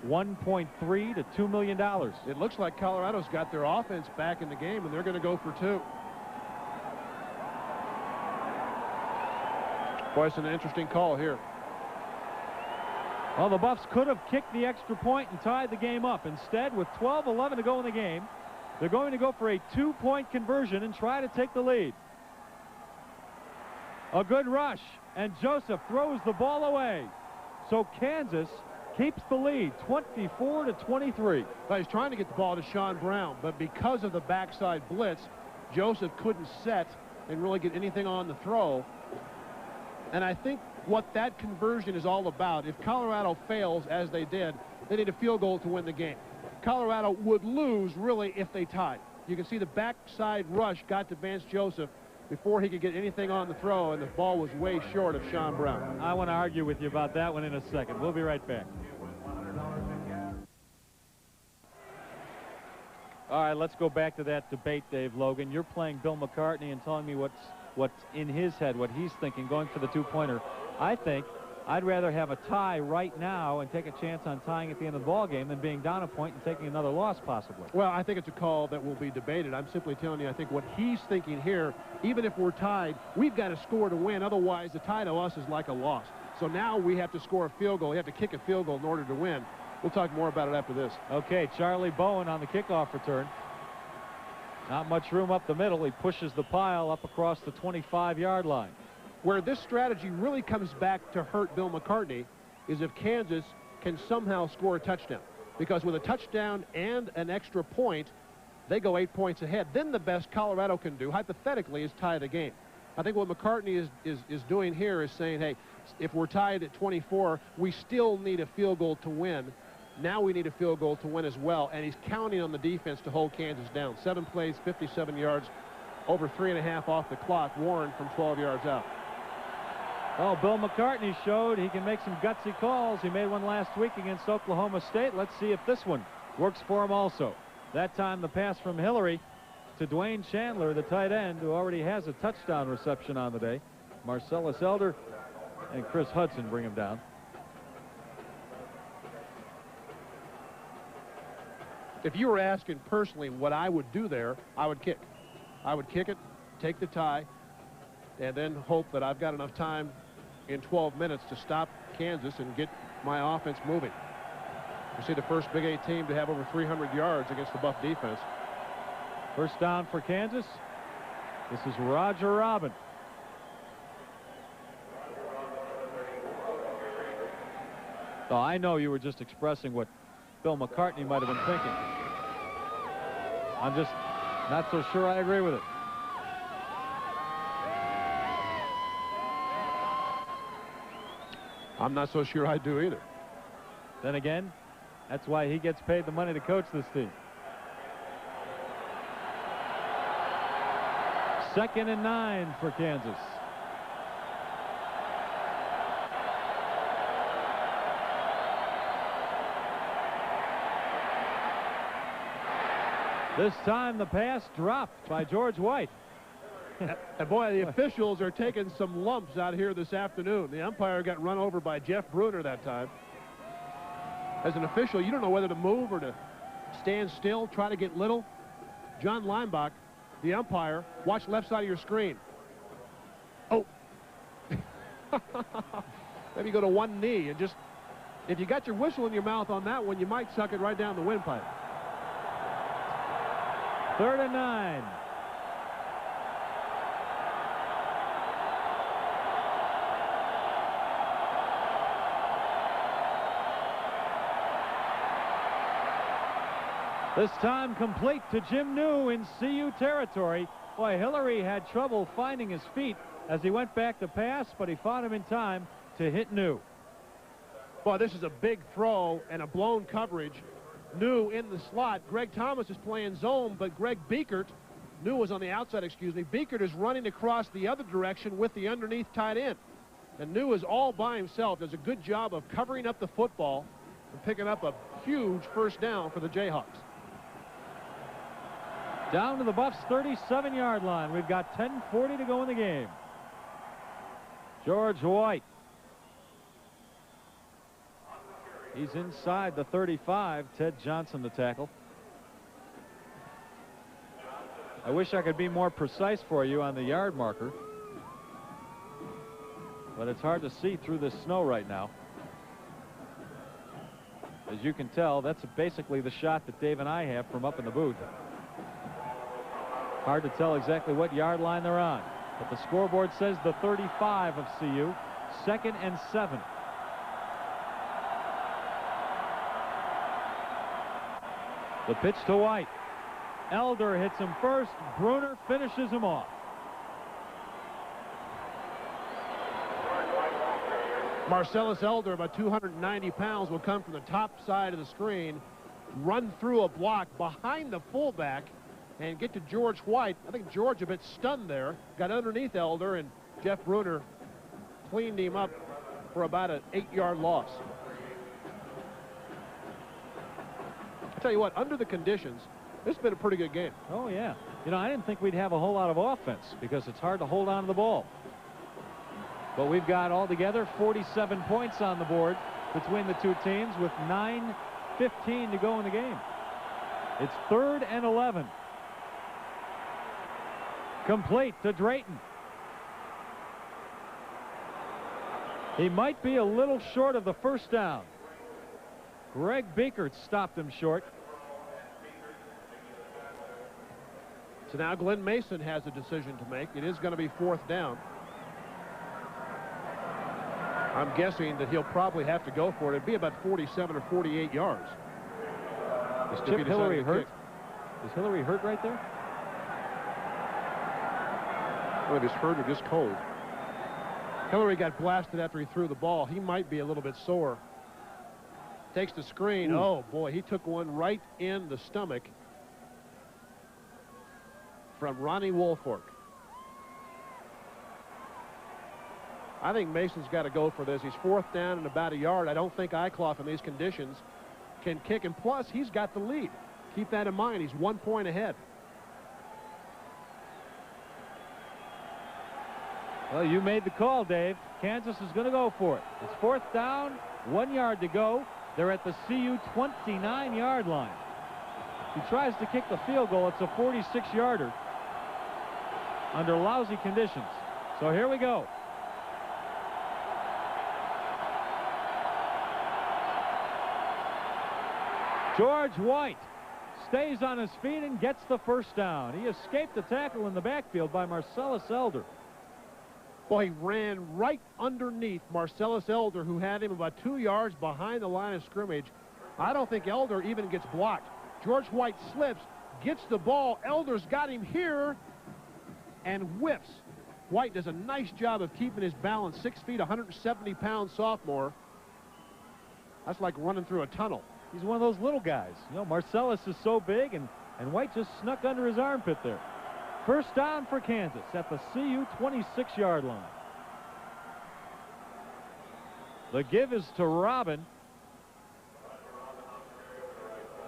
$1.3 to $2 million. It looks like Colorado's got their offense back in the game, and they're going to go for two. Boy, it's an interesting call here. Well, the Buffs could have kicked the extra point and tied the game up. Instead, with 12:11 to go in the game, they're going to go for a two-point conversion and try to take the lead. A good rush, and Joseph throws the ball away. So Kansas keeps the lead, 24-23. Well, he's trying to get the ball to Sean Brown, but because of the backside blitz, Joseph couldn't set and really get anything on the throw. And I think what that conversion is all about, if Colorado fails, as they did, they need a field goal to win the game. Colorado would lose, really, if they tied. You can see the backside rush got to Vance Joseph before he could get anything on the throw, and the ball was way short of Sean Brown. I want to argue with you about that one in a second. We'll be right back. All right, let's go back to that debate, Dave Logan. You're playing Bill McCartney and telling me what's in his head, what he's thinking, going for the two-pointer. I think I'd rather have a tie right now and take a chance on tying at the end of the ball game than being down a point and taking another loss possibly. Well, I think it's a call that will be debated. I'm simply telling you, I think what he's thinking here, even if we're tied, we've got to score to win. Otherwise, the tie to us is like a loss. So now we have to score a field goal. We have to kick a field goal in order to win. We'll talk more about it after this. Okay, Charlie Bowen on the kickoff return. Not much room up the middle. He pushes the pile up across the 25-yard line. Where this strategy really comes back to hurt Bill McCartney is if Kansas can somehow score a touchdown. Because with a touchdown and an extra point, they go 8 points ahead. Then the best Colorado can do, hypothetically, is tie the game. I think what McCartney is doing here is saying, hey, if we're tied at 24, we still need a field goal to win. Now we need a field goal to win as well, and he's counting on the defense to hold Kansas down. 7 plays, 57 yards, over 3.5 off the clock. Warren from 12 yards out. Oh, Bill McCartney showed he can make some gutsy calls. He made one last week against Oklahoma State. Let's see if this one works for him also. That time the pass from Hillary to Dwayne Chandler, the tight end, who already has a touchdown reception on the day. Marcellus Elder and Chris Hudson bring him down. If you were asking personally what I would do there, I would kick. I would kick it, take the tie, and then hope that I've got enough time in 12 minutes to stop Kansas and get my offense moving. You see the first Big 8 team to have over 300 yards against the Buff defense. First down for Kansas. This is Roger Robin. Oh, I know you were just expressing what Bill McCartney might have been thinking. I'm just not so sure I agree with it. I'm not so sure I do either. Then again, that's why he gets paid the money to coach this team. 2nd and 9 for Kansas. This time the pass dropped by George White. And boy, the officials are taking some lumps out here this afternoon. The umpire got run over by Jeff Bruner that time. As an official, you don't know whether to move or to stand still, try to get little. John Leimbach, the umpire, watch left side of your screen. Oh. Maybe go to one knee and just, if you got your whistle in your mouth on that one, you might suck it right down the windpipe. 3rd and 9. This time complete to Jim New in CU territory. Boy, Hillary had trouble finding his feet as he went back to pass, but he found him in time to hit New. Boy, this is a big throw and a blown coverage. New in the slot. Greg Thomas is playing zone, but Greg Biekert, New was on the outside, excuse me. Biekert is running across the other direction with the underneath tight end. And New is all by himself. Does a good job of covering up the football and picking up a huge first down for the Jayhawks. Down to the Buffs' 37-yard line. We've got 10:40 to go in the game. George White. He's inside the 35. Ted Johnson the tackle. I wish I could be more precise for you on the yard marker, but it's hard to see through this snow right now. As you can tell, that's basically the shot that Dave and I have from up in the booth. Hard to tell exactly what yard line they're on, but the scoreboard says the 35 of CU. 2nd and 7. The pitch to White. Elder hits him first. Bruner finishes him off. Marcellus Elder, about 290 pounds, will come from the top side of the screen, run through a block behind the fullback, and get to George White. I think George a bit stunned there. Got underneath Elder, and Jeff Bruner cleaned him up for about an 8-yard loss. I'll tell you what, under the conditions, this has been a pretty good game. Oh, yeah. You know, I didn't think we'd have a whole lot of offense because it's hard to hold on to the ball. But we've got altogether 47 points on the board between the two teams with 9:15 to go in the game. It's 3rd and 11. Complete to Drayton. He might be a little short of the first down. Greg Biekert stopped him short. So now Glenn Mason has a decision to make. It is going to be 4th down. I'm guessing that he'll probably have to go for it. It'd be about 47 or 48 yards. Is Chip Hillary hurt? Is Hillary hurt right there? Well, if he's hurt or just cold. Hillary got blasted after he threw the ball. He might be a little bit sore. Takes the screen. Ooh. Oh, boy, he took one right in the stomach from Ronnie Woolfolk. I think Mason's got to go for this. He's 4th down and about a yard. I don't think Eicloff in these conditions can kick, and plus, he's got the lead. Keep that in mind. He's 1 point ahead. Well, you made the call, Dave. Kansas is going to go for it. It's 4th down, 1 yard to go. They're at the CU 29-yard line. He tries to kick the field goal. It's a 46-yarder under lousy conditions. So here we go. George White stays on his feet and gets the first down. He escaped the tackle in the backfield by Marcellus Elder. Boy, he ran right underneath Marcellus Elder, who had him about 2 yards behind the line of scrimmage. I don't think Elder even gets blocked. George White slips, gets the ball. Elder's got him here and whips. White does a nice job of keeping his balance. 6 feet, 170-pound sophomore. That's like running through a tunnel. He's one of those little guys. You know, Marcellus is so big, and White just snuck under his armpit there. First down for Kansas at the CU 26-yard line. The give is to Robin.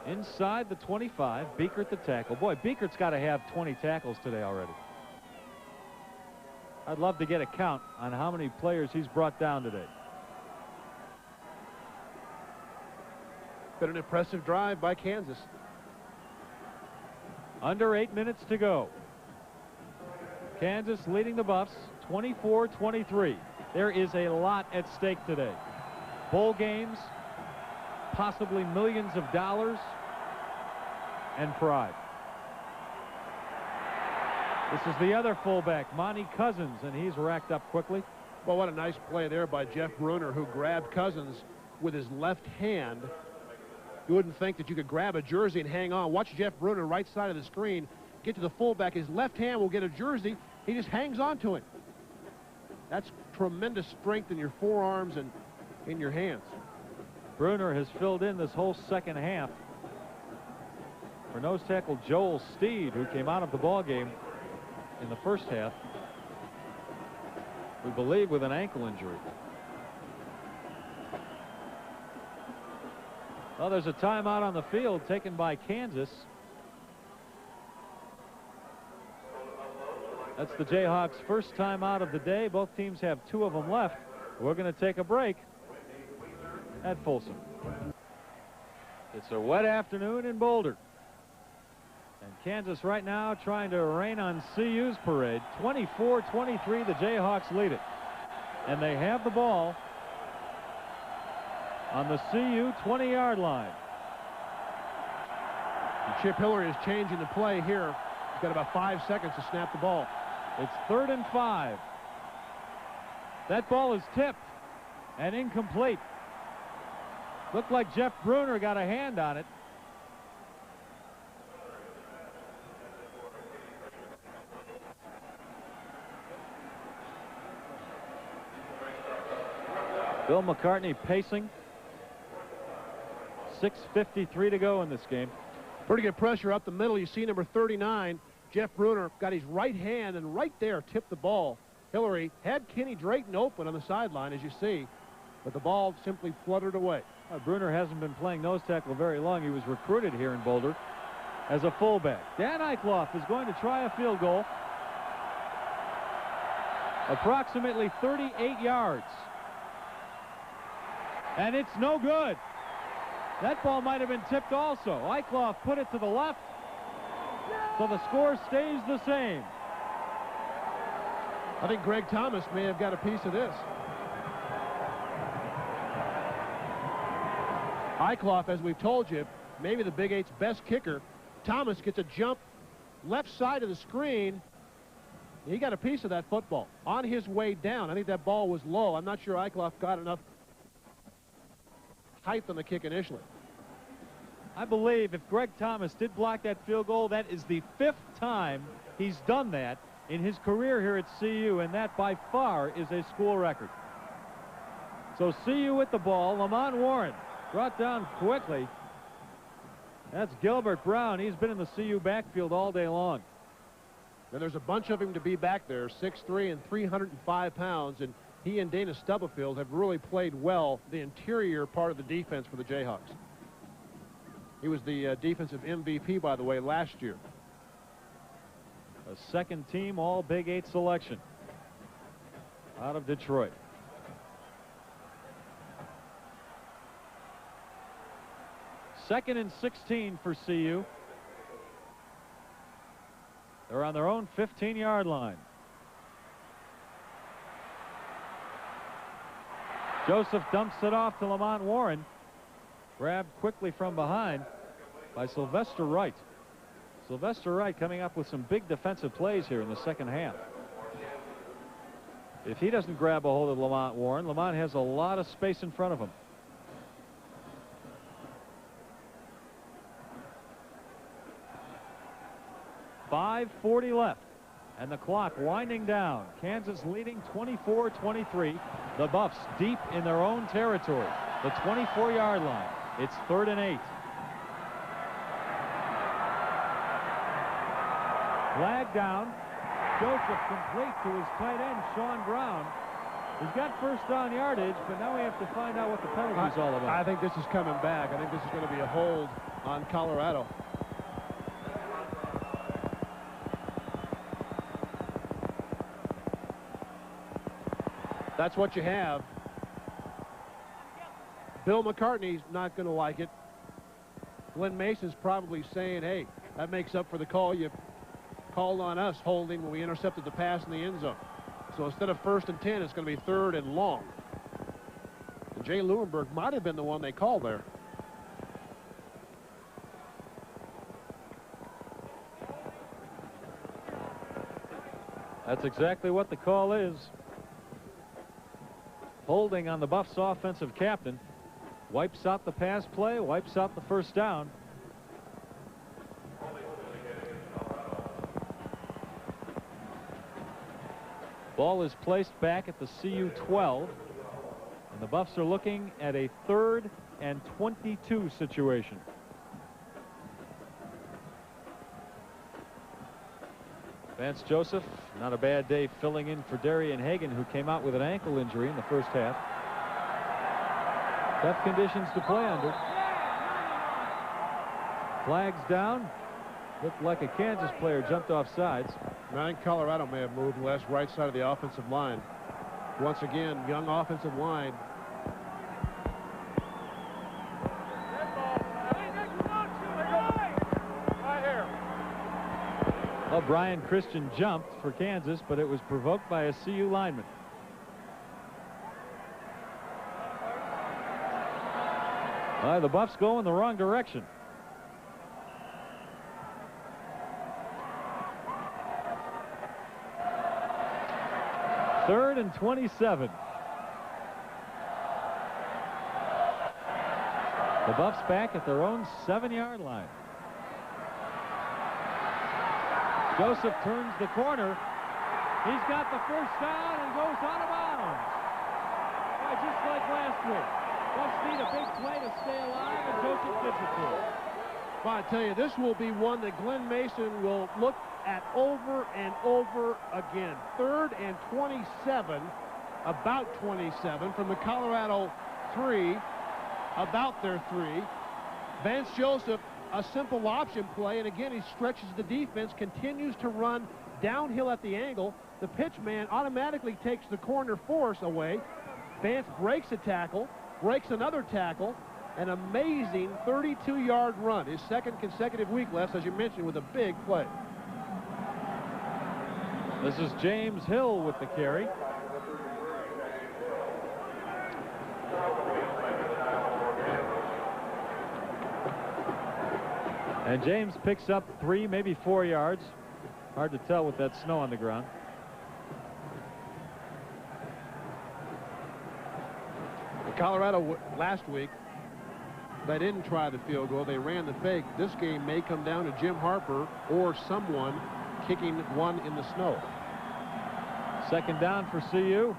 Inside the 25, Beekert the tackle. Boy, Beekert's got to have 20 tackles today already. I'd love to get a count on how many players he's brought down today. Been an impressive drive by Kansas. Under 8 minutes to go. Kansas leading the Buffs 24-23. There is a lot at stake today. Bowl games, possibly millions of dollars, and pride. This is the other fullback, Monty Cousins, and he's racked up quickly. Well, what a nice play there by Jeff Bruner, who grabbed Cousins with his left hand. You wouldn't think that you could grab a jersey and hang on. Watch Jeff Bruner, right side of the screen, get to the fullback. His left hand will get a jersey. He just hangs on to it. That's tremendous strength in your forearms and in your hands. Bruner has filled in this whole second half for nose tackle Joel Steed, who came out of the ball game in the first half, we believe, with an ankle injury. Well, there's a timeout on the field taken by Kansas. That's the Jayhawks' first timeout of the day. Both teams have 2 of them left. We're going to take a break at Folsom. It's a wet afternoon in Boulder. And Kansas right now trying to rain on CU's parade. 24-23, the Jayhawks lead it. And they have the ball on the CU 20-yard line. And Chip Hillary is changing the play here. He's got about 5 seconds to snap the ball. It's 3rd and 5. That ball is tipped and incomplete. Looked like Jeff Bruner got a hand on it. Bill McCartney pacing. 6:53 to go in this game. Pretty good pressure up the middle. You see number 39, Jeff Bruner, got his right hand and right there tipped the ball. Hillary had Kenny Drayton open on the sideline, as you see, but the ball simply fluttered away. Bruner hasn't been playing nose tackle very long. He was recruited here in Boulder as a fullback. Dan Eicloff is going to try a field goal. Approximately 38 yards. And it's no good. That ball might have been tipped also. Eicloff put it to the left, so the score stays the same. I think Greg Thomas may have got a piece of this. Eicloff, as we've told you, maybe the Big Eight's best kicker. Thomas gets a jump left side of the screen. He got a piece of that football on his way down. I think that ball was low. I'm not sure Eicloff got enough height on the kick initially. I believe if Greg Thomas did block that field goal, that is the 5th time he's done that in his career here at CU, and that by far is a school record. So CU with the ball. Lamont Warren Brought down quickly. That's Gilbert Brown. He's been in the CU backfield all day long. And there's a bunch of him to be back there, 6'3" and 305 pounds, and he and Dana Stubblefield have really played well the interior part of the defense for the Jayhawks. He was the defensive MVP, by the way, last year. A second-team All-Big 8 selection out of Detroit. Second and 16 for CU. They're on their own 15-yard line. Joseph dumps it off to Lamont Warren. Grabbed quickly from behind by Sylvester Wright. Sylvester Wright coming up with some big defensive plays here in the second half. If he doesn't grab a hold of Lamont Warren, Lamont has a lot of space in front of him. .540 left, and the clock winding down. Kansas leading 24-23. The Buffs deep in their own territory, the 24-yard line. It's 3rd and 8. Flag down. Joseph complete to his tight end, Sean Brown. He's got first down yardage, but now we have to find out what the penalty's all about. I think this is coming back. I think this is going to be a hold on Colorado. That's what you have. Bill McCartney's not going to like it. Glenn Mason's probably saying, hey, that makes up for the call you called on us holding when we intercepted the pass in the end zone. So instead of 1st and 10, it's going to be 3rd and long. And Jay Lewinberg might have been the one they called there. That's exactly what the call is. Holding on the Buffs offensive captain. Wipes out the pass play, wipes out the first down. Ball is placed back at the CU 12. And the Buffs are looking at a 3rd and 22 situation. Vance Joseph, not a bad day filling in for Darian Hagan, who came out with an ankle injury in the first half. Tough conditions to play under. Flags down. Looked like a Kansas player jumped off sides. I think Colorado may have moved less right side of the offensive line. Once again, young offensive line. Well, Brian Christian jumped for Kansas, but it was provoked by a CU lineman. The Buffs go in the wrong direction. Third and 27. The Buffs back at their own 7-yard line. Joseph turns the corner. He's got the first down and goes out of bounds. Just like last week. Buffs need a big play to stay alive, and Joseph gets it to him. Well, I tell you, this will be one that Glenn Mason will look at over and over again. 3rd and 27, about 27 from the Colorado 3, about their 3. Vance Joseph, a simple option play, and again he stretches the defense, continues to run downhill at the angle. The pitch man automatically takes the corner force away. Vance breaks a tackle, breaks another tackle, an amazing 32-yard run. His second consecutive week left, as you mentioned, with a big play. This is James Hill with the carry. And James picks up 3, maybe 4 yards. Hard to tell with that snow on the ground. Colorado last week, they didn't try the field goal. They ran the fake. This game may come down to Jim Harper or someone kicking one in the snow. Second down for CU.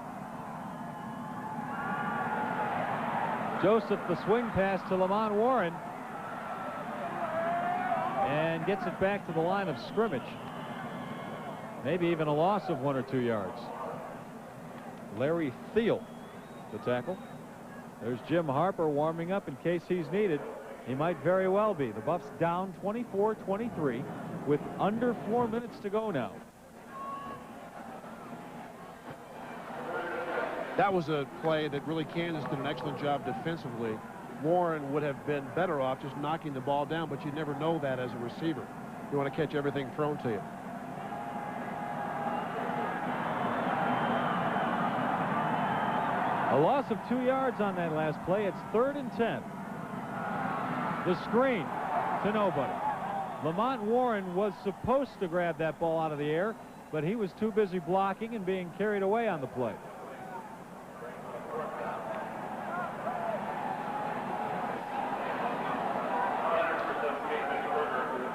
Joseph, the swing pass to Lamont Warren, and gets it back to the line of scrimmage. Maybe even a loss of 1 or 2 yards. Larry Thiel, the tackle. There's Jim Harper warming up in case he's needed. He might very well be. The Buffs down 24-23 with under 4 minutes to go now. That was a play that really Kansas did an excellent job defensively. Warren would have been better off just knocking the ball down, but you never know that as a receiver. You want to catch everything thrown to you. A loss of 2 yards on that last play. It's 3rd and 10. The screen to nobody. Lamont Warren was supposed to grab that ball out of the air, but he was too busy blocking and being carried away on the play.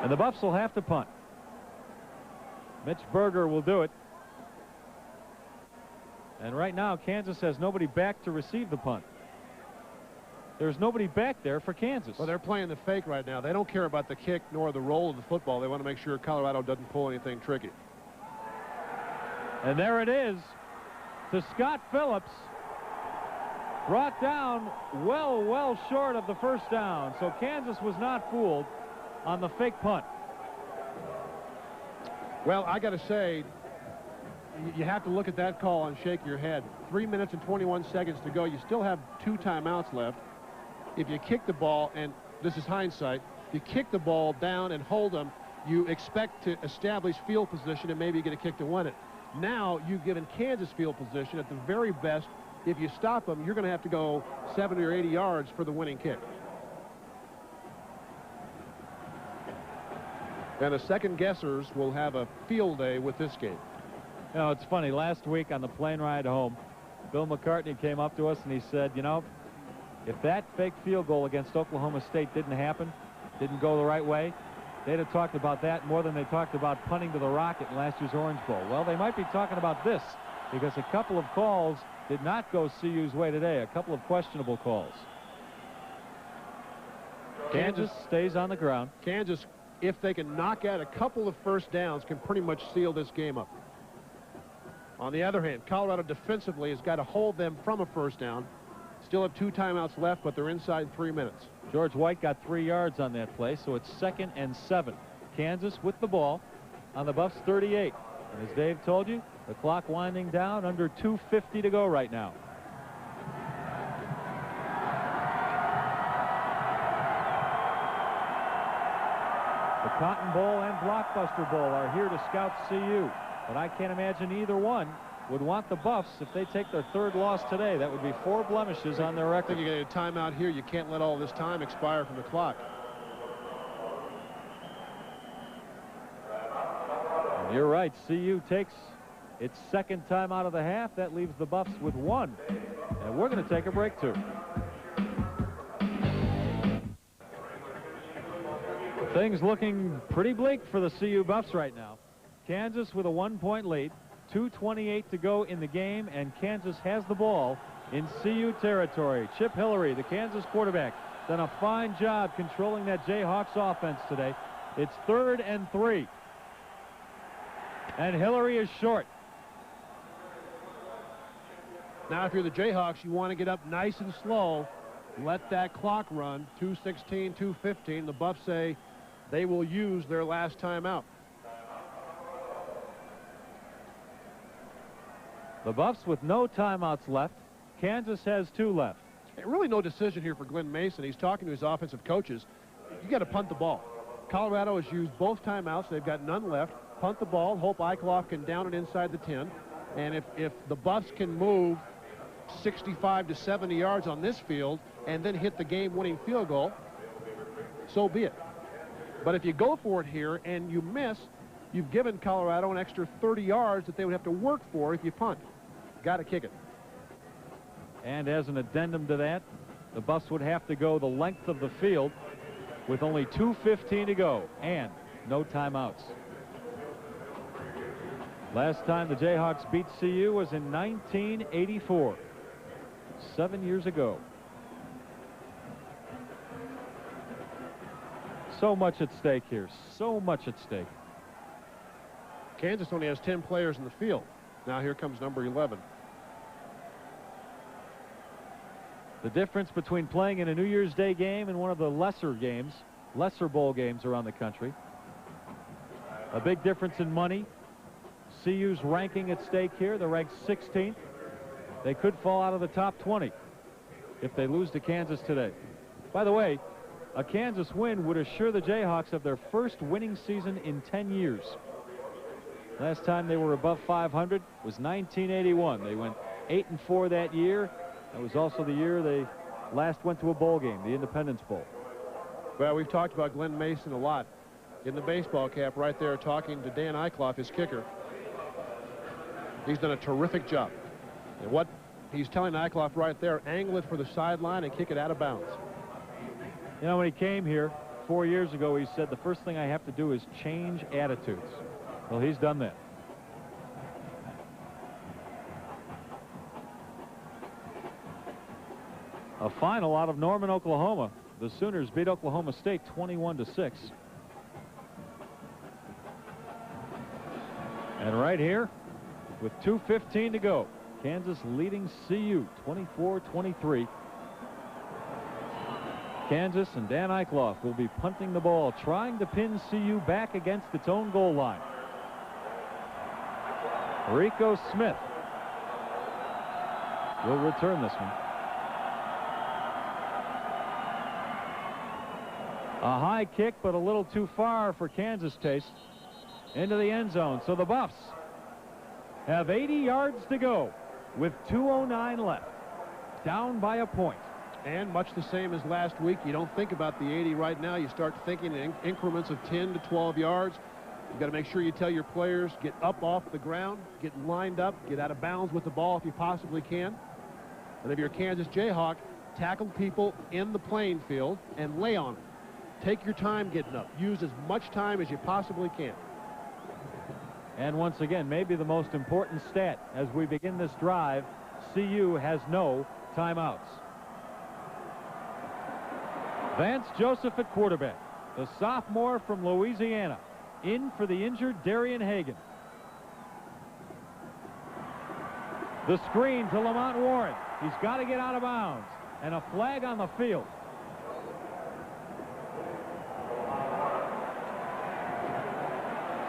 And the Buffs will have to punt. Mitch Berger will do it. And right now, Kansas has nobody back to receive the punt. There's nobody back there for Kansas. Well, they're playing the fake right now. They don't care about the kick nor the roll of the football. They want to make sure Colorado doesn't pull anything tricky. And there it is to Scott Phillips. Brought down well short of the first down. So Kansas was not fooled on the fake punt. Well, I got to say, you have to look at that call and shake your head. 3 minutes and 21 seconds to go. You still have 2 timeouts left. If you kick the ball, and this is hindsight, you kick the ball down and hold them, you expect to establish field position and maybe get a kick to win it. Now you've given Kansas field position. At the very best, if you stop them, you're going to have to go 70 or 80 yards for the winning kick. And the second guessers will have a field day with this game. You know, it's funny. Last week on the plane ride home, Bill McCartney came up to us and he said, you know, if that fake field goal against Oklahoma State didn't happen, didn't go the right way, they'd have talked about that more than they talked about punting to the Rocket in last year's Orange Bowl. Well, they might be talking about this because a couple of calls did not go CU's way today, a couple of questionable calls. Kansas stays on the ground. Kansas, if they can knock out a couple of first downs, can pretty much seal this game up. On the other hand, Colorado defensively has got to hold them from a first down. Still have 2 timeouts left, but they're inside 3 minutes. George White got 3 yards on that play, so it's 2nd and 7. Kansas with the ball on the Buffs 38. And as Dave told you, the clock winding down, under 2:50 to go right now. The Cotton Bowl and Blockbuster Bowl are here to scout CU, but I can't imagine either one would want the Buffs if they take their 3rd loss today. That would be 4 blemishes on their record. I think you get a timeout here. You can't let all this time expire from the clock. And you're right. CU takes its 2nd time out of the half. That leaves the Buffs with 1. And we're going to take a break, too. Things looking pretty bleak for the CU Buffs right now. Kansas with a 1-point lead. 2:28 to go in the game, and Kansas has the ball in CU territory. Chip Hillary, the Kansas quarterback, done a fine job controlling that Jayhawks offense today. It's 3rd and 3. And Hillary is short. Now, if you're the Jayhawks, you want to get up nice and slow. Let that clock run. 2:16, 2:15. The Buffs say they will use their last timeout. The Buffs with no timeouts left. Kansas has 2 left. Really no decision here for Glenn Mason. He's talking to his offensive coaches. You got to punt the ball. Colorado has used both timeouts. They've got none left. Punt the ball. Hope Eichelhoff can down it inside the 10. And if the Buffs can move 65 to 70 yards on this field and then hit the game-winning field goal, so be it. But if you go for it here and you miss, you've given Colorado an extra 30 yards that they would have to work for if you punt. Got to kick it. And as an addendum to that, the Buffs would have to go the length of the field with only 2:15 to go and no timeouts. Last time the Jayhawks beat CU was in 1984, 7 years ago. So much at stake here. So much at stake. Kansas only has 10 players in the field. Now here comes number 11. The difference between playing in a New Year's Day game and one of the lesser games, lesser bowl games around the country. A big difference in money. CU's ranking at stake here. They're ranked 16th. They could fall out of the top 20 if they lose to Kansas today. By the way, a Kansas win would assure the Jayhawks of their first winning season in 10 years. Last time they were above 500 was 1981. They went 8-4 that year. That was also the year they last went to a bowl game, the Independence Bowl. Well, we've talked about Glenn Mason a lot. In the baseball cap right there talking to Dan Eicloff, his kicker. He's done a terrific job. And what he's telling Eicloff right there, angle it for the sideline and kick it out of bounds. You know, when he came here 4 years ago, he said the first thing I have to do is change attitudes. Well, he's done that. A final out of Norman, Oklahoma. The Sooners beat Oklahoma State 21-6. And right here, with 2:15 to go, Kansas leading CU 24-23. Kansas and Dan Eicloff will be punting the ball, trying to pin CU back against its own goal line. Rico Smith will return this one. A high kick, but a little too far for Kansas taste. Into the end zone. So the Buffs have 80 yards to go with 2:09 left. Down by a point. And much the same as last week, you don't think about the 80 right now. You start thinking in increments of 10 to 12 yards. You've got to make sure you tell your players, get up off the ground, get lined up, get out of bounds with the ball if you possibly can. And if you're a Kansas Jayhawk, tackle people in the playing field and lay on them. Take your time getting up. Use as much time as you possibly can. And once again, maybe the most important stat as we begin this drive, CU has no timeouts. Vance Joseph at quarterback, the sophomore from Louisiana, in for the injured Darian Hagan. The screen to Lamont Warren. He's got to get out of bounds, and a flag on the field.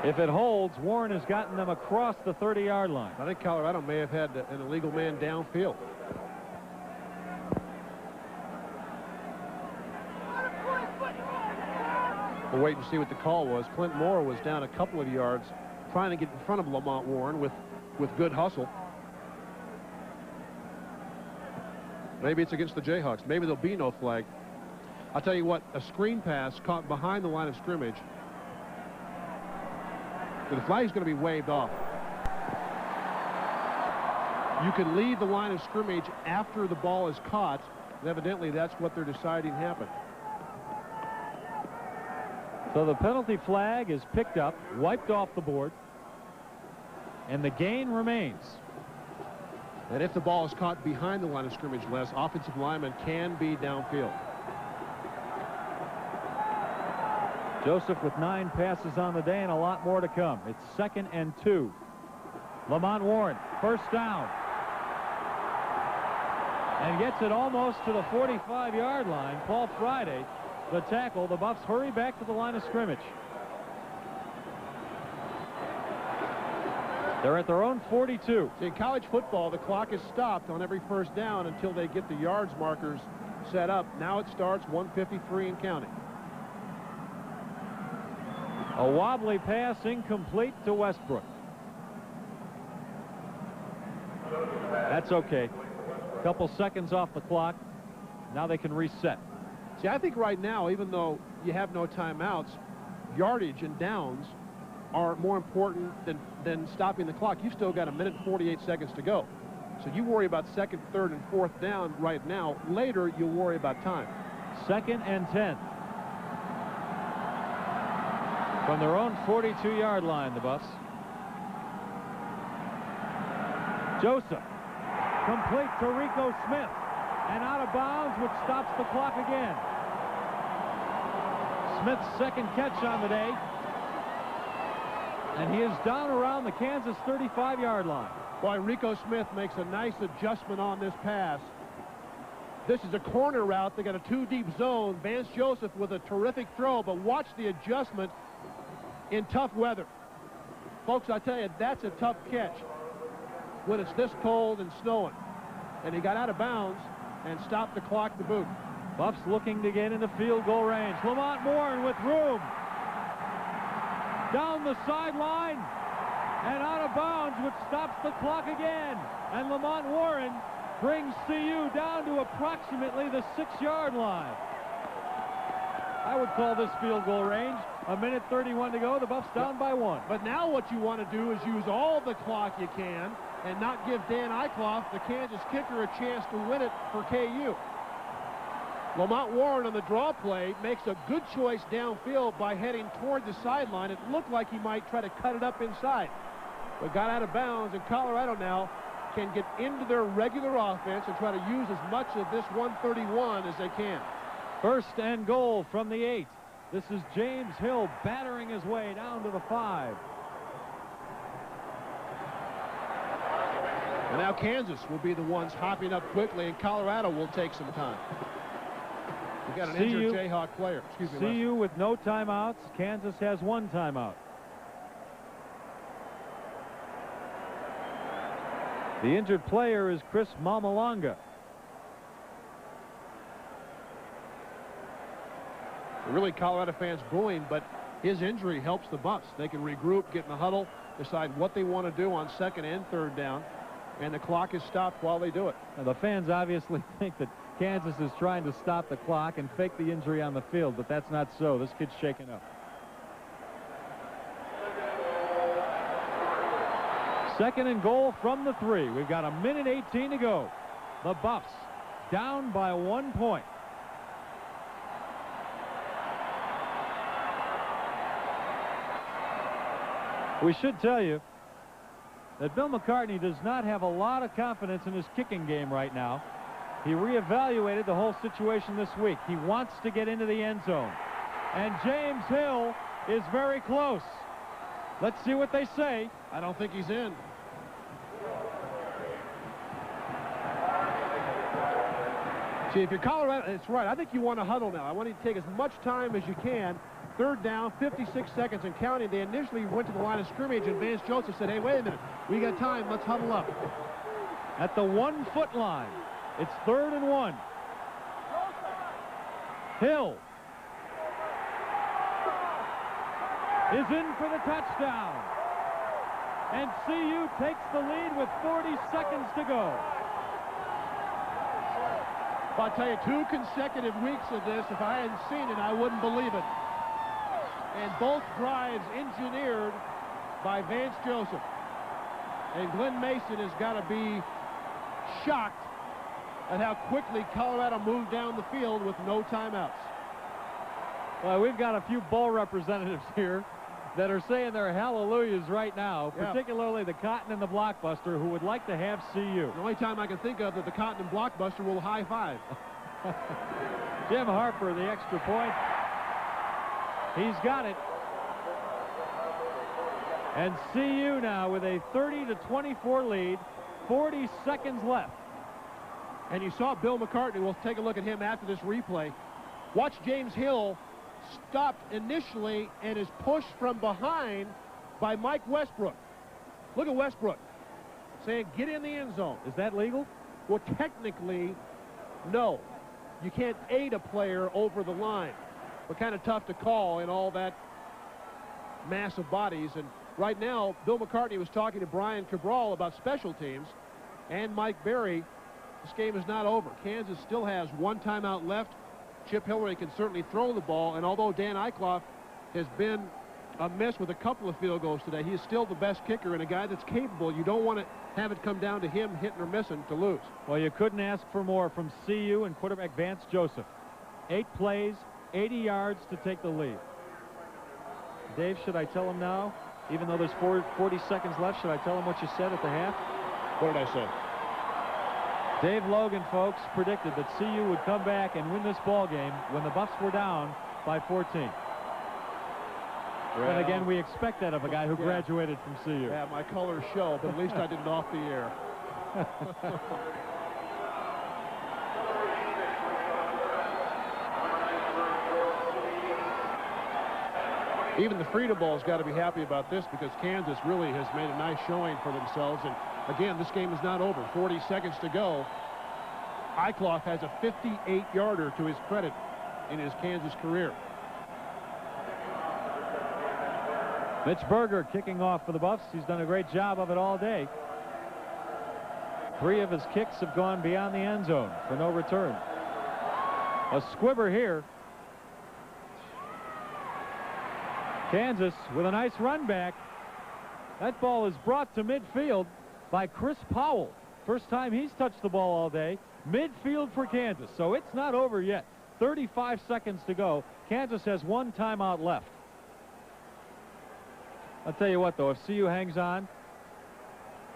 If it holds, Warren has gotten them across the 30-yard line. I think Colorado may have had an illegal man downfield. We'll wait and see what the call was. Clint Moore was down a couple of yards trying to get in front of Lamont Warren with good hustle. Maybe it's against the Jayhawks. Maybe there'll be no flag. I'll tell you what, a screen pass caught behind the line of scrimmage. The flag is going to be waved off. You can leave the line of scrimmage after the ball is caught, and evidently that's what they're deciding happened. So the penalty flag is picked up, wiped off the board, and the gain remains. And if the ball is caught behind the line of scrimmage, Les, offensive lineman can be downfield. Joseph with 9 passes on the day and a lot more to come. It's 2nd and 2. Lamont Warren, first down. And gets it almost to the 45-yard line. Paul Friday, the tackle. The Buffs hurry back to the line of scrimmage. They're at their own 42. See, in college football, the clock is stopped on every first down until they get the yards markers set up. Now it starts 1:53 and counting. A wobbly pass incomplete to Westbrook. That's okay. A couple seconds off the clock. Now they can reset. See, I think right now, even though you have no timeouts, yardage and downs are more important than stopping the clock. You've still got 1 minute and 48 seconds to go. So you worry about 2nd, 3rd, and 4th down right now. Later, you'll worry about time. 2nd and 10. From their own 42-yard line, the Buffs. Joseph, complete to Rico Smith, and out of bounds, which stops the clock again. Smith's second catch on the day. And he is down around the Kansas 35-yard line. Boy, Rico Smith makes a nice adjustment on this pass. This is a corner route. They got a 2-deep zone. Vance Joseph with a terrific throw, but watch the adjustment in tough weather. Folks, I tell you, that's a tough catch when it's this cold and snowing. And he got out of bounds and stopped the clock to boot. Buffs looking to get into field goal range. Lamont Warren with room. Down the sideline and out of bounds, which stops the clock again. And Lamont Warren brings CU down to approximately the 6-yard line. I would call this field goal range. A minute 31 to go. The Buffs down by 1. But now what you want to do is use all the clock you can and not give Dan Eicloff, the Kansas kicker, a chance to win it for KU. Lamont Warren on the draw play makes a good choice downfield by heading toward the sideline. It looked like he might try to cut it up inside, but got out of bounds, and Colorado now can get into their regular offense and try to use as much of this 131 as they can. First and goal from the 8. This is James Hill battering his way down to the 5. And now Kansas will be the ones hopping up quickly, and Colorado will take some time. We've got an injured Jayhawk player. Excuse me, CU with no timeouts. Kansas has 1 timeout. The injured player is Chris Mamalanga. Really, Colorado fans booing, but his injury helps the Buffs. They can regroup, get in the huddle, decide what they want to do on 2nd and 3rd down, and the clock is stopped while they do it. Now, the fans obviously think that Kansas is trying to stop the clock and fake the injury on the field, but that's not so. This kid's shaken up. 2nd and goal from the 3. We've got a minute 18 to go. The Buffs down by 1 point. We should tell you that Bill McCartney does not have a lot of confidence in his kicking game right now. He reevaluated the whole situation this week. He wants to get into the end zone. And James Hill is very close. Let's see what they say. I don't think he's in. See, if you're Colorado, it's right. I think you want to huddle now. I want you to take as much time as you can. 3rd down, 56 seconds and counting. They initially went to the line of scrimmage, and Vance Joseph said, hey, wait a minute. We got time. Let's huddle up. At the 1-foot line, it's 3rd and 1. Hill is in for the touchdown. And CU takes the lead with 40 seconds to go. I'll tell you, 2 consecutive weeks of this. If I hadn't seen it, I wouldn't believe it. And both drives engineered by Vance Joseph. And Glenn Mason has got to be shocked at how quickly Colorado moved down the field with no timeouts. Well, we've got a few bowl representatives here that are saying their hallelujahs right now, particularly the Cotton and the Blockbuster, who would like to have CU. The only time I can think of that the Cotton and Blockbuster will high five. Jim Harper, the extra point. He's got it. And CU now with a 30-24 lead, 40 seconds left. And you saw Bill McCartney. We'll take a look at him after this replay. Watch James Hill stopped initially and is pushed from behind by Mike Westbrook. Look at Westbrook saying, get in the end zone. Is that legal? Well, technically, no. You can't aid a player over the line. But kind of tough to call in all that mass of bodies. And right now, Bill McCartney was talking to Brian Cabral about special teams and Mike Berry. This game is not over. Kansas still has 1 timeout left. Chip Hillary can certainly throw the ball, and although Dan Eicloff has been a miss with a couple of field goals today, he is still the best kicker and a guy that's capable. You don't want to have it come down to him hitting or missing to lose. Well, you couldn't ask for more from CU and quarterback Vance Joseph. 8 plays, 80 yards to take the lead. Dave, should I tell him now, even though there's 40 seconds left, should I tell him what you said at the half? What did I say? Dave Logan, folks, predicted that CU would come back and win this ball game when the Buffs were down by 14. Well, then again, we expect that of a guy who graduated from CU. Yeah, my colors show, but at least I didn't off the air. Even the Frida Ball's got to be happy about this, because Kansas really has made a nice showing for themselves. And again, this game is not over. 40 seconds to go. Eicloff has a 58-yarder to his credit in his Kansas career. Mitch Berger kicking off for the Buffs. He's done a great job of it all day. 3 of his kicks have gone beyond the end zone for no return. A squibber here. Kansas with a nice run back. That ball is brought to midfield by Chris Powell. First time he's touched the ball all day. Midfield for Kansas. So it's not over yet. 35 seconds to go. Kansas has 1 timeout left. I'll tell you what, though, if CU hangs on,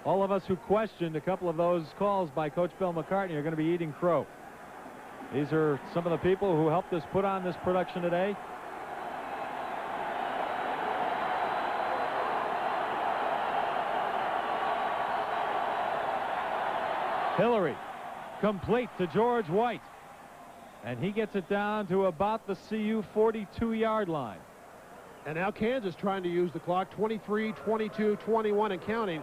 all of us who questioned a couple of those calls by Coach Bill McCartney are going to be eating crow. These are some of the people who helped us put on this production today. Hillary complete to George White, and he gets it down to about the CU 42-yard line. And now Kansas trying to use the clock. 23, 22, 21 and counting.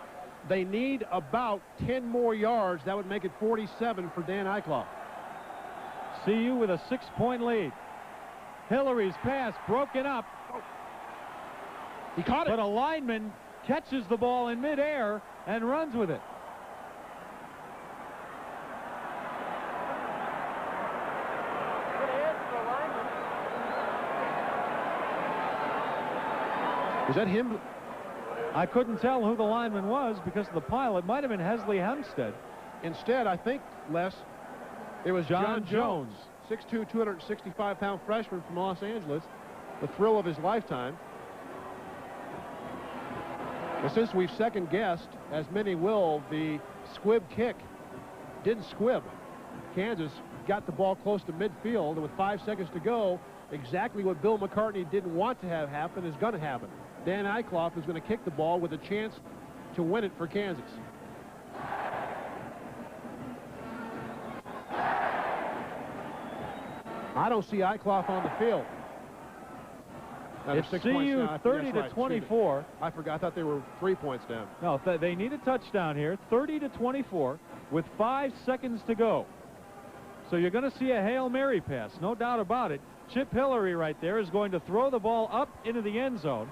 They need about 10 more yards. That would make it 47 for Dan Eicloff. CU with a 6-point lead. Hillary's pass broken up. He caught it. But a lineman catches the ball in midair and runs with it. Was that him? I couldn't tell who the lineman was because of the pile. It might have been Hesley Hempstead. Instead, I think, Les, it was John Jones. 6'2", 265-pound freshman from Los Angeles. The thrill of his lifetime. But since we've second-guessed, as many will, the squib kick didn't squib. Kansas got the ball close to midfield, and with 5 seconds to go, exactly what Bill McCartney didn't want to have happen is going to happen. Dan Eicloff is going to kick the ball with a chance to win it for Kansas. I don't see Eicloff on the field. It's CU 30 to 24. I forgot. I thought they were 3 points down. No, they need a touchdown here. 30 to 24 with 5 seconds to go. So you're going to see a Hail Mary pass, no doubt about it. Chip Hillary right there is going to throw the ball up into the end zone.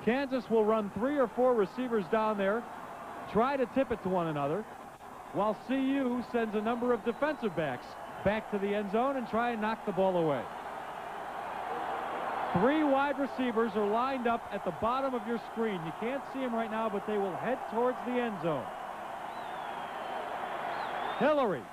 Kansas will run 3 or 4 receivers down there, try to tip it to one another, while CU sends a number of defensive backs back to the end zone and try and knock the ball away. 3 wide receivers are lined up at the bottom of your screen. You can't see them right now, but they will head towards the end zone. Hillary.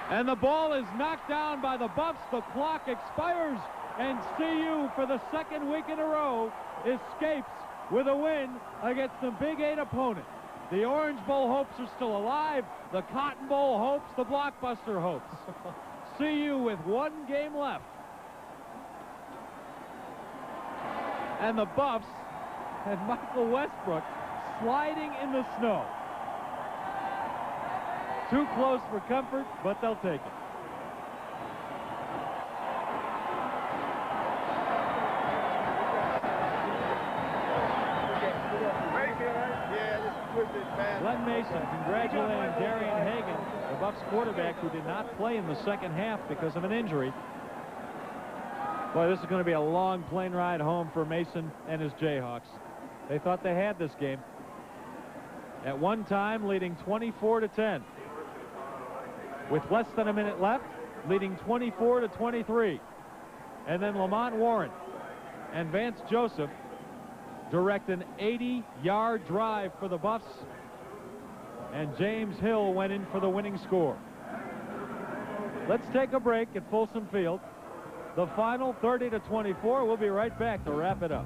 And the ball is knocked down by the Buffs. The clock expires, and CU, for the 2nd week in a row, escapes with a win against the Big 8 opponent. The Orange Bowl hopes are still alive. The Cotton Bowl hopes, the Blockbuster hopes. CU with 1 game left. And the Buffs and Michael Westbrook sliding in the snow. Too close for comfort, but they'll take it. Glenn Mason congratulating Darian Hagan, the Buffs quarterback, who did not play in the second half because of an injury. Boy, this is going to be a long plane ride home for Mason and his Jayhawks. They thought they had this game. At one time, leading 24-10. With less than a minute left, leading 24-23. And then Lamont Warren and Vance Joseph direct an 80-yard drive for the Buffs, and James Hill went in for the winning score. Let's take a break at Folsom Field. The final 30-24. We'll be right back to wrap it up.